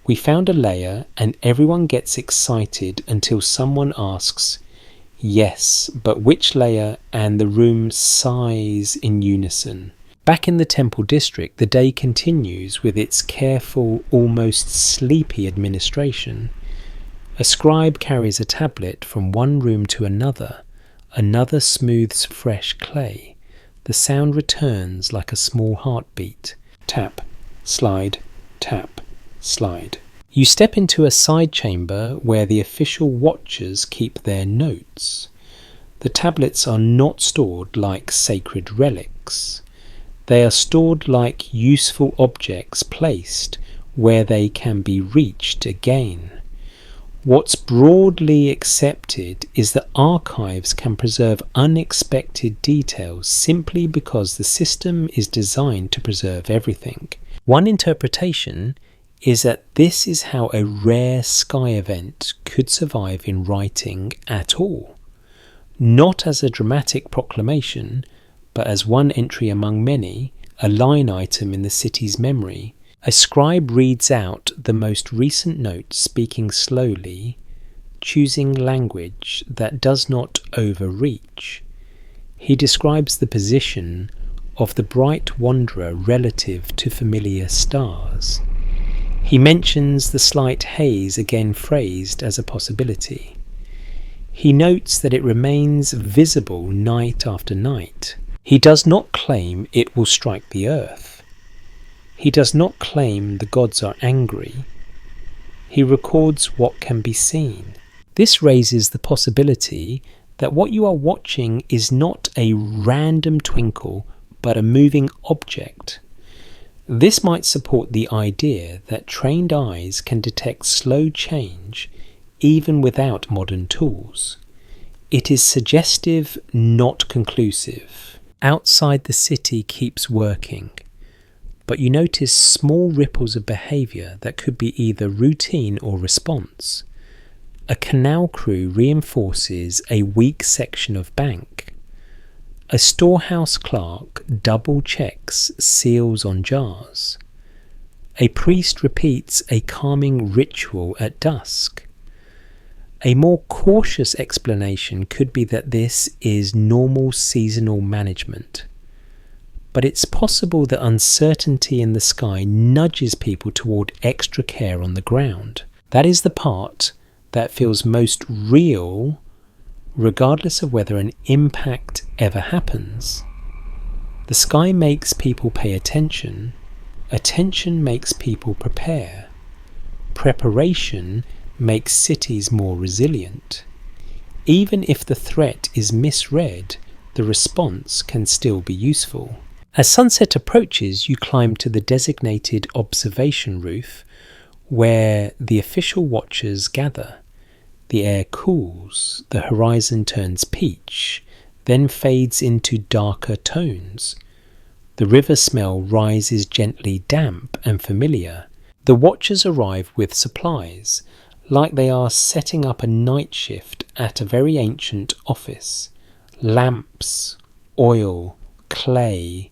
"We found a layer," and everyone gets excited until someone asks, "Yes, but which layer?" and the room sighs in unison. Back in the Temple District, the day continues with its careful, almost sleepy administration. A scribe carries a tablet from one room to another. Another smooths fresh clay. The sound returns like a small heartbeat. Tap, slide, tap, slide. You step into a side chamber where the official watchers keep their notes. The tablets are not stored like sacred relics. They are stored like useful objects placed where they can be reached again. What's broadly accepted is that archives can preserve unexpected details simply because the system is designed to preserve everything. One interpretation is that this is how a rare sky event could survive in writing at all. Not as a dramatic proclamation, but as one entry among many, a line item in the city's memory. A scribe reads out the most recent note, speaking slowly, choosing language that does not overreach. He describes the position of the bright wanderer relative to familiar stars. He mentions the slight haze, again phrased as a possibility. He notes that it remains visible night after night. He does not claim it will strike the earth. He does not claim the gods are angry. He records what can be seen. This raises the possibility that what you are watching is not a random twinkle, but a moving object. This might support the idea that trained eyes can detect slow change even without modern tools. It is suggestive, not conclusive. Outside the city keeps working, but you notice small ripples of behaviour that could be either routine or response. A canal crew reinforces a weak section of bank. A storehouse clerk double checks seals on jars. A priest repeats a calming ritual at dusk. A more cautious explanation could be that this is normal seasonal management. But it's possible that uncertainty in the sky nudges people toward extra care on the ground. That is the part that feels most real, regardless of whether an impact ever happens. The sky makes people pay attention. Attention makes people prepare. Preparation makes cities more resilient. Even if the threat is misread, the response can still be useful. As sunset approaches, you climb to the designated observation roof where the official watchers gather. The air cools, the horizon turns peach, then fades into darker tones. The river smell rises gently damp and familiar. The watchers arrive with supplies, like they are setting up a night shift at a very ancient office. Lamps, oil, clay,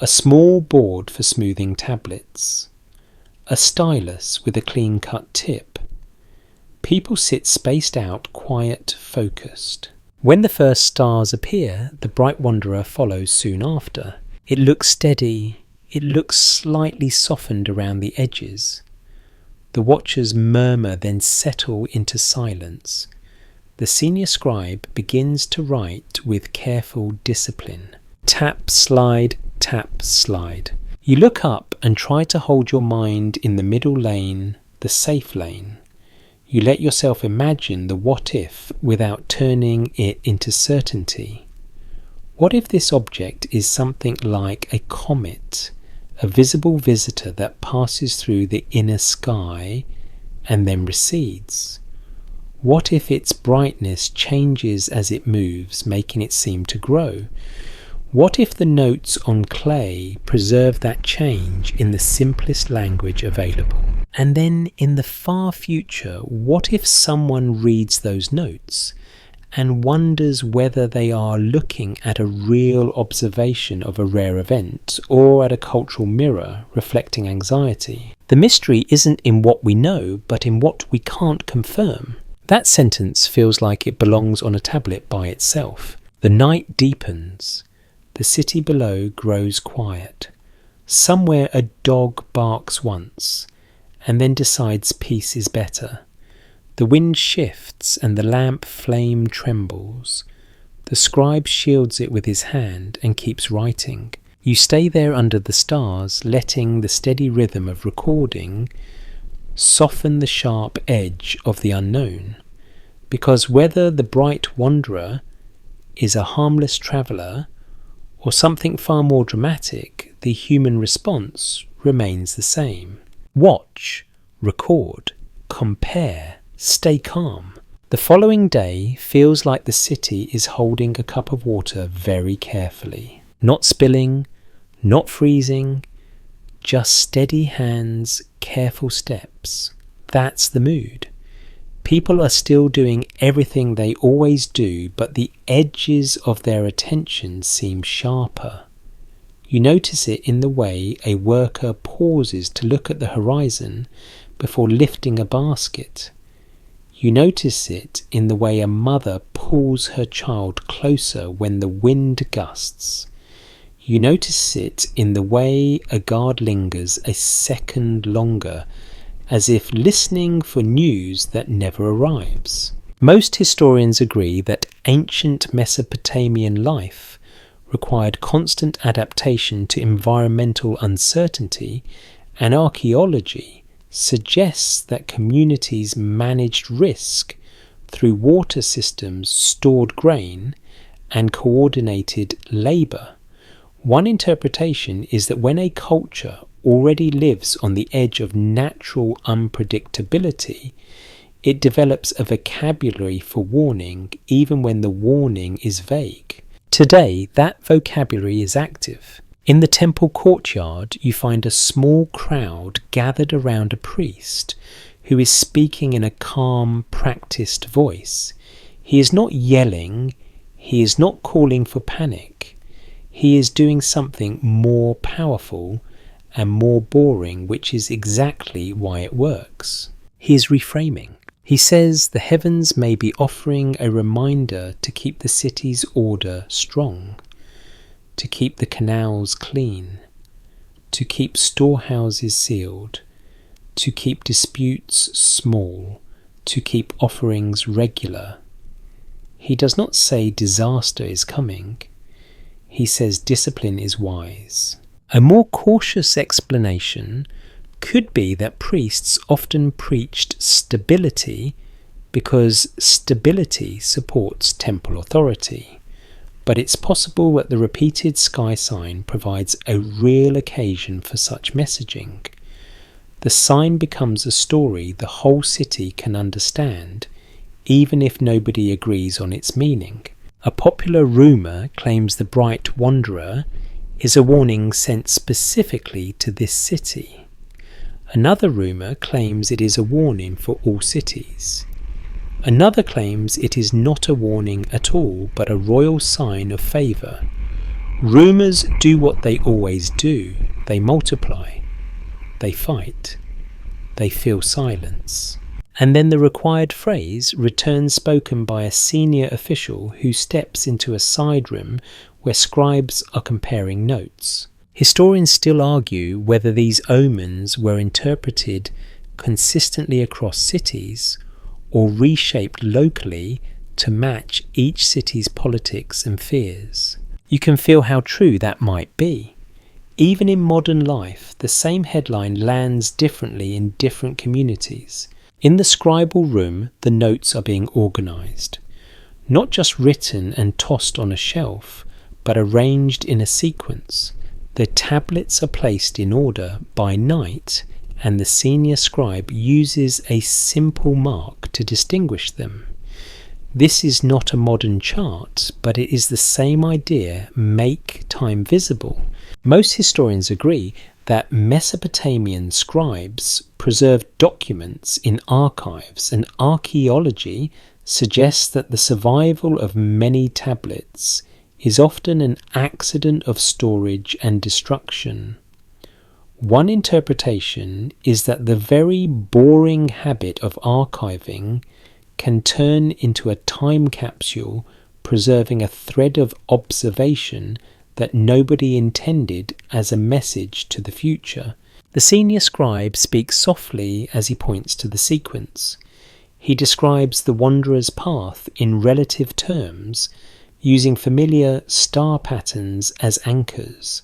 a small board for smoothing tablets, a stylus with a clean-cut tip. People sit spaced out, quiet, focused. When the first stars appear, the bright wanderer follows soon after. It looks steady. It looks slightly softened around the edges. The watchers murmur, then settle into silence. The senior scribe begins to write with careful discipline. Tap, slide, tap, slide. You look up and try to hold your mind in the middle lane, the safe lane. You let yourself imagine the what-if without turning it into certainty. What if this object is something like a comet, a visible visitor that passes through the inner sky and then recedes? What if its brightness changes as it moves, making it seem to grow? What if the notes on clay preserve that change in the simplest language available? And then in the far future, what if someone reads those notes and wonders whether they are looking at a real observation of a rare event or at a cultural mirror reflecting anxiety? The mystery isn't in what we know, but in what we can't confirm. That sentence feels like it belongs on a tablet by itself. The night deepens. The city below grows quiet. Somewhere a dog barks once, and then decides peace is better. The wind shifts and the lamp flame trembles. The scribe shields it with his hand and keeps writing. You stay there under the stars, letting the steady rhythm of recording soften the sharp edge of the unknown. Because whether the bright wanderer is a harmless traveller or something far more dramatic, the human response remains the same. Watch, record, compare, stay calm. The following day feels like the city is holding a cup of water very carefully. Not spilling, not freezing, just steady hands, careful steps. That's the mood. People are still doing everything they always do, but the edges of their attention seem sharper. You notice it in the way a worker pauses to look at the horizon before lifting a basket. You notice it in the way a mother pulls her child closer when the wind gusts. You notice it in the way a guard lingers a second longer, as if listening for news that never arrives. Most historians agree that ancient Mesopotamian life required constant adaptation to environmental uncertainty, and archaeology suggests that communities managed risk through water systems, stored grain, and coordinated labour. One interpretation is that when a culture already lives on the edge of natural unpredictability, it develops a vocabulary for warning even when the warning is vague. Today, that vocabulary is active. In the temple courtyard, you find a small crowd gathered around a priest who is speaking in a calm, practiced voice. He is not yelling, he is not calling for panic. He is doing something more powerful and more boring, which is exactly why it works. He is reframing. He says the heavens may be offering a reminder to keep the city's order strong, to keep the canals clean, to keep storehouses sealed, to keep disputes small, to keep offerings regular. He does not say disaster is coming. He says discipline is wise. A more cautious explanation could be that priests often preached stability because stability supports temple authority. But it's possible that the repeated sky sign provides a real occasion for such messaging. The sign becomes a story the whole city can understand, even if nobody agrees on its meaning. A popular rumour claims the bright wanderer is a warning sent specifically to this city. Another rumour claims it is a warning for all cities. Another claims it is not a warning at all, but a royal sign of favour. Rumours do what they always do. They multiply. They fight. They fill silence. And then the required phrase returns spoken by a senior official who steps into a side room where scribes are comparing notes. Historians still argue whether these omens were interpreted consistently across cities or reshaped locally to match each city's politics and fears. You can feel how true that might be. Even in modern life, the same headline lands differently in different communities. In the scribal room, the notes are being organised, not just written and tossed on a shelf, but arranged in a sequence. The tablets are placed in order by night, and the senior scribe uses a simple mark to distinguish them. This is not a modern chart, but it is the same idea: make time visible. Most historians agree that Mesopotamian scribes preserved documents in archives, and archaeology suggests that the survival of many tablets is often an accident of storage and destruction. One interpretation is that the very boring habit of archiving can turn into a time capsule, preserving a thread of observation that nobody intended as a message to the future. The senior scribe speaks softly as he points to the sequence. He describes the wanderer's path in relative terms, using familiar star patterns as anchors.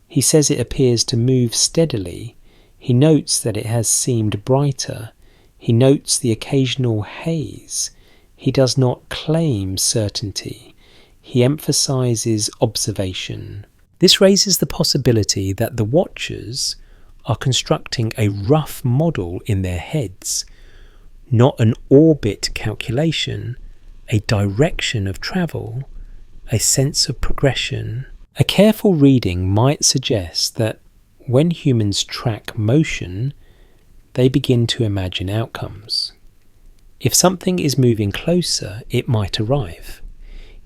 He says it appears to move steadily. He notes that it has seemed brighter. He notes the occasional haze. He does not claim certainty. He emphasizes observation. This raises the possibility that the watchers are constructing a rough model in their heads, not an orbit calculation, a direction of travel, a sense of progression. A careful reading might suggest that when humans track motion, they begin to imagine outcomes. If something is moving closer, it might arrive.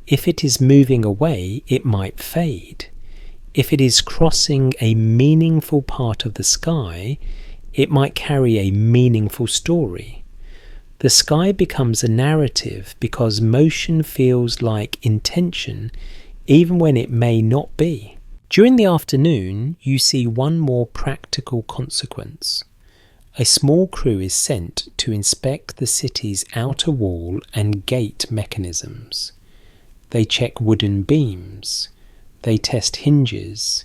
If it is moving away, it might fade. If it is crossing a meaningful part of the sky, it might carry a meaningful story. The sky becomes a narrative because motion feels like intention even when it may not be. During the afternoon, you see one more practical consequence. A small crew is sent to inspect the city's outer wall and gate mechanisms. They check wooden beams. They test hinges.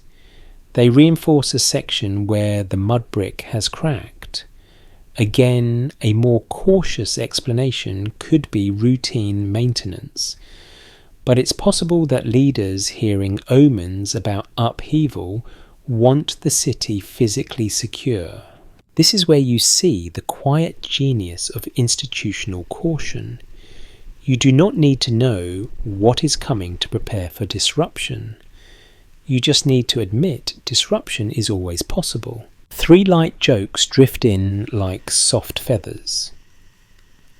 They reinforce a section where the mud brick has cracked. Again, a more cautious explanation could be routine maintenance. But it's possible that leaders hearing omens about upheaval want the city physically secure. This is where you see the quiet genius of institutional caution. You do not need to know what is coming to prepare for disruption. You just need to admit disruption is always possible. 3 light jokes drift in like soft feathers.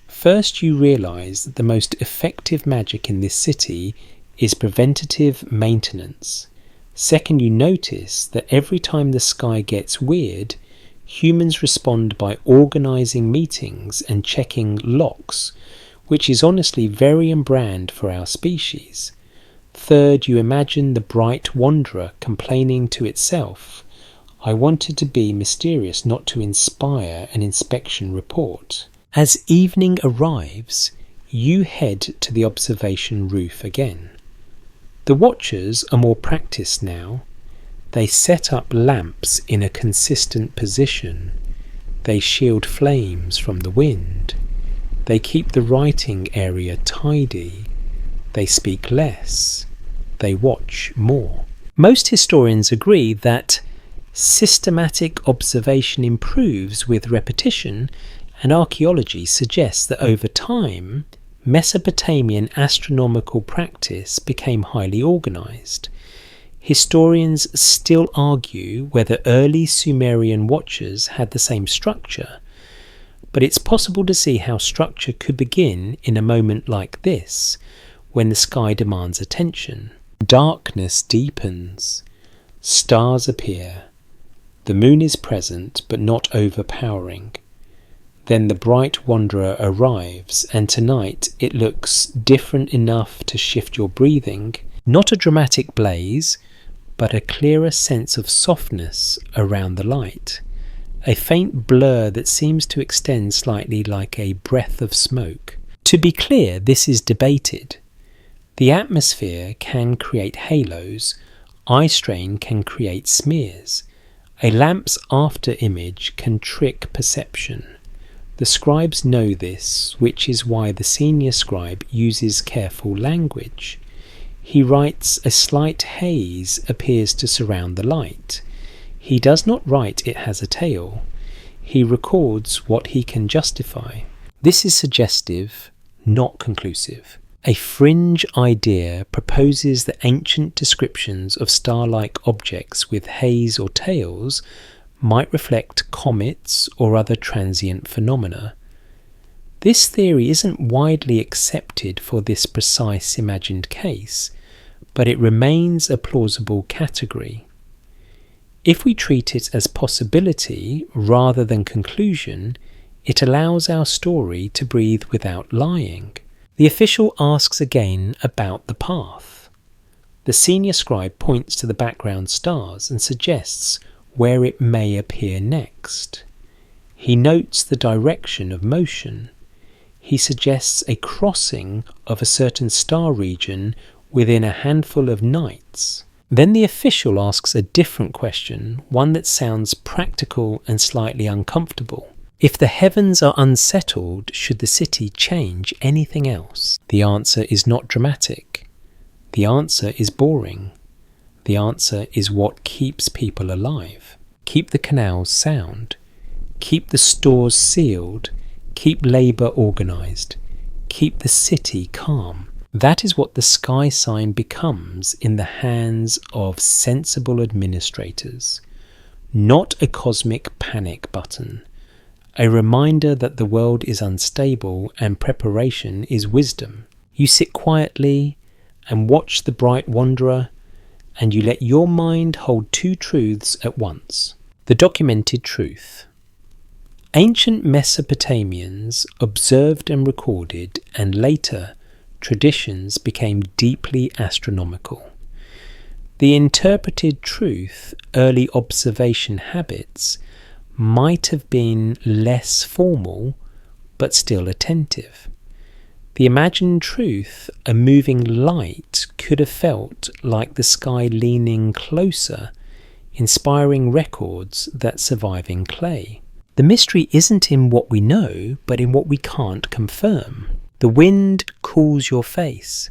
First, you realise that the most effective magic in this city is preventative maintenance. Second, you notice that every time the sky gets weird, humans respond by organising meetings and checking locks, which is honestly very on brand for our species. Third, you imagine the bright wanderer complaining to itself, "I wanted to be mysterious, not to inspire an inspection report." As evening arrives, you head to the observation roof again. The watchers are more practiced now. They set up lamps in a consistent position. They shield flames from the wind. They keep the writing area tidy. They speak less. They watch more. Most historians agree that systematic observation improves with repetition, and archaeology suggests that over time, Mesopotamian astronomical practice became highly organised. Historians still argue whether early Sumerian watchers had the same structure, but it's possible to see how structure could begin in a moment like this, when the sky demands attention. Darkness deepens. Stars appear. The moon is present, but not overpowering. Then the bright wanderer arrives, and tonight it looks different enough to shift your breathing. Not a dramatic blaze, but a clearer sense of softness around the light. A faint blur that seems to extend slightly like a breath of smoke. To be clear, this is debated. The atmosphere can create halos. Eye strain can create smears. A lamp's after image can trick perception. The scribes know this, which is why the senior scribe uses careful language. He writes, "A slight haze appears to surround the light." He does not write it has a tail. He records what he can justify. This is suggestive, not conclusive. A fringe idea proposes that ancient descriptions of star-like objects with haze or tails might reflect comets or other transient phenomena. This theory isn't widely accepted for this precise imagined case, but it remains a plausible category. If we treat it as possibility rather than conclusion, it allows our story to breathe without lying. The official asks again about the path. The senior scribe points to the background stars and suggests where it may appear next. He notes the direction of motion. He suggests a crossing of a certain star region within a handful of nights. Then the official asks a different question, one that sounds practical and slightly uncomfortable. If the heavens are unsettled, should the city change anything else? The answer is not dramatic. The answer is boring. The answer is what keeps people alive. Keep the canals sound. Keep the stores sealed. Keep labour organised. Keep the city calm. That is what the sky sign becomes in the hands of sensible administrators. Not a cosmic panic button. A reminder that the world is unstable and preparation is wisdom. You sit quietly and watch the bright wanderer, and you let your mind hold 2 truths at once. The documented truth. Ancient Mesopotamians observed and recorded, and later traditions became deeply astronomical. The interpreted truth, early observation habits, might have been less formal, but still attentive. The imagined truth, a moving light, could have felt like the sky leaning closer, inspiring records that survive in clay. The mystery isn't in what we know, but in what we can't confirm. The wind cools your face.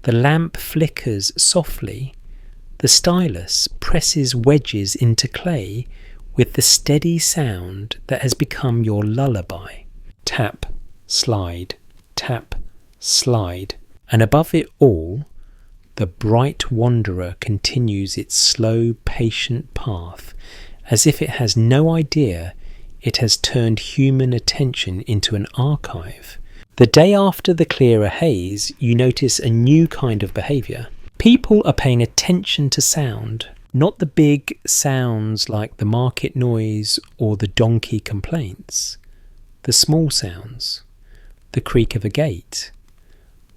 The lamp flickers softly. The stylus presses wedges into clay with the steady sound that has become your lullaby. Tap, slide, tap, slide. And above it all, the bright wanderer continues its slow, patient path, as if it has no idea it has turned human attention into an archive. The day after the clearer haze, you notice a new kind of behaviour. People are paying attention to sound, not the big sounds like the market noise or the donkey complaints. The small sounds, the creak of a gate,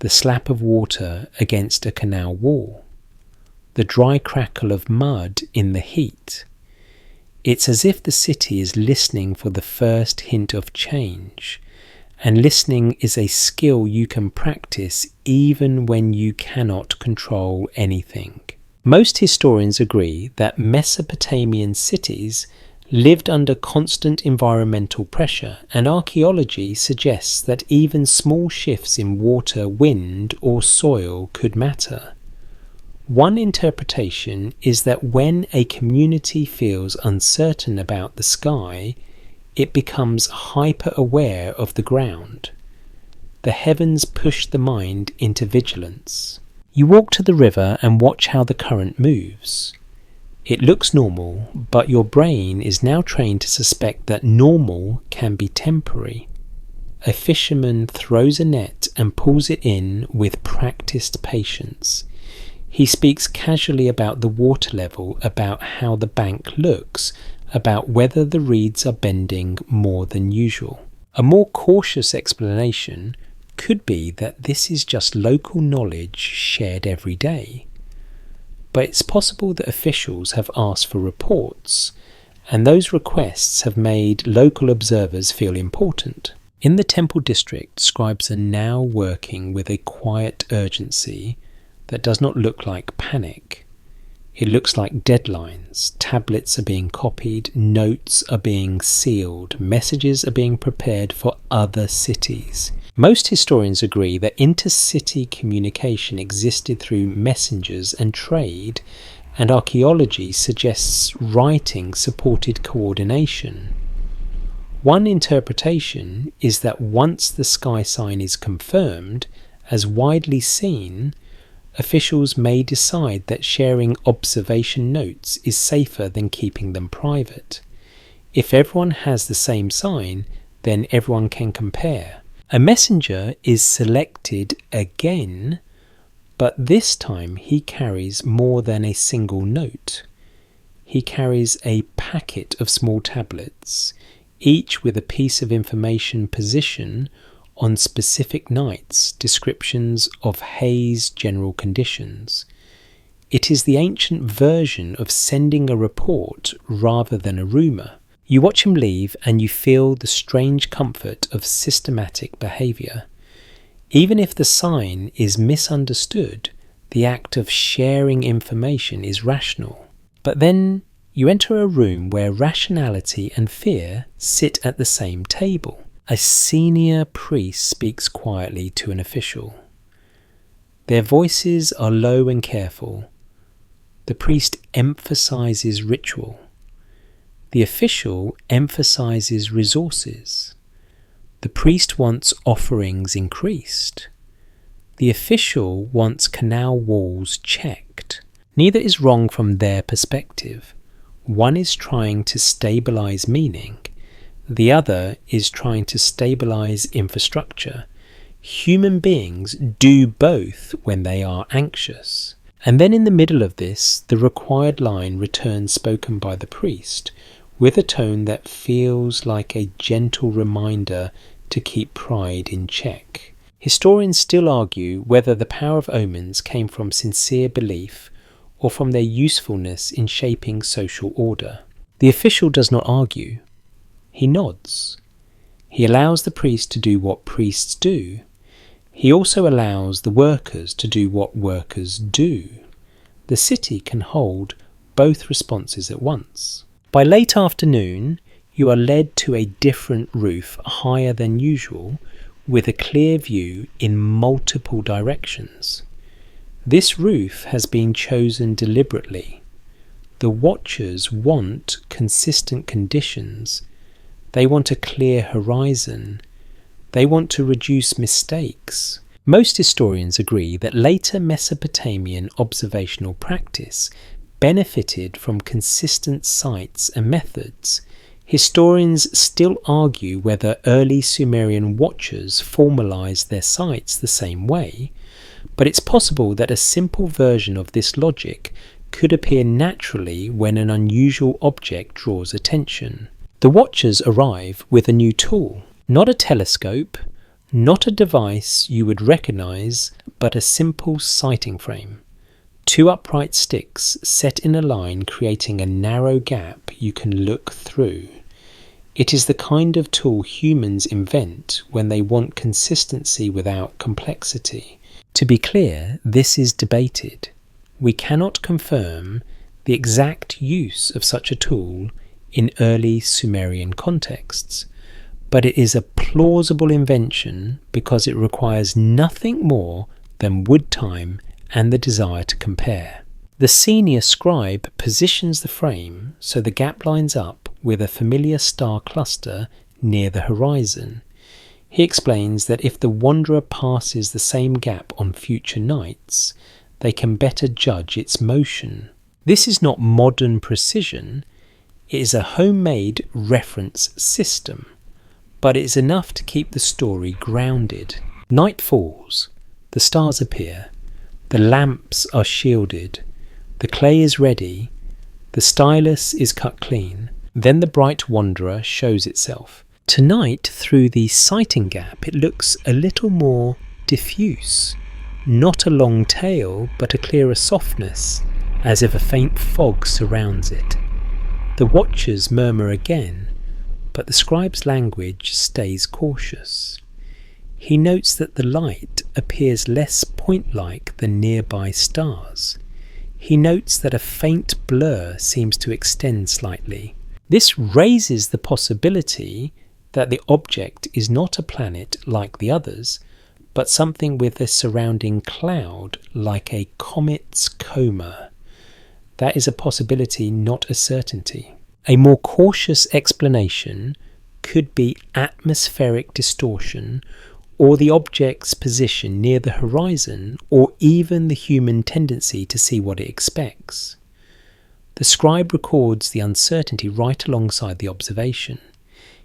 the slap of water against a canal wall, the dry crackle of mud in the heat. It's as if the city is listening for the first hint of change, and listening is a skill you can practice even when you cannot control anything. Most historians agree that Mesopotamian cities lived under constant environmental pressure, and archaeology suggests that even small shifts in water, wind, or soil could matter. One interpretation is that when a community feels uncertain about the sky, it becomes hyper-aware of the ground. The heavens push the mind into vigilance. You walk to the river and watch how the current moves. It looks normal, but your brain is now trained to suspect that normal can be temporary. A fisherman throws a net and pulls it in with practiced patience. He speaks casually about the water level, about how the bank looks, about whether the reeds are bending more than usual. A more cautious explanation could be that this is just local knowledge shared every day. But it's possible that officials have asked for reports, and those requests have made local observers feel important. In the temple district, scribes are now working with a quiet urgency that does not look like panic. It looks like deadlines. Tablets are being copied, notes are being sealed, messages are being prepared for other cities. Most historians agree that intercity communication existed through messengers and trade, and archaeology suggests writing supported coordination. One interpretation is that once the sky sign is confirmed, as widely seen, officials may decide that sharing observation notes is safer than keeping them private. If everyone has the same sign, then everyone can compare. A messenger is selected again, but this time he carries more than a single note. He carries a packet of small tablets, each with a piece of information position on specific nights, descriptions of haze general conditions. It is the ancient version of sending a report rather than a rumour. You watch him leave and you feel the strange comfort of systematic behaviour. Even if the sign is misunderstood, the act of sharing information is rational. But then you enter a room where rationality and fear sit at the same table. A senior priest speaks quietly to an official. Their voices are low and careful. The priest emphasizes ritual. The official emphasizes resources. The priest wants offerings increased. The official wants canal walls checked. Neither is wrong from their perspective. One is trying to stabilize meaning. The other is trying to stabilize infrastructure. Human beings do both when they are anxious. And then in the middle of this, the required line returns spoken by the priest, with a tone that feels like a gentle reminder to keep pride in check. Historians still argue whether the power of omens came from sincere belief or from their usefulness in shaping social order. The official does not argue. He nods. He allows the priest to do what priests do. He also allows the workers to do what workers do. The city can hold both responses at once. By late afternoon, you are led to a different roof higher than usual, with a clear view in multiple directions. This roof has been chosen deliberately. The watchers want consistent conditions. They want a clear horizon. They want to reduce mistakes. Most historians agree that later Mesopotamian observational practice benefited from consistent sites and methods. Historians still argue whether early Sumerian watchers formalized their sites the same way, but it's possible that a simple version of this logic could appear naturally when an unusual object draws attention. The watchers arrive with a new tool, not a telescope, not a device you would recognize, but a simple sighting frame. 2 upright sticks set in a line creating a narrow gap you can look through. It is the kind of tool humans invent when they want consistency without complexity. To be clear, this is debated. We cannot confirm the exact use of such a tool in early Sumerian contexts, but it is a plausible invention because it requires nothing more than wood time and the desire to compare. The senior scribe positions the frame so the gap lines up with a familiar star cluster near the horizon. He explains that if the wanderer passes the same gap on future nights, they can better judge its motion. This is not modern precision, it is a homemade reference system, but it is enough to keep the story grounded. Night falls, the stars appear, the lamps are shielded, the clay is ready, the stylus is cut clean, then the bright wanderer shows itself. Tonight, through the sighting gap, it looks a little more diffuse. Not a long tail, but a clearer softness, as if a faint fog surrounds it. The watchers murmur again, but the scribe's language stays cautious. He notes that the light appears less point-like than nearby stars. He notes that a faint blur seems to extend slightly. This raises the possibility that the object is not a planet like the others, but something with a surrounding cloud like a comet's coma. That is a possibility, not a certainty. A more cautious explanation could be atmospheric distortion, or the object's position near the horizon, or even the human tendency to see what it expects. The scribe records the uncertainty right alongside the observation.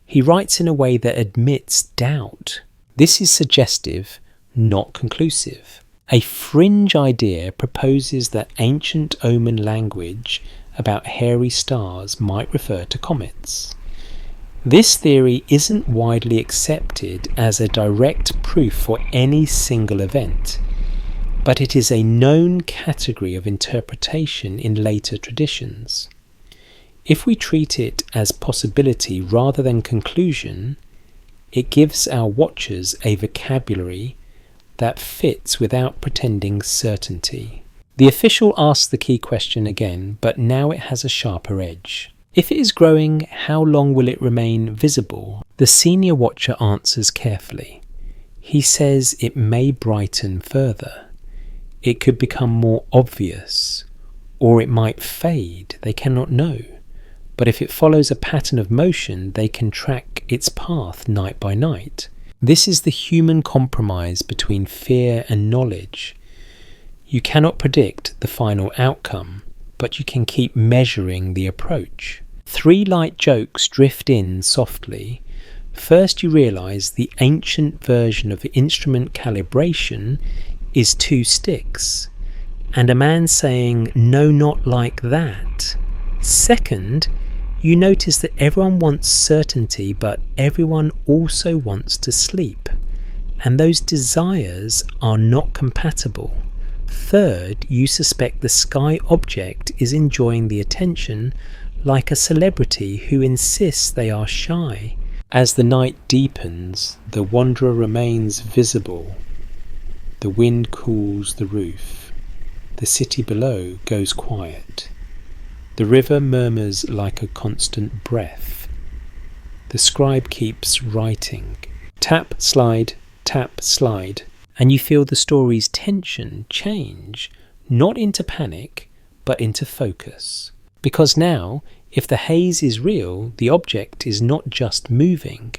He writes in a way that admits doubt. This is suggestive, not conclusive. A fringe idea proposes that ancient omen language about hairy stars might refer to comets. This theory isn't widely accepted as a direct proof for any single event, but it is a known category of interpretation in later traditions. If we treat it as possibility rather than conclusion, it gives our watchers a vocabulary that fits without pretending certainty. The official asks the key question again, but now it has a sharper edge. If it is growing, how long will it remain visible? The senior watcher answers carefully. He says it may brighten further. It could become more obvious, or it might fade. They cannot know. But if it follows a pattern of motion, they can track its path night by night. This is the human compromise between fear and knowledge. You cannot predict the final outcome, but you can keep measuring the approach. 3 light jokes drift in softly. First, you realize the ancient version of instrument calibration is 2 sticks, and a man saying, "No, not like that." Second, You notice that everyone wants certainty, but everyone also wants to sleep. And those desires are not compatible. Third, you suspect the sky object is enjoying the attention like a celebrity who insists they are shy. As the night deepens, the wanderer remains visible. The wind cools the roof. The city below goes quiet. The river murmurs like a constant breath. The scribe keeps writing. Tap, slide, and you feel the story's tension change, not into panic, but into focus. Because now, if the haze is real, the object is not just moving,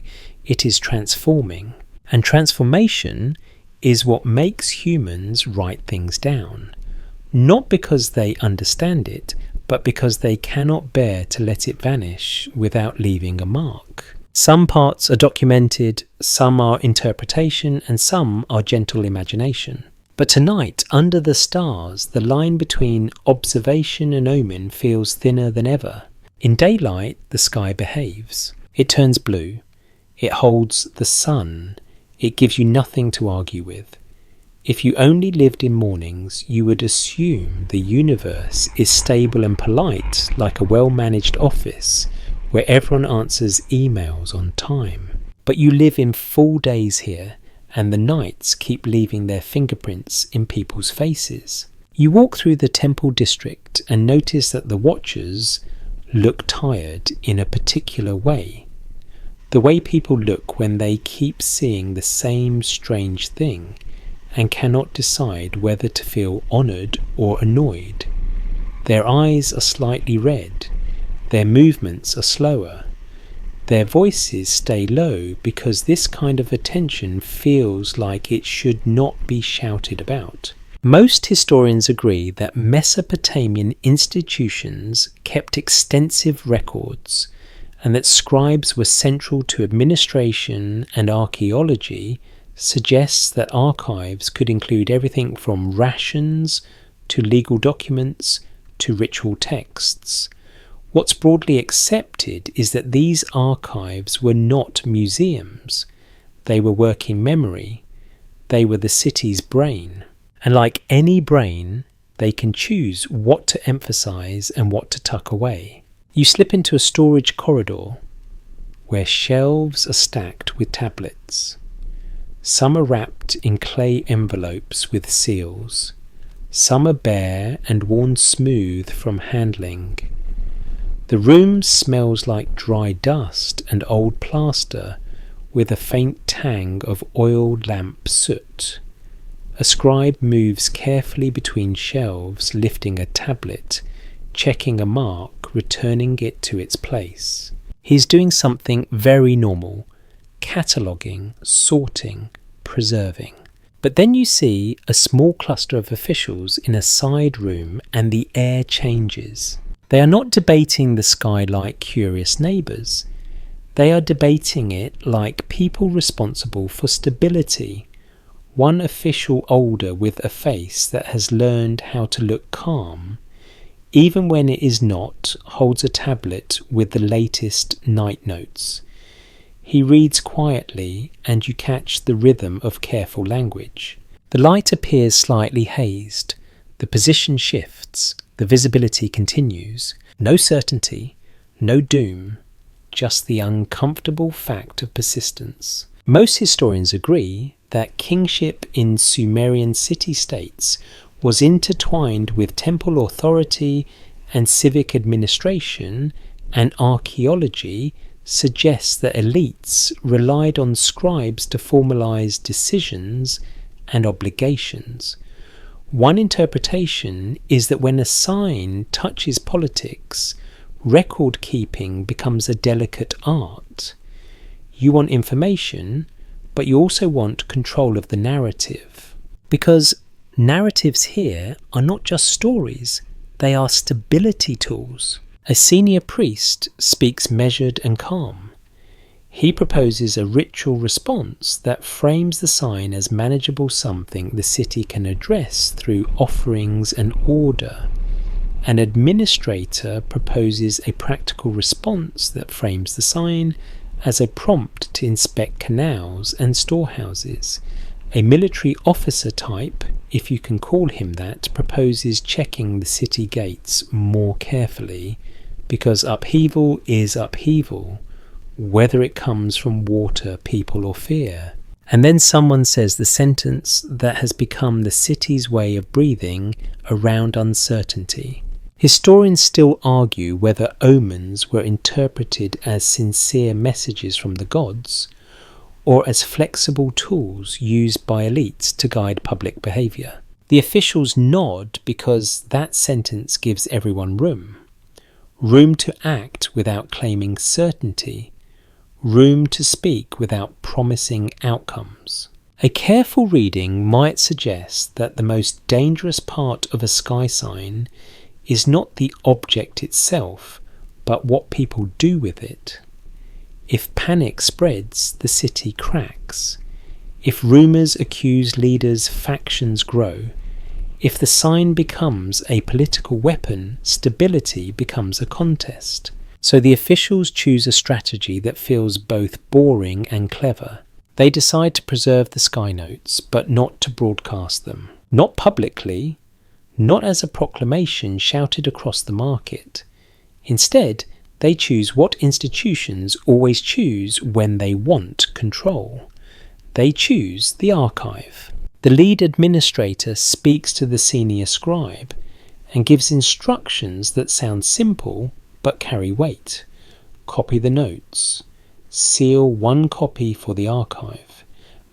it is transforming. And transformation is what makes humans write things down. Not because they understand it, but because they cannot bear to let it vanish without leaving a mark. Some parts are documented, some are interpretation, and some are gentle imagination. But tonight, under the stars, the line between observation and omen feels thinner than ever. In daylight, the sky behaves. It turns blue. It holds the sun. It gives you nothing to argue with. If you only lived in mornings, you would assume the universe is stable and polite, like a well-managed office, where everyone answers emails on time. But you live in full days here, and the nights keep leaving their fingerprints in people's faces. You walk through the temple district and notice that the watchers look tired in a particular way. The way people look when they keep seeing the same strange thing and cannot decide whether to feel honoured or annoyed. Their eyes are slightly red. Their movements are slower. Their voices stay low because this kind of attention feels like it should not be shouted about. Most historians agree that Mesopotamian institutions kept extensive records and that scribes were central to administration, and archaeology suggests that archives could include everything from rations to legal documents to ritual texts. What's broadly accepted is that these archives were not museums. They were working memory. They were the city's brain. And like any brain, they can choose what to emphasize and what to tuck away. You slip into a storage corridor where shelves are stacked with tablets. Some are wrapped in clay envelopes with seals. Some are bare and worn smooth from handling. The room smells like dry dust and old plaster with a faint tang of oil lamp soot. A scribe moves carefully between shelves, lifting a tablet, checking a mark, returning it to its place. He's doing something very normal, cataloguing, sorting, preserving. But then you see a small cluster of officials in a side room and the air changes. They are not debating the sky like curious neighbours. They are debating it like people responsible for stability. One official older with a face that has learned how to look calm, even when it is not, holds a tablet with the latest night notes. He reads quietly, and you catch the rhythm of careful language. The light appears slightly hazed. The position shifts. The visibility continues. No certainty, no doom, just the uncomfortable fact of persistence. Most historians agree that kingship in Sumerian city-states was intertwined with temple authority and civic administration, and archaeology suggests that elites relied on scribes to formalize decisions and obligations. One interpretation is that when a sign touches politics, record-keeping becomes a delicate art. You want information, but you also want control of the narrative. Because narratives here are not just stories, they are stability tools. A senior priest speaks measured and calm. He proposes a ritual response that frames the sign as manageable, something the city can address through offerings and order. An administrator proposes a practical response that frames the sign as a prompt to inspect canals and storehouses. A military officer type, if you can call him that, proposes checking the city gates more carefully, because upheaval is upheaval, whether it comes from water, people or fear. And then someone says the sentence that has become the city's way of breathing around uncertainty. Historians still argue whether omens were interpreted as sincere messages from the gods, or as flexible tools used by elites to guide public behaviour. The officials nod because that sentence gives everyone room to act without claiming certainty, room to speak without promising outcomes. A careful reading might suggest that the most dangerous part of a sky sign is not the object itself, but what people do with it. If panic spreads, the city cracks. If rumours accuse leaders, factions grow. If the sign becomes a political weapon, stability becomes a contest. So the officials choose a strategy that feels both boring and clever. They decide to preserve the sky notes, but not to broadcast them. Not publicly, not as a proclamation shouted across the market. Instead, they choose what institutions always choose when they want control. They choose the archive. The lead administrator speaks to the senior scribe and gives instructions that sound simple but carry weight. Copy the notes. Seal one copy for the archive.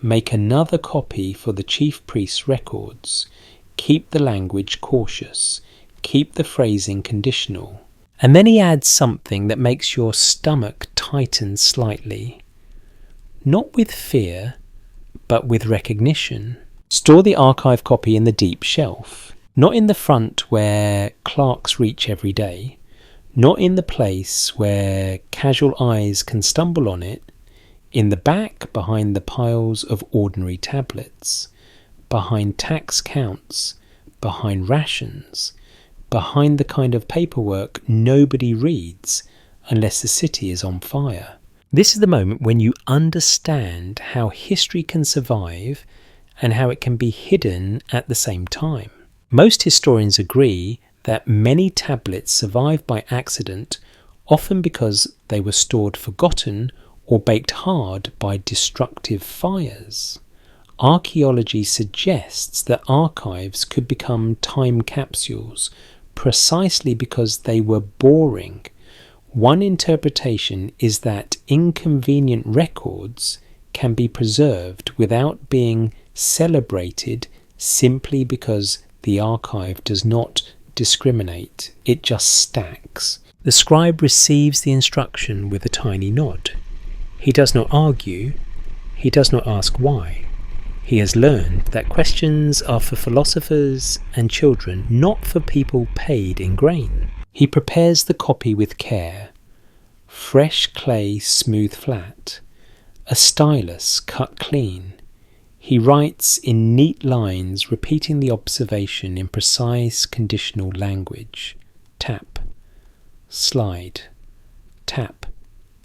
Make another copy for the chief priest's records. Keep the language cautious. Keep the phrasing conditional. And then he adds something that makes your stomach tighten slightly. Not with fear, but with recognition. Store the archive copy in the deep shelf. Not in the front where clerks reach every day. Not in the place where casual eyes can stumble on it. In the back, behind the piles of ordinary tablets. Behind tax counts, behind rations, behind the kind of paperwork nobody reads unless the city is on fire. This is the moment when you understand how history can survive and how it can be hidden at the same time. Most historians agree that many tablets survive by accident, often because they were stored forgotten or baked hard by destructive fires. Archaeology suggests that archives could become time capsules precisely because they were boring. One interpretation is that inconvenient records can be preserved without being celebrated simply because the archive does not discriminate, it just stacks. The scribe receives the instruction with a tiny nod. He does not argue, he does not ask why. He has learned that questions are for philosophers and children, not for people paid in grain. He prepares the copy with care. Fresh clay smooth flat. A stylus cut clean. He writes in neat lines, repeating the observation in precise conditional language. Tap. Slide. Tap.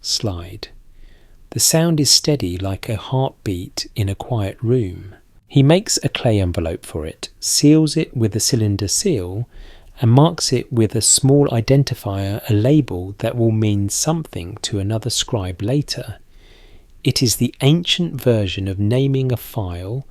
Slide. The sound is steady like a heartbeat in a quiet room. He makes a clay envelope for it, seals it with a cylinder seal, and marks it with a small identifier, a label that will mean something to another scribe later. It is the ancient version of naming a file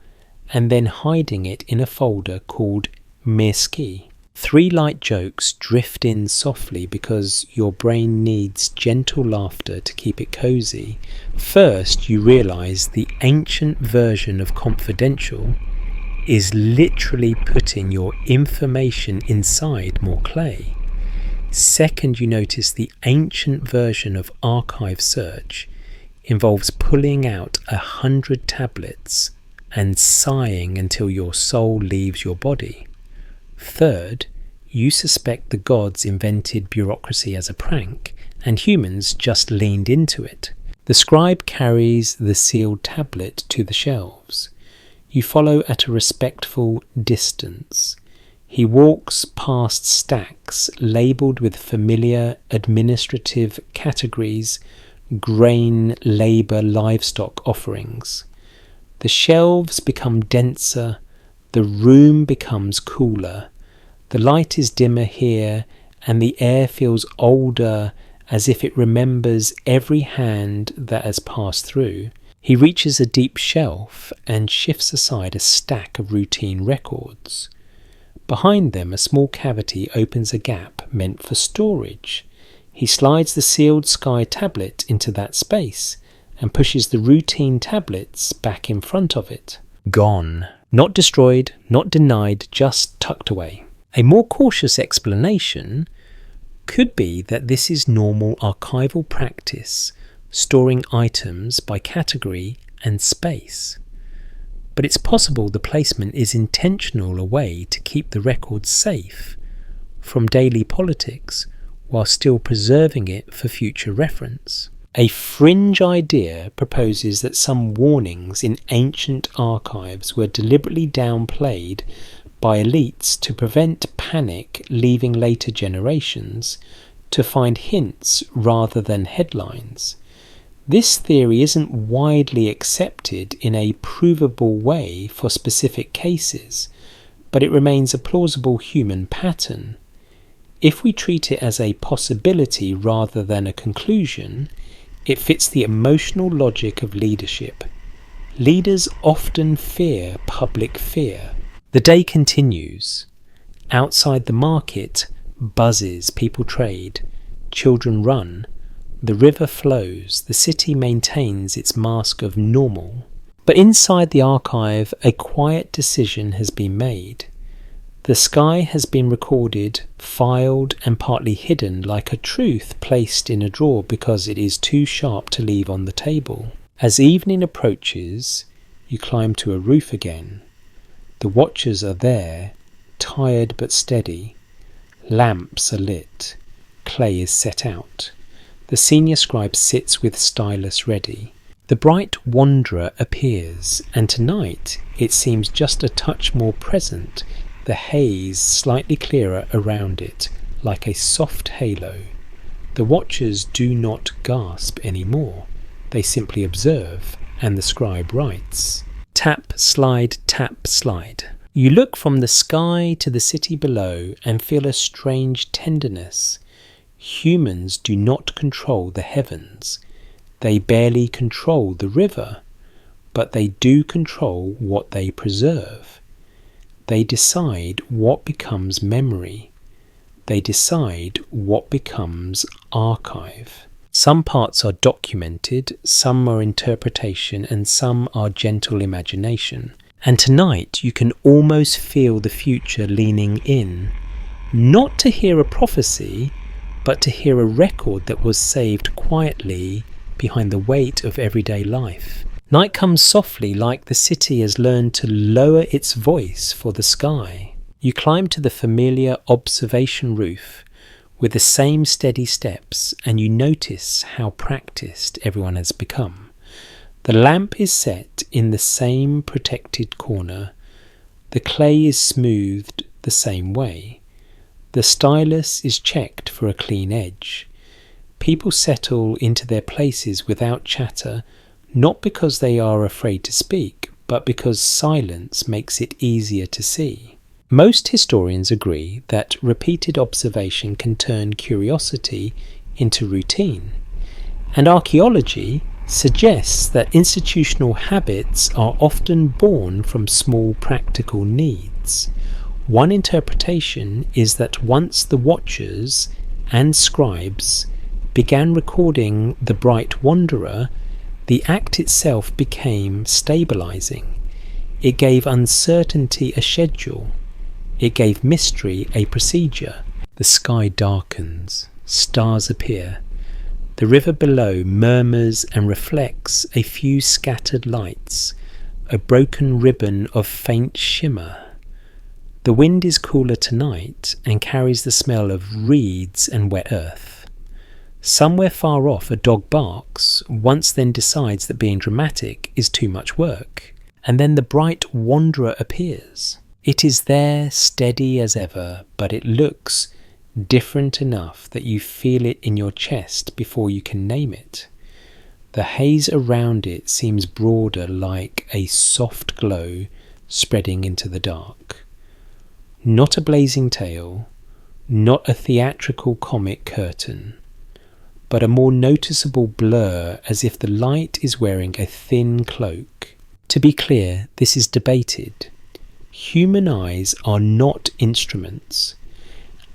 and then hiding it in a folder called Mirski. 3 light jokes drift in softly because your brain needs gentle laughter to keep it cozy. First, you realise the ancient version of confidential is literally putting your information inside more clay. Second, you notice the ancient version of archive search involves pulling out 100 tablets and sighing until your soul leaves your body. Third, you suspect the gods invented bureaucracy as a prank, and humans just leaned into it. The scribe carries the sealed tablet to the shelves. You follow at a respectful distance. He walks past stacks labelled with familiar administrative categories, grain, labour, livestock offerings. The shelves become denser, the room becomes cooler, the light is dimmer here, and the air feels older, as if it remembers every hand that has passed through. He reaches a deep shelf and shifts aside a stack of routine records. Behind them, a small cavity opens a gap meant for storage. He slides the sealed sky tablet into that space and pushes the routine tablets back in front of it. Gone. Not destroyed, not denied, just tucked away. A more cautious explanation could be that this is normal archival practice, storing items by category and space. But it's possible the placement is intentional, a way to keep the record safe from daily politics while still preserving it for future reference. A fringe idea proposes that some warnings in ancient archives were deliberately downplayed by elites to prevent panic leaving later generations, to find hints rather than headlines. This theory isn't widely accepted in a provable way for specific cases, but it remains a plausible human pattern. If we treat it as a possibility rather than a conclusion, it fits the emotional logic of leadership. Leaders often fear public fear. The day continues. Outside the market buzzes, people trade, children run, the river flows, the city maintains its mask of normal. But inside the archive, a quiet decision has been made. The sky has been recorded, filed, and partly hidden, like a truth placed in a drawer because it is too sharp to leave on the table. As evening approaches, you climb to a roof again. The watchers are there, tired but steady. Lamps are lit. Clay is set out. The senior scribe sits with stylus ready. The bright wanderer appears, and tonight it seems just a touch more present, the haze slightly clearer around it, like a soft halo. The watchers do not gasp anymore. They simply observe, and the scribe writes. Tap, slide, tap, slide. You look from the sky to the city below and feel a strange tenderness. Humans do not control the heavens. They barely control the river, but they do control what they preserve. They decide what becomes memory. They decide what becomes archive. Some parts are documented, some are interpretation, and some are gentle imagination. And tonight you can almost feel the future leaning in, not to hear a prophecy, but to hear a record that was saved quietly behind the weight of everyday life. Night comes softly, like the city has learned to lower its voice for the sky. You climb to the familiar observation roof with the same steady steps, and you notice how practiced everyone has become. The lamp is set in the same protected corner. The clay is smoothed the same way. The stylus is checked for a clean edge. People settle into their places without chatter, not because they are afraid to speak, but because silence makes it easier to see. Most historians agree that repeated observation can turn curiosity into routine, and archaeology suggests that institutional habits are often born from small practical needs. One interpretation is that once the watchers and scribes began recording the bright wanderer, the act itself became stabilizing. It gave uncertainty a schedule. It gave mystery a procedure. The sky darkens. Stars appear. The river below murmurs and reflects a few scattered lights, a broken ribbon of faint shimmer. The wind is cooler tonight and carries the smell of reeds and wet earth. Somewhere far off, a dog barks, once then decides that being dramatic is too much work. And then the bright wanderer appears. It is there, steady as ever, but it looks different enough that you feel it in your chest before you can name it. The haze around it seems broader, like a soft glow spreading into the dark. Not a blazing tail, not a theatrical comic curtain, but a more noticeable blur, as if the light is wearing a thin cloak. To be clear, this is debated. Human eyes are not instruments.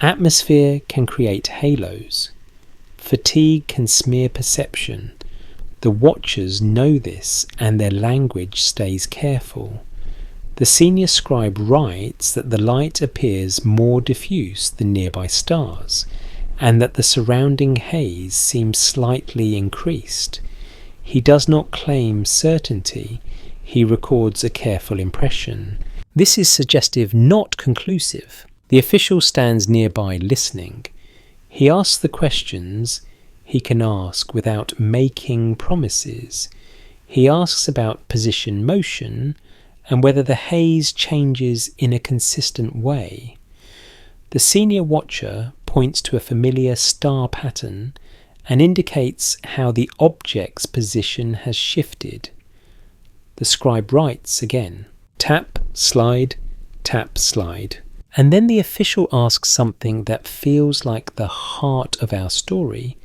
Atmosphere can create halos. Fatigue can smear perception. The watchers know this, and their language stays careful. The senior scribe writes that the light appears more diffuse than nearby stars, and that the surrounding haze seems slightly increased. He does not claim certainty, he records a careful impression. This is suggestive, not conclusive. The official stands nearby listening. He asks the questions he can ask without making promises. He asks about position motion and whether the haze changes in a consistent way. The senior watcher points to a familiar star pattern and indicates how the object's position has shifted. The scribe writes again, tap, slide, and then the official asks something that feels like the heart of our story,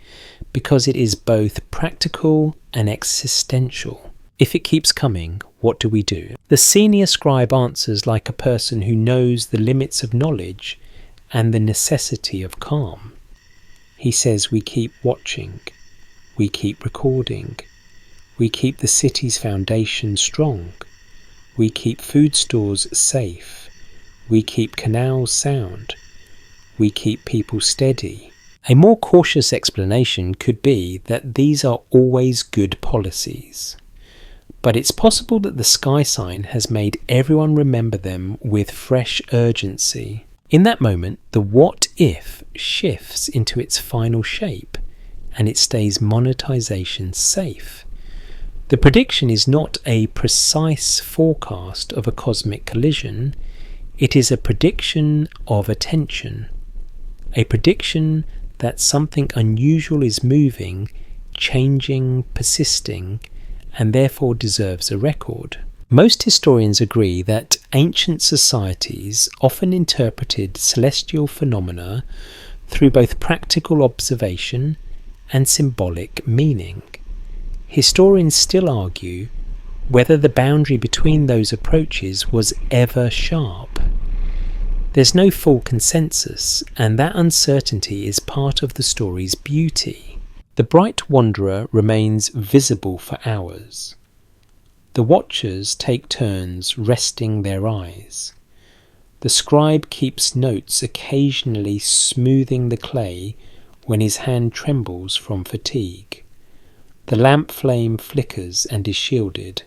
because it is both practical and existential. If it keeps coming, what do we do? The senior scribe answers like a person who knows the limits of knowledge and the necessity of calm. He says we keep watching, we keep recording, we keep the city's foundation strong, we keep food stores safe, we keep canals sound, we keep people steady. A more cautious explanation could be that these are always good policies. But it's possible that the sky sign has made everyone remember them with fresh urgency. In that moment, the what if shifts into its final shape, and it stays monetization safe. The prediction is not a precise forecast of a cosmic collision, it is a prediction of attention, a prediction that something unusual is moving, changing, persisting, and therefore deserves a record. Most historians agree that ancient societies often interpreted celestial phenomena through both practical observation and symbolic meaning. Historians still argue whether the boundary between those approaches was ever sharp. There's no full consensus, and that uncertainty is part of the story's beauty. The bright wanderer remains visible for hours. The watchers take turns resting their eyes. The scribe keeps notes, occasionally smoothing the clay when his hand trembles from fatigue. The lamp flame flickers and is shielded.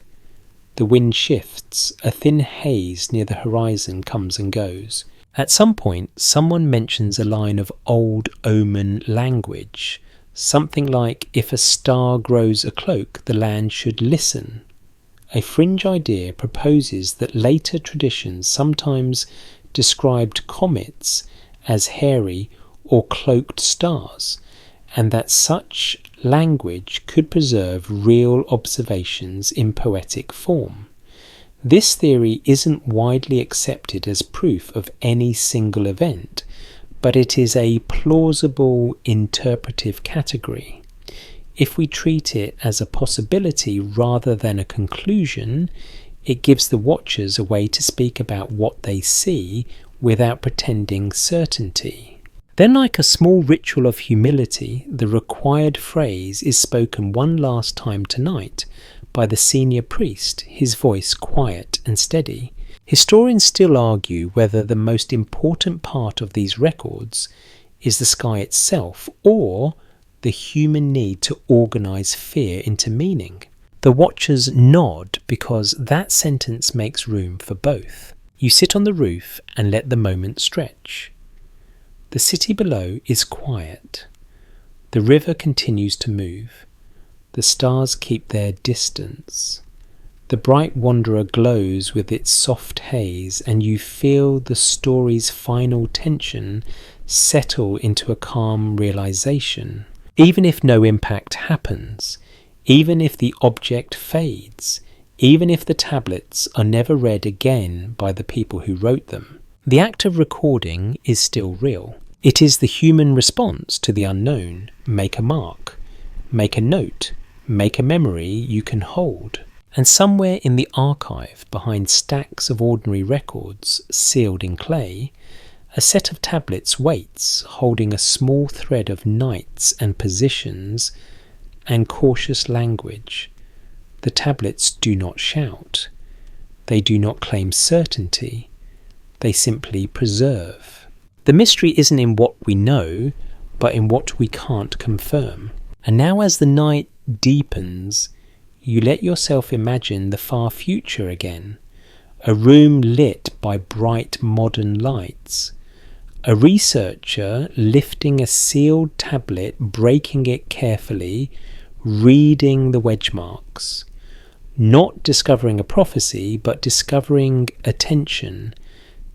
The wind shifts, a thin haze near the horizon comes and goes. At some point, someone mentions a line of old omen language, something like, if a star grows a cloak, the land should listen. A fringe idea proposes that later traditions sometimes described comets as hairy or cloaked stars, and that such language could preserve real observations in poetic form. This theory isn't widely accepted as proof of any single event, but it is a plausible interpretive category. If we treat it as a possibility rather than a conclusion, it gives the watchers a way to speak about what they see without pretending certainty. Then, like a small ritual of humility, the required phrase is spoken one last time tonight by the senior priest, his voice quiet and steady. Historians still argue whether the most important part of these records is the sky itself or the human need to organise fear into meaning. The watchers nod because that sentence makes room for both. You sit on the roof and let the moment stretch. The city below is quiet. The river continues to move. The stars keep their distance. The bright wanderer glows with its soft haze, and you feel the story's final tension settle into a calm realization. Even if no impact happens, even if the object fades, even if the tablets are never read again by the people who wrote them, the act of recording is still real. It is the human response to the unknown. Make a mark, make a note, make a memory you can hold. And somewhere in the archive, behind stacks of ordinary records sealed in clay, a set of tablets waits, holding a small thread of nights and positions and cautious language. The tablets do not shout. They do not claim certainty. They simply preserve. The mystery isn't in what we know, but in what we can't confirm. And now as the night deepens, you let yourself imagine the far future again, a room lit by bright modern lights, a researcher lifting a sealed tablet, breaking it carefully, reading the wedge marks, not discovering a prophecy, but discovering attention,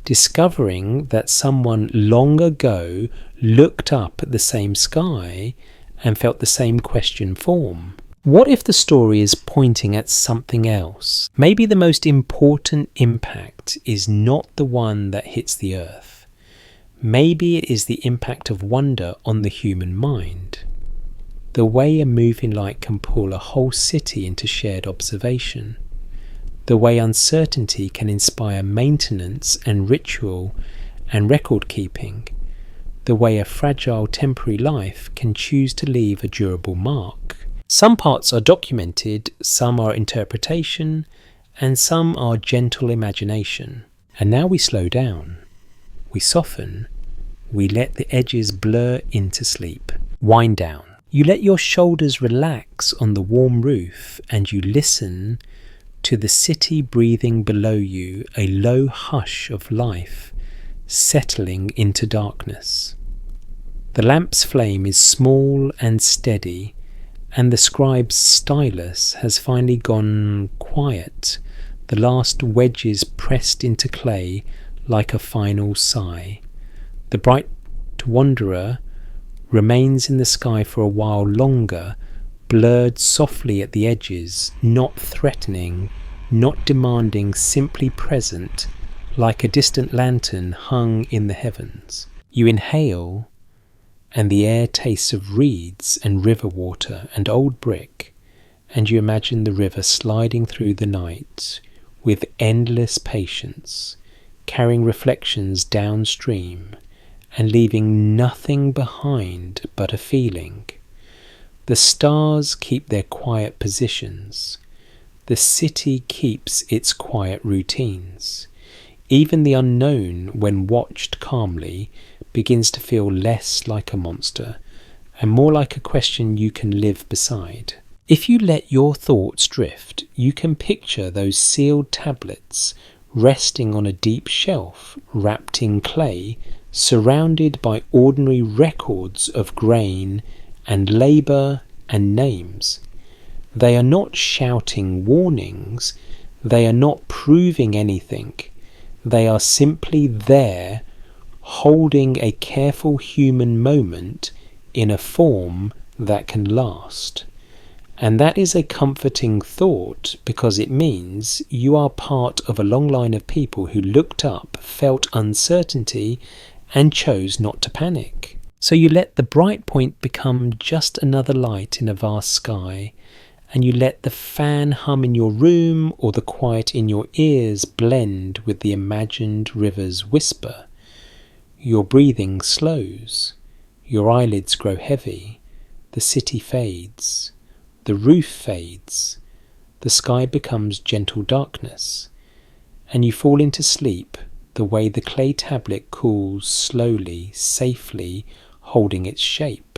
discovering that someone long ago looked up at the same sky and felt the same question form. What if the story is pointing at something else? Maybe the most important impact is not the one that hits the earth. Maybe it is the impact of wonder on the human mind. The way a moving light can pull a whole city into shared observation. The way uncertainty can inspire maintenance and ritual and record keeping. The way a fragile temporary life can choose to leave a durable mark. Some parts are documented, some are interpretation, and some are gentle imagination. And now we slow down. We soften. We let the edges blur into sleep. Wind down. You let your shoulders relax on the warm roof, and you listen to the city breathing below you, a low hush of life settling into darkness. The lamp's flame is small and steady, and the scribe's stylus has finally gone quiet, the last wedges pressed into clay like a final sigh. The bright wanderer remains in the sky for a while longer, blurred softly at the edges, not threatening, not demanding, simply present, like a distant lantern hung in the heavens. You inhale, and the air tastes of reeds and river water and old brick, and you imagine the river sliding through the night with endless patience, carrying reflections downstream and leaving nothing behind but a feeling. The stars keep their quiet positions. The city keeps its quiet routines. Even the unknown, when watched calmly, begins to feel less like a monster and more like a question you can live beside. If you let your thoughts drift, you can picture those sealed tablets resting on a deep shelf, wrapped in clay, surrounded by ordinary records of grain and labour and names. They are not shouting warnings, they are not proving anything, they are simply there, holding a careful human moment in a form that can last. And that is a comforting thought, because it means you are part of a long line of people who looked up, felt uncertainty, and chose not to panic. So you let the bright point become just another light in a vast sky, and you let the fan hum in your room or the quiet in your ears blend with the imagined river's whisper. Your breathing slows, your eyelids grow heavy, the city fades, the roof fades, the sky becomes gentle darkness, and you fall into sleep the way the clay tablet cools slowly, safely, holding its shape.